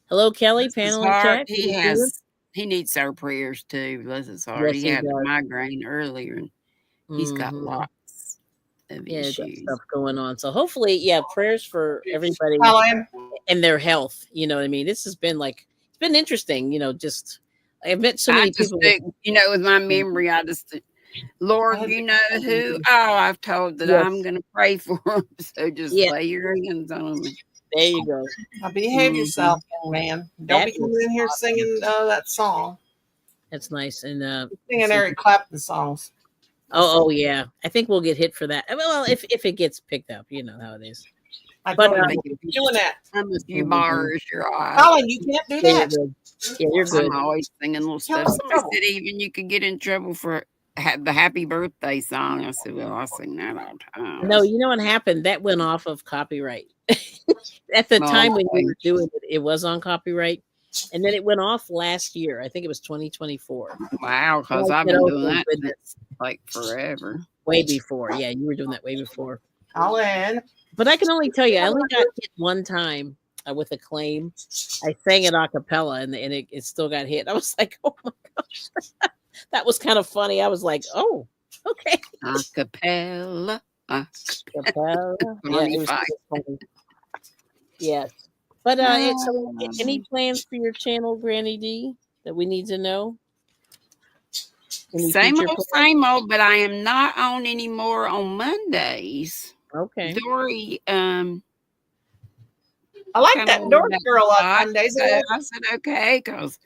Hello, Kelly. His Panel in heart, chat. Good to see you. he needs our prayers too. Bless his heart. Yes, He he had a does. migraine earlier and he's got Mhm. lots of Yeah, got issues. stuff going on. So hopefully, yeah, prayers for everybody Helen, and their health. You know what I mean? This has been like, it's been interesting, just I've met so I many just people. think, with my memory, I just Lord, you know who? Oh, I've told that I'm going to pray for them. So just Yeah. lay your hands on them. There you go. now behave yourself, young man. Don't be coming in here singing that song. That's nice. And Singing Eric Clapton songs. oh yeah, I think we'll get hit for that. Well, if it gets picked up, you know how it is. I But don't think you're doing that. I'm a few bars, you're all right. Colin, you can't do that. Yeah, you're good. I'm always singing little stuff. Somebody said even you could get in trouble for the happy birthday song. I said, well, I sing that all the time. No, you know what happened? That went off of copyright. At the time when we were doing it, it was on copyright. And then it went off last year. I think it was 2024. Wow, because I've been doing that since like forever. Way before. Yeah, you were doing that way before. Colin. But I can only tell you, I only got hit one time with a claim. I sang it a cappella and it still got hit. I was like, oh my gosh. That was kind of funny. I was like, oh, okay. A cappella. Yeah, it was funny. Yes. But so any plans for your channel, Granny D, that we need to know? Same old, but I am not on anymore on Mondays. Okay. Dory, I like that Dory girl on Mondays. So I said, okay, because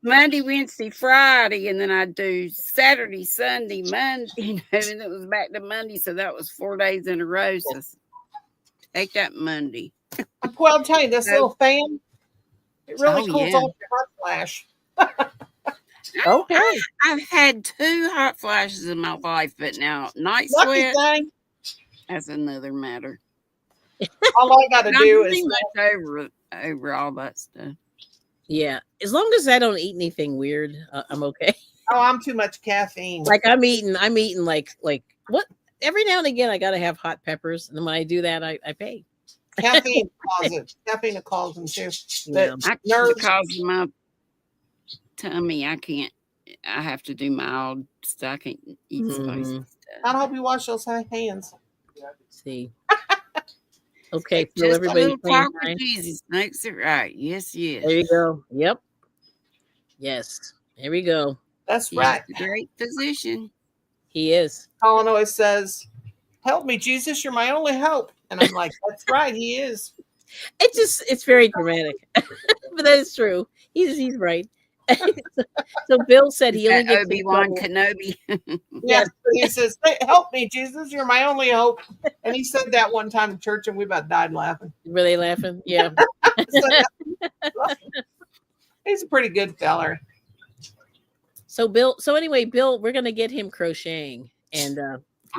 Monday, Wednesday, Friday, and then I do Saturday, Sunday, Monday, and it was back to Monday. So that was 4 days in a row. So take that Monday. Well, I'll tell you, this little fan, it really cools off your hot flash. Okay. I've had 2 hot flashes in my life, but now night sweat, that's another matter. All I got to do is over all that stuff. Yeah, as long as I don't eat anything weird, I'm okay. Oh, I'm too much caffeine. Like I'm eating like what? Every now and again, I gotta have hot peppers, and then when I do that, I pay. Caffeine causes it. Caffeine causes them too. Yeah. Because of my tummy, I can't. I have to do mild stuff. I can't eat spicy stuff. I hope you wash those hands. See. Okay, so everybody talk with Jesus makes it right. Yes. There you go. Yep. Yes. There we go. That's right. He's a great physician. He is. Colin always says, "Help me, Jesus, you're my only hope." And I'm like, "That's right, he is." It's very dramatic, but that is true. He's right. So Bill said he only gets Obi-Wan Kenobi. Yes, he says, hey, "Help me, Jesus, you're my only hope." And he said that one time in church, and we about died laughing. Were they laughing? Yeah. He's a pretty good feller. So anyway, Bill, we're gonna get him crocheting, and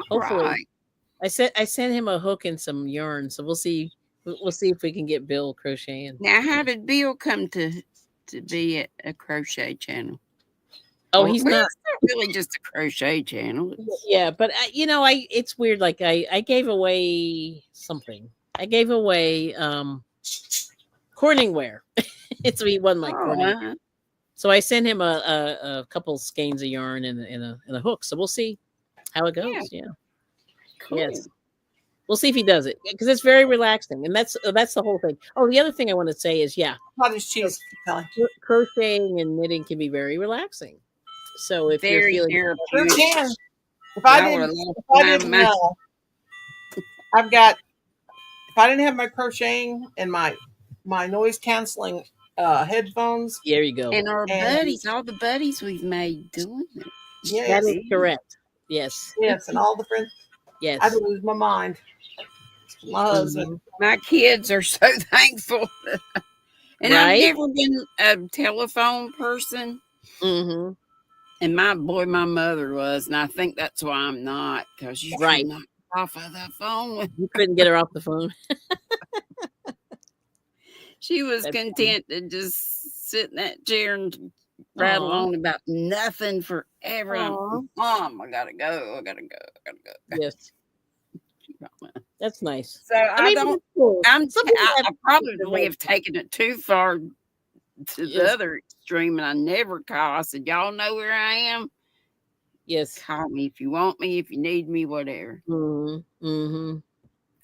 hopefully, I sent him a hook and some yarn, so we'll see if we can get Bill crocheting. Now, how did Bill come to be at a crochet channel? Oh, he's not really just a crochet channel. Yeah, but it's weird. Like I gave away something. I gave away Corningware. He won my Corning. So I sent him a couple skeins of yarn and a hook. So we'll see how it goes. Yeah. Cool. Yes. We'll see if he does it because it's very relaxing, and that's the whole thing. Oh, the other thing I want to say is, cottage cheese, crocheting and knitting can be very relaxing. So if you're feeling if I didn't know, if I didn't have my crocheting and my noise canceling headphones. There you go. And our buddies, all the buddies we've made doing it. Yes. That is correct. Yes. Yes, and all the friends. Yes. I'd lose my mind. My husband. Mhm. My kids are so thankful. And I've Right? never been a telephone person. Mhm. And my mother was. And I think that's why I'm not, because you could Right. not get off of the phone. You couldn't get her off the phone. She was That's funny. content to just sit in that chair and rattle Aw. on about nothing forever. And Aw. Mom, I gotta go. I gotta go. I gotta go. Yes. That's nice. So I I mean, but don't. it's cool. Some people I have probably have taken it too far to the Yes. other extreme, and I never call. I said, "Y'all know where I am. Yes. Call me if you want me, if you need me, whatever." Mhm. Mhm.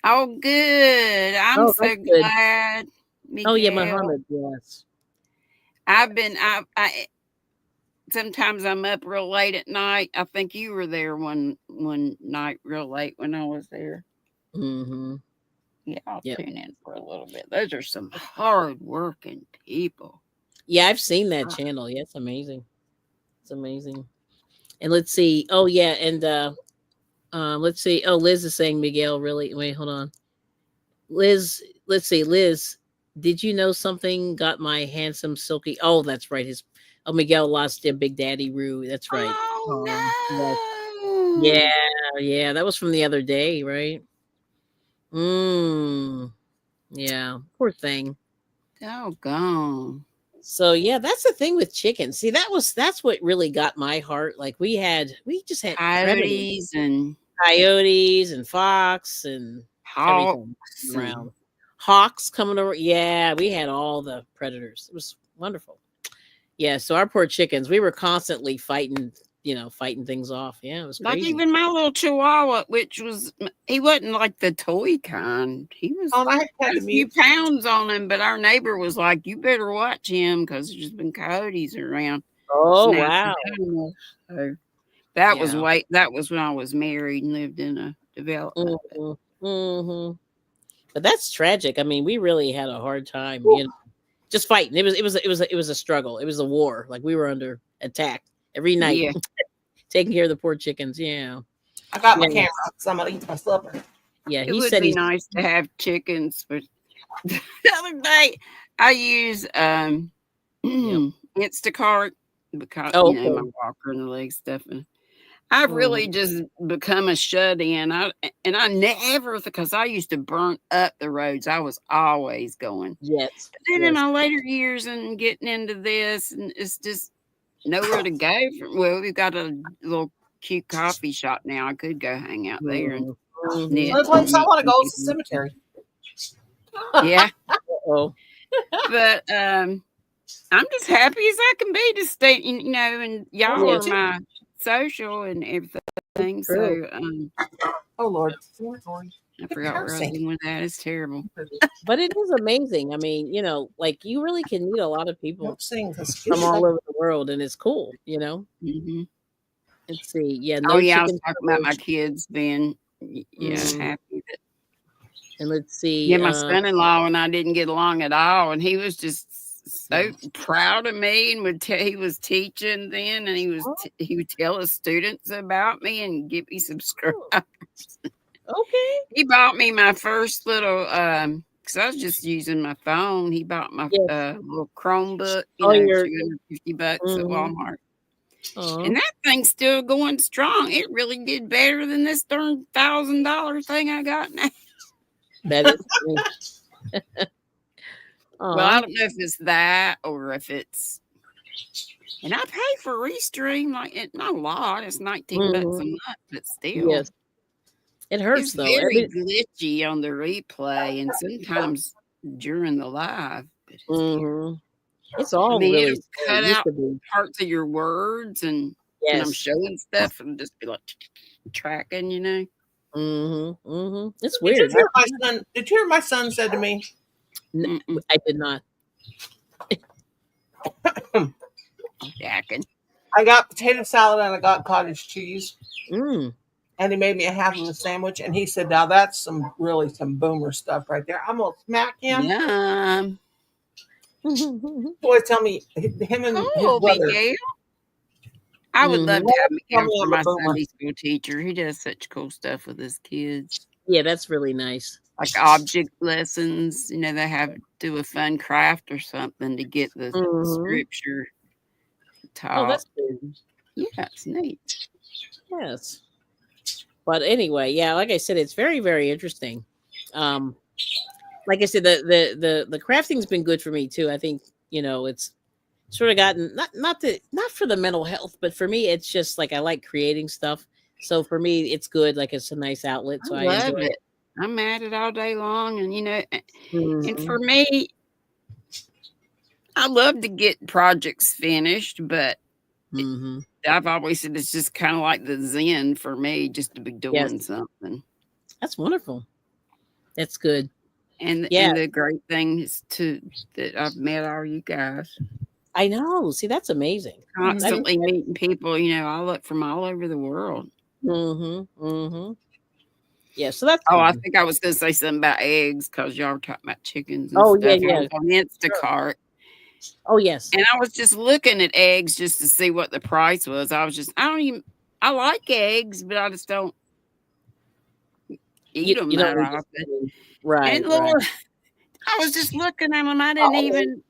Oh, good. I'm Oh, so that's good. glad, Oh, yeah, Miguel. Muhammad, yes. I sometimes I'm up real late at night. I think you were there one night real late when I was there. Mhm. Yeah, I'll Yep. tune in for a little bit. Those are some hard working people. Yeah, I've seen that Ah, channel. Yeah, it's amazing. It's amazing. And let's see. Oh, yeah, and let's see. Oh, Liz is saying Miguel really. Wait, hold on. Liz, let's see. Liz, did you know something got my handsome silky? Oh, that's right. His Miguel lost their Big Daddy Roo. That's right. Yes. Yeah, Oh yeah. That was from the other day, right? Mm. Yeah. Poor thing. no. Doggone. So yeah, that's the thing with chickens. See, that's what really got my heart. Like we just had predators, Coyotes and coyotes and fox and everything hawks and around. Hawks coming over. Yeah, we had all the predators. It was wonderful. Yeah, so our poor chickens, we were constantly fighting, fighting things off. Yeah, it was like crazy. even my little chihuahua, which was he wasn't like the toy kind. He was Oh, and I had a to few mute. pounds on him, but our neighbor was like, "You better watch him because there's just been coyotes around Oh snapping wow. animals." So Yeah. that was when I was married and lived in a development. Hmm. Hmm. But that's tragic. I mean, we really had a hard time, Whew. just fighting. It was a struggle. It was a war. Like we were under attack every night, Yeah, taking care of the poor chickens. Yeah. I got my Yeah. camera because I'm going to eat my supper. Yeah. it He would said be he's nice to have chickens, but the other day I use yep. Instacart because Oh, my okay. walker and the leg stuff, and I've really Mhm. just become a shut in. I never because I used to burn up the roads. I was always going. Yes. But then in Yes. my later years and getting into this, and it's just nowhere to go. Well, we've got a little cute coffee shop now. I could go hang out there and Mhm. Mhm. The knit only and place I meet want to some go is the people. cemetery. Yeah, Oh. but I'm just happy as I can be to stay, and Oh, y'all me are Yes. too. my social and everything. True. So Oh, Lord. I Quit forgot where I was cursing. going with that. It's terrible. But it is amazing. I mean, like you really can meet a lot of people Don't sing because from all over the world, and it's cool. Hmm. Let's see. Yeah, Oh no yeah, I was chicken talking about my fillers. kids being Mm, happy that and let's see. my son-in-law and I didn't get along at all, and he was just so Yeah. proud of me and he was teaching then, and Oh, he would tell his students about me and give me subscribe. okay. He bought me my first little because I was just using my phone. He bought my Yes. little Chromebook, Oh, you're. $250 at Mm-hmm. Walmart. And Oh, that thing's still going strong. It really did better than this darn $1,000 thing I got now. that is. Well, I Oh, don't know if it's that or if it's. And I pay for Restream like not a lot. It's $19 hmm. a month, but still, Yes. It hurts it's though. very glitchy on the replay and sometimes during the live. But it's Hmm. It's I all mean, really it'll slow. It cut used out to be. parts of your words, and when I'm Yes. showing stuff, and just be like tracking. Hmm. Hmm. It's Did you weird. hear my son? Did you hear my son said to me? N- Mm-mm. I did not. Jacking. I got potato salad and I got cottage cheese, Mm. and he made me a half of a sandwich. And he said, "Now that's some boomer stuff right there." I'm gonna smack him. Yum. Boy, tell me, him and his Cool, brother. Miguel. I would love to have Tell him me for I'm a my boomer. Sunday school teacher. He does such cool stuff with his kids. Yeah, that's really nice. Like object lessons, they have do a fun craft or something to get the scripture Oh, taught. that's good. Yeah, it's neat. Yes. But anyway, yeah, like I said, it's very, very interesting. Like I said, the crafting's been good for me too. I think, it's sort of gotten not for the mental health, but for me, it's just like I like creating stuff. So for me, it's good. Like it's a nice outlet. I So I love enjoy it. I'm at it all day long, and and it. for me, I love to get projects finished, but Mm-hmm. I've always said it's just kind of like the zen for me, just to be Yes, doing something. that's wonderful. That's good. And Yeah, the great thing is that I've met all you guys. I know. See, that's amazing. Constantly meeting people, all up from all over the world. Mm-hmm. Mm-hmm. Yeah, so that's Oh, I fun. think I was going to say something about eggs because y'all were talking about chickens and Oh yeah, stuff. I yeah. was on Instacart. Oh yes. And I was just looking at eggs just to see what the price was. I like eggs, but I just don't eat them You that don't often. right, And right. Lord, I was just looking at them. I didn't even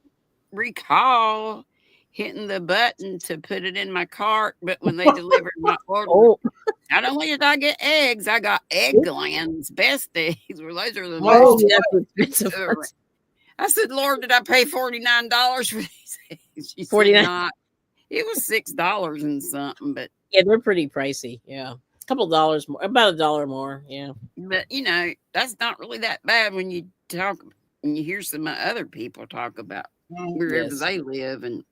recall hitting the button to put it in my cart. But when they delivered my order, Oh, not only did I get eggs, I got egg glands, best eggs. Where those are the oh, most that's expensive. expensive. I said, Lord, did I pay $49 for these eggs? She said 49. not. It was $6 and something, but Yeah, they're pretty pricey. Yeah, a couple dollars more, about $1 more. Yeah, that's not really that bad when you hear some other people talk about wherever yes, they live, and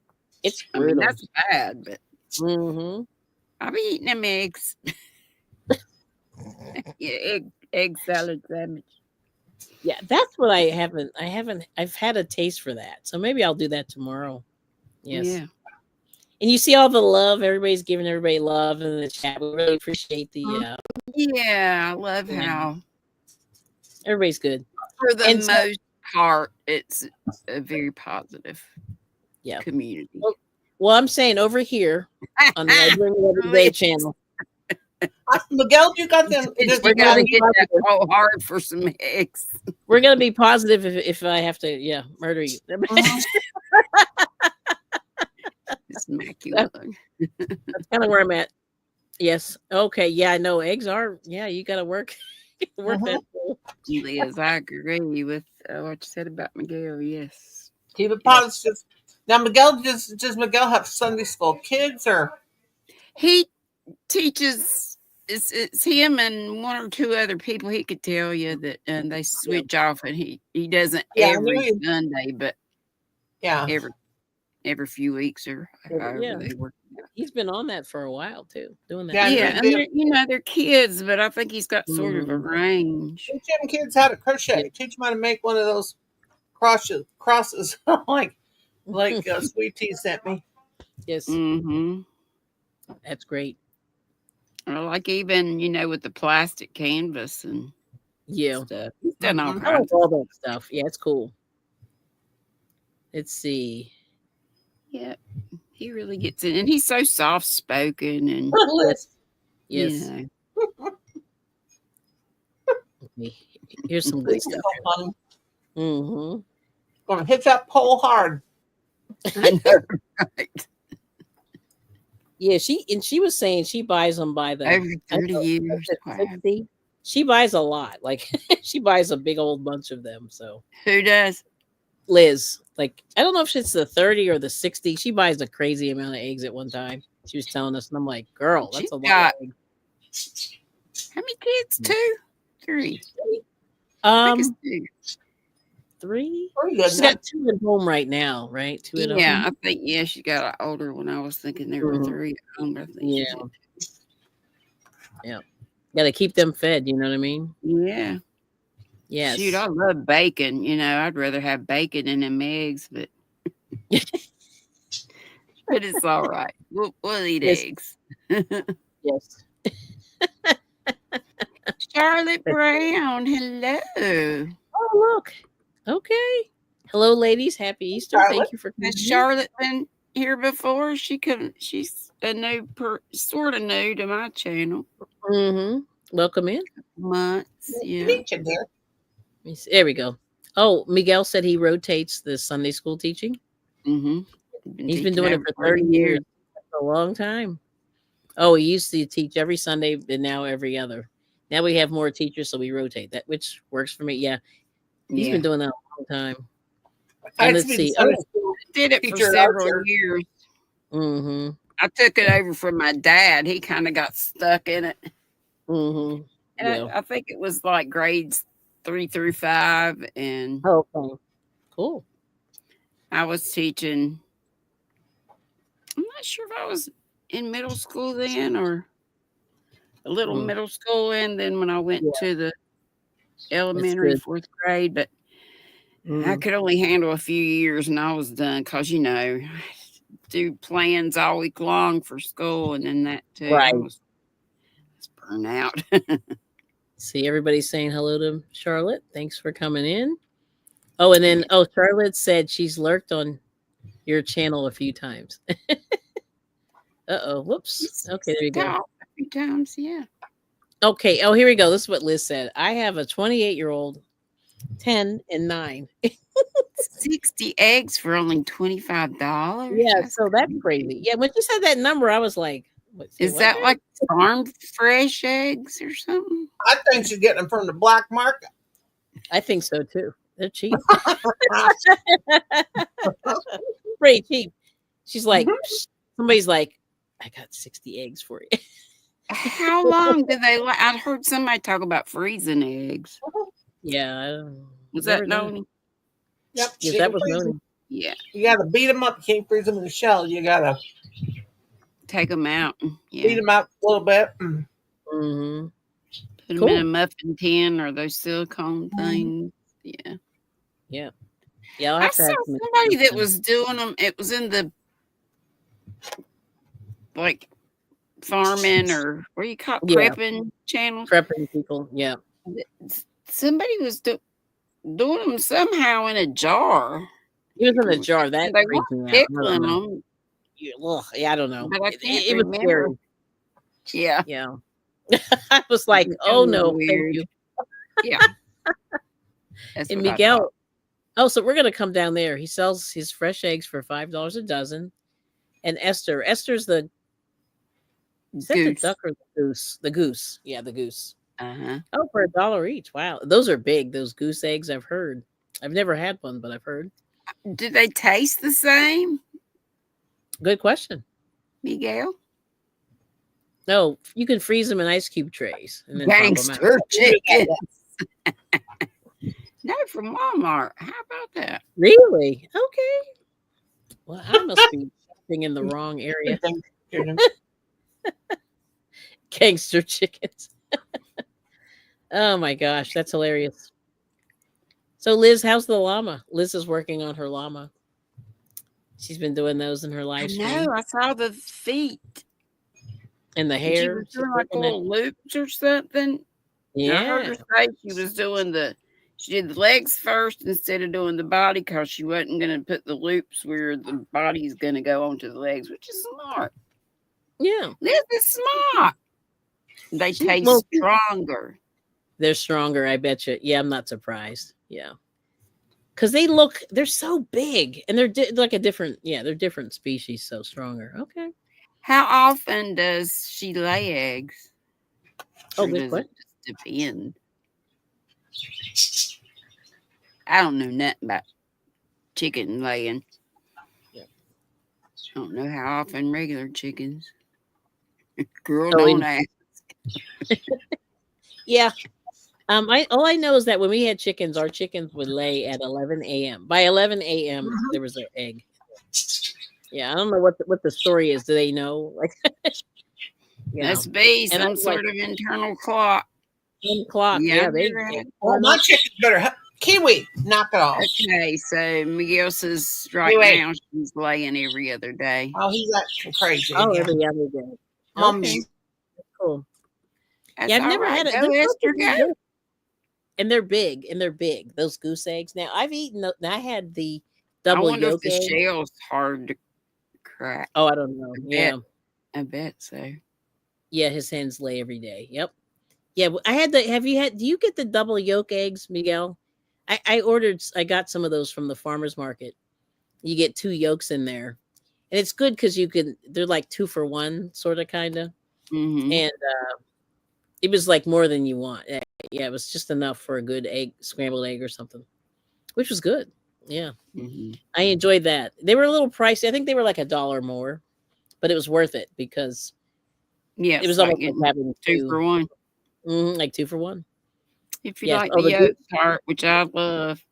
it's I mean brutal. that's bad, but Mm-hmm. I'll be eating them eggs. Yeah, egg salad sandwich. Yeah, that's what I haven't. I've had a taste for that, so maybe I'll do that tomorrow. Yes. Yeah. And you see all the love everybody's giving everybody love in the chat. We really appreciate the. Yeah, I love how Everybody's good. for the And so, most part it's a very positive yeah. community. Well, I'm saying over here on the I Bring It Every Day channel. Miguel, you got them. We gotta get that whole hard for some eggs. We're gonna be positive if I have to, murder you. Smack you. That's kind of where I'm at. Yes. Okay. Yeah, I know eggs are. Yeah, you got to work that. Liz, I agree with what you said about Miguel. Yes. Keep it positive. Now, Miguel, does Miguel have Sunday school kids or? He teaches. It's him and one or two other people. He could tell you that, and they switch off, and he doesn't every Sunday, but every few weeks or however they work. He's been on that for a while too, doing that. Yeah, and they're kids, but I think he's got sort of a range. Teach them kids how to crochet. Yeah. Teach them how to make one of those crosses like Sweet Tea sent me. Yes. Mm-hmm. That's great. Or like even, with the plastic canvas and stuff. He's done all kinds of that stuff. Yeah, it's cool. Let's see. Yeah, he really gets it. And he's so soft spoken and yes. Here's some good stuff. Mm-hmm. Gonna hit that pole hard. I know, right? Yeah, she was saying she buys them by the every 30 years. 60. She buys a lot. Like she buys a big old bunch of them. So who does? Liz. Like I don't know if it's the 30 or the 60. She buys a crazy amount of eggs at one time. She was telling us, and I'm like, girl, that's a lot of eggs. How many kids? 2? 3? 3. She's got 2 at home right now, right? 2 at home. Yeah, I think she got an older one. I was thinking there were 3 at home, but I think yeah. Got to keep them fed. You know what I mean? Yeah. Yes. Shoot, I love bacon. I'd rather have bacon than them eggs, but but it's all right. We'll eat eggs. Yes. Charlotte Brown, hello. Oh, look. Okay. Hello, ladies. Happy Easter. Charlotte. Thank you for coming. Has Charlotte been here before. She's a sort of new to my channel. Welcome in. Months, Nice to yeah. meet you, dear. There we go. Oh, Miguel said he rotates the Sunday school teaching. Mm-hmm. He's been doing it for 30 years. That's a long time. Oh, he used to teach every Sunday, and now every other. Now we have more teachers, so we rotate that, which works for me. Yeah, he's been doing that a long time. And let's see. I did it for several years. Mm-hmm. I took it over from my dad. He kind of got stuck in it. Mm-hmm. And I think it was like grades 3 through 5. And okay, cool. I was teaching. I'm not sure if I was in middle school then or a little middle school, and then when I went to the elementary 4th grade, but I could only handle a few years and I was done because, do plans all week long for school, and then that too. Right. I was burnt out. See, everybody's saying hello to Charlotte. Thanks for coming in. Oh, and then Charlotte said she's lurked on your channel a few times. Whoops. Okay, there you go. A few times, yeah. Okay. Oh, here we go. This is what Liz said. I have a 28-year-old, 10 and 9. 60 eggs for only $25. Yeah, so that's crazy. Yeah, when you said that number, I was like, is that like farmed fresh eggs or something? I think she's getting them from the black market. I think so too. They're cheap. Pretty cheap. She's like, somebody's like, I got 60 eggs for you. How long do they like? I heard somebody talk about freezing eggs. Yeah. Was that Noni? Yep. Yes, that was Noni. Yeah. You got to beat them up. You can't freeze them in the shell. You got to take them out. Yeah. Beat them out a little bit. Mm-hmm. Put them in a muffin tin or those silicone things. Yeah. Yeah. Yeah. I saw somebody that was doing them. It was in the like farming or what do you call it? Prepping channel. Prepping people. Yeah. Somebody was doing them somehow in a jar. He was in a jar. That they weren't pickling them. Yeah, I don't know. But I can't it was scary. Yeah. Yeah. I was like, oh no, weird. Thank you. Yeah. And Miguel, so we're gonna come down there. He sells his fresh eggs for $5 a dozen. And Esther's the goose. The duck or the goose? The goose. Yeah, the goose. Uh-huh. Oh, for $1 each. Wow. Those are big, those goose eggs. I've heard. I've never had one, but I've heard. Do they taste the same? Good question. Miguel? No, you can freeze them in ice cube trays and then gangster chickens. No, from Walmart. How about that? Really? Okay. Well, I must be shopping in the wrong area. Gangster chickens. Oh my gosh, that's hilarious. So Liz, how's the llama? Liz is working on her llama. She's been doing those in her live stream. I know. I saw the feet and the hair. She was doing like little loops or something. Yeah. I heard her say she did the legs first instead of doing the body because she wasn't going to put the loops where the body's going to go onto the legs, which is smart. Yeah. Liz is smart. They taste stronger. They're stronger, I bet you. Yeah, I'm not surprised. Yeah. Because they're so big and they're like they're different species, so stronger. Okay. How often does she lay eggs? Oh, good question. It just depend. I don't know nothing about chicken laying. Yeah. I don't know how often regular chickens. Girl, don't ask. Yeah. All I know is that when we had chickens, our chickens would lay at 11 a.m. By 11 a.m., there was an egg. Yeah, I don't know what the story is. Do they know? Like, must be some sort of internal clock. Clock. Yeah, they. Well, my chickens better. Kiwi, knock it off. Okay, so Miguel says now she's laying every other day. Oh, he's acting crazy. Oh, every other day. Okay. Cool. That's I've never had it. And they're big. Those goose eggs. Now I've eaten. I had the double I wonder yolk if the egg. shell's hard to Crap. Oh, I don't know. Yeah. I bet so. Yeah, his hens lay every day. Yep. Yeah, I had the do you get the double yolk eggs, Miguel? I got some of those from the farmer's market. You get 2 yolks in there. And it's good because they're like 2 for 1, sort of, kind of. Mm-hmm. And it was like more than you want. Yeah, it was just enough for a good scrambled egg or something, which was good. Yeah. Mm-hmm. I enjoyed that. They were a little pricey. I think they were like $1 more, but it was worth it because Yeah, it was like almost like having 2 for 1. like 2 for 1. If you Yes. like Oh, the the yolk goose. part, which I love, Oh,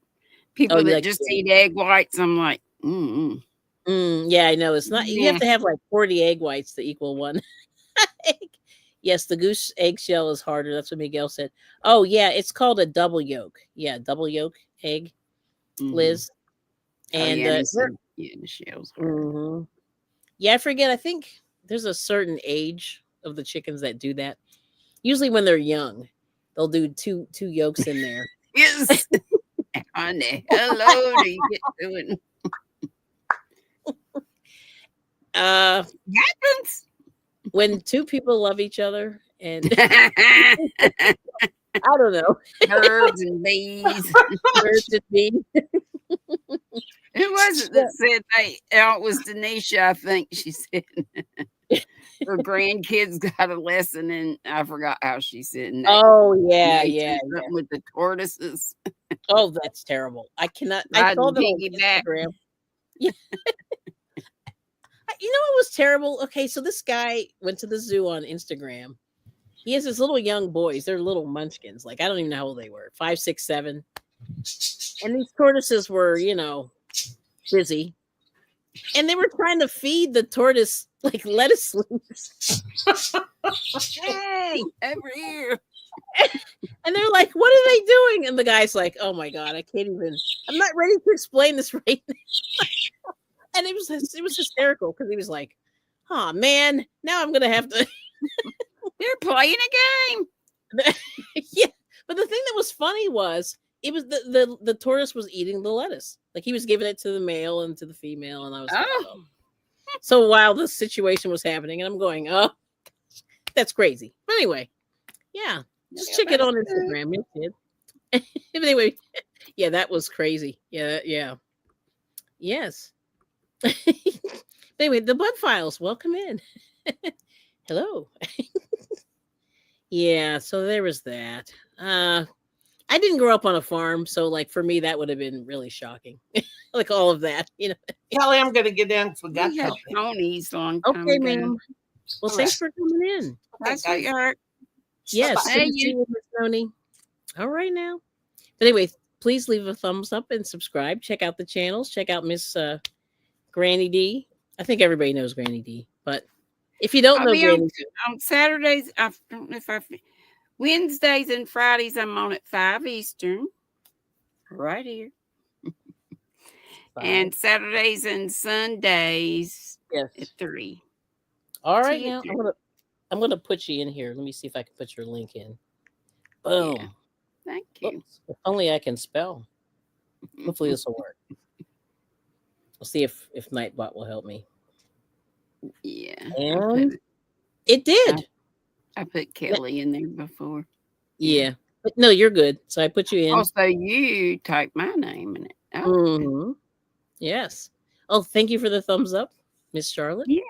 people you that like just the eat egg whites, I'm like, yeah, I know. It's not. You have yeah. to have like 40 egg whites to equal 1 egg. Yes, the goose eggshell is harder. That's what Miguel said. Oh, yeah, it's called a double yolk. Yeah, double yolk egg, Mm-hmm. Liz. Oh, And yeah, the shell's hard. yeah, I forget. I think there's a certain age of the chickens that do that. Usually when they're young, they'll do two yolks in there. Yes. Honey, hello, do you get doing? Happens. When 2 people love each other, and I don't know, Birds and bees. birds and bees. Who was it that said it was Denisha, I think she said her grandkids got a lesson, and I forgot how she said Oh, yeah, nature, yeah, something yeah. with the tortoises. Oh, that's terrible. I cannot. I saw Riding that on piggyback. Instagram. Yeah. You know what was terrible? Okay, so this guy went to the zoo on Instagram. He has this little young boys. They're little munchkins. Like, I don't even know how old they were. 5, 6, 7. And these tortoises were, busy. And they were trying to feed the tortoise like lettuce leaves. Hey, over here. And they're like, what are they doing? And the guy's like, oh my God, I'm not ready to explain this right now. And it was hysterical because he was like, oh man, now I'm gonna have to They're playing a game. yeah. But the thing that was funny was it was the tortoise was eating the lettuce. Like he was giving it to the male and to the female, and I was like, oh. So while the situation was happening, and I'm going, oh, that's crazy. But anyway, yeah. Just check it on Instagram. Anyway, yeah, that was crazy. Yeah. Yes. Anyway, the Bud Files, welcome in. Hello. Yeah, so there was that. I didn't grow up on a farm, so like for me that would have been really shocking. Like all of that, Kelly, I'm gonna get down. Forgot We had something. ponies long time Okay, ago. ma'am. Well, thanks for coming in. Bye, sweetheart. Yes, Bye-bye. good to see you, Miss Tony. All right now. But anyway, please leave a thumbs up and subscribe. Check out the channels. Check out Miss Granny D. I think everybody knows Granny D, but if you don't I'll know be Granny D, on Saturdays. I don't know if Wednesdays and Fridays I'm on at 5 Eastern. Right here. And Saturdays and Sundays yes, at 3. all right. See you Now too. I'm gonna put you in here. Let me see if I can put your link in. Boom. Yeah. Thank you. Oops. If only I can spell. Hopefully this will work. We'll see if Nightbot will help me. Yeah. And it did. I put Kelly in there before. Yeah. But no, you're good. So I put you in. Also, you type my name in it. Oh, Mhm. Yes. Oh, thank you for the thumbs up, Miss Charlotte. yeah.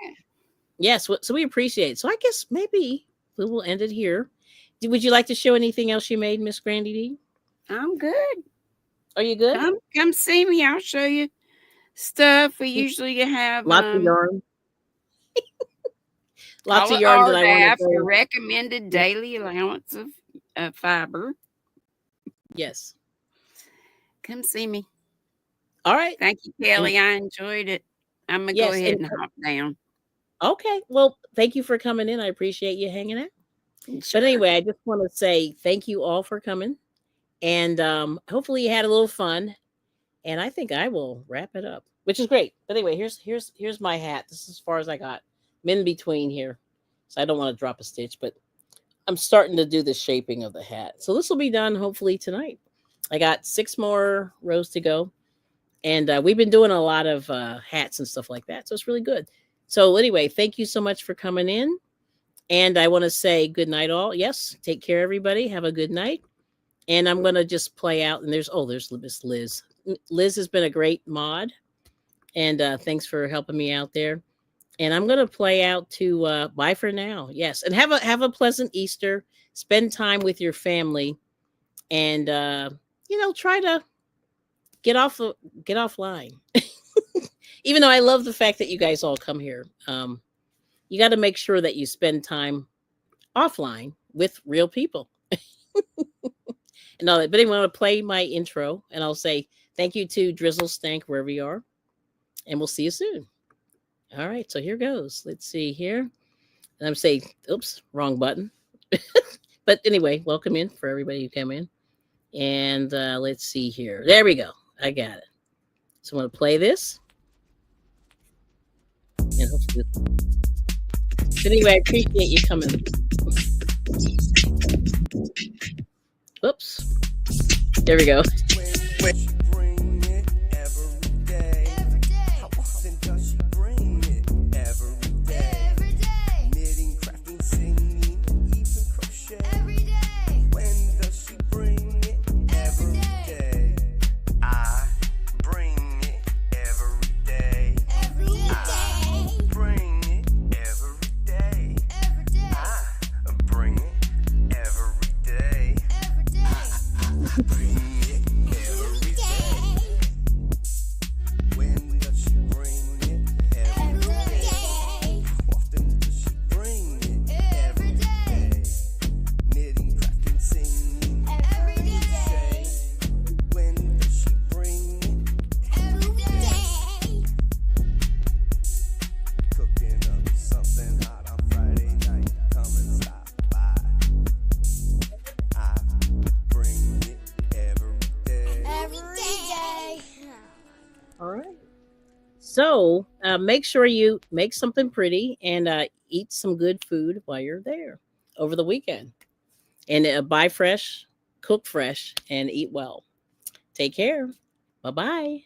Yes. So we appreciate it. So I guess maybe we will end it here. Would you like to show anything else you made, Miss Grandy D? I'm good. Are you good? Come see me. I'll show you stuff. We usually have Lots of yarn. Lots call of it yarn that I RDAF, want to your recommended daily allowance of fiber. Yes. Come see me. All right. Thank you, Kelly. I enjoyed it. I'm going to go ahead and hop down. Okay. Well, thank you for coming in. I appreciate you hanging out. Sure. But anyway, I just want to say thank you all for coming. And hopefully you had a little fun. And I think I will wrap it up, which is great. But anyway, here's my hat. This is as far as I got. I'm in between here. So I don't want to drop a stitch, but I'm starting to do the shaping of the hat. So this will be done hopefully tonight. I got 6 more rows to go. And we've been doing a lot of hats and stuff like that. So it's really good. So anyway, thank you so much for coming in. And I want to say good night, all. Yes, take care, everybody. Have a good night. And I'm going to just play out. And there's Miss Liz. Liz has been a great mod. And thanks for helping me out there. And I'm going to play out to bye for now. Yes. And have a pleasant Easter. Spend time with your family. And, try to get offline. Even though I love the fact that you guys all come here. You got to make sure that you spend time offline with real people. And all that. But anyway, I want to play my intro, and I'll say thank you to Drizzle Stank wherever you are, and we'll see you soon. All right, so here goes. Let's see here. And I'm saying, oops, wrong button. But anyway, welcome in for everybody who came in. And let's see here. There we go. I got it. So I'm going to play this. And hopefully. But anyway, I appreciate you coming. Oops. There we go. So make sure you make something pretty and eat some good food while you're there over the weekend. And buy fresh, cook fresh, and eat well. Take care. Bye-bye.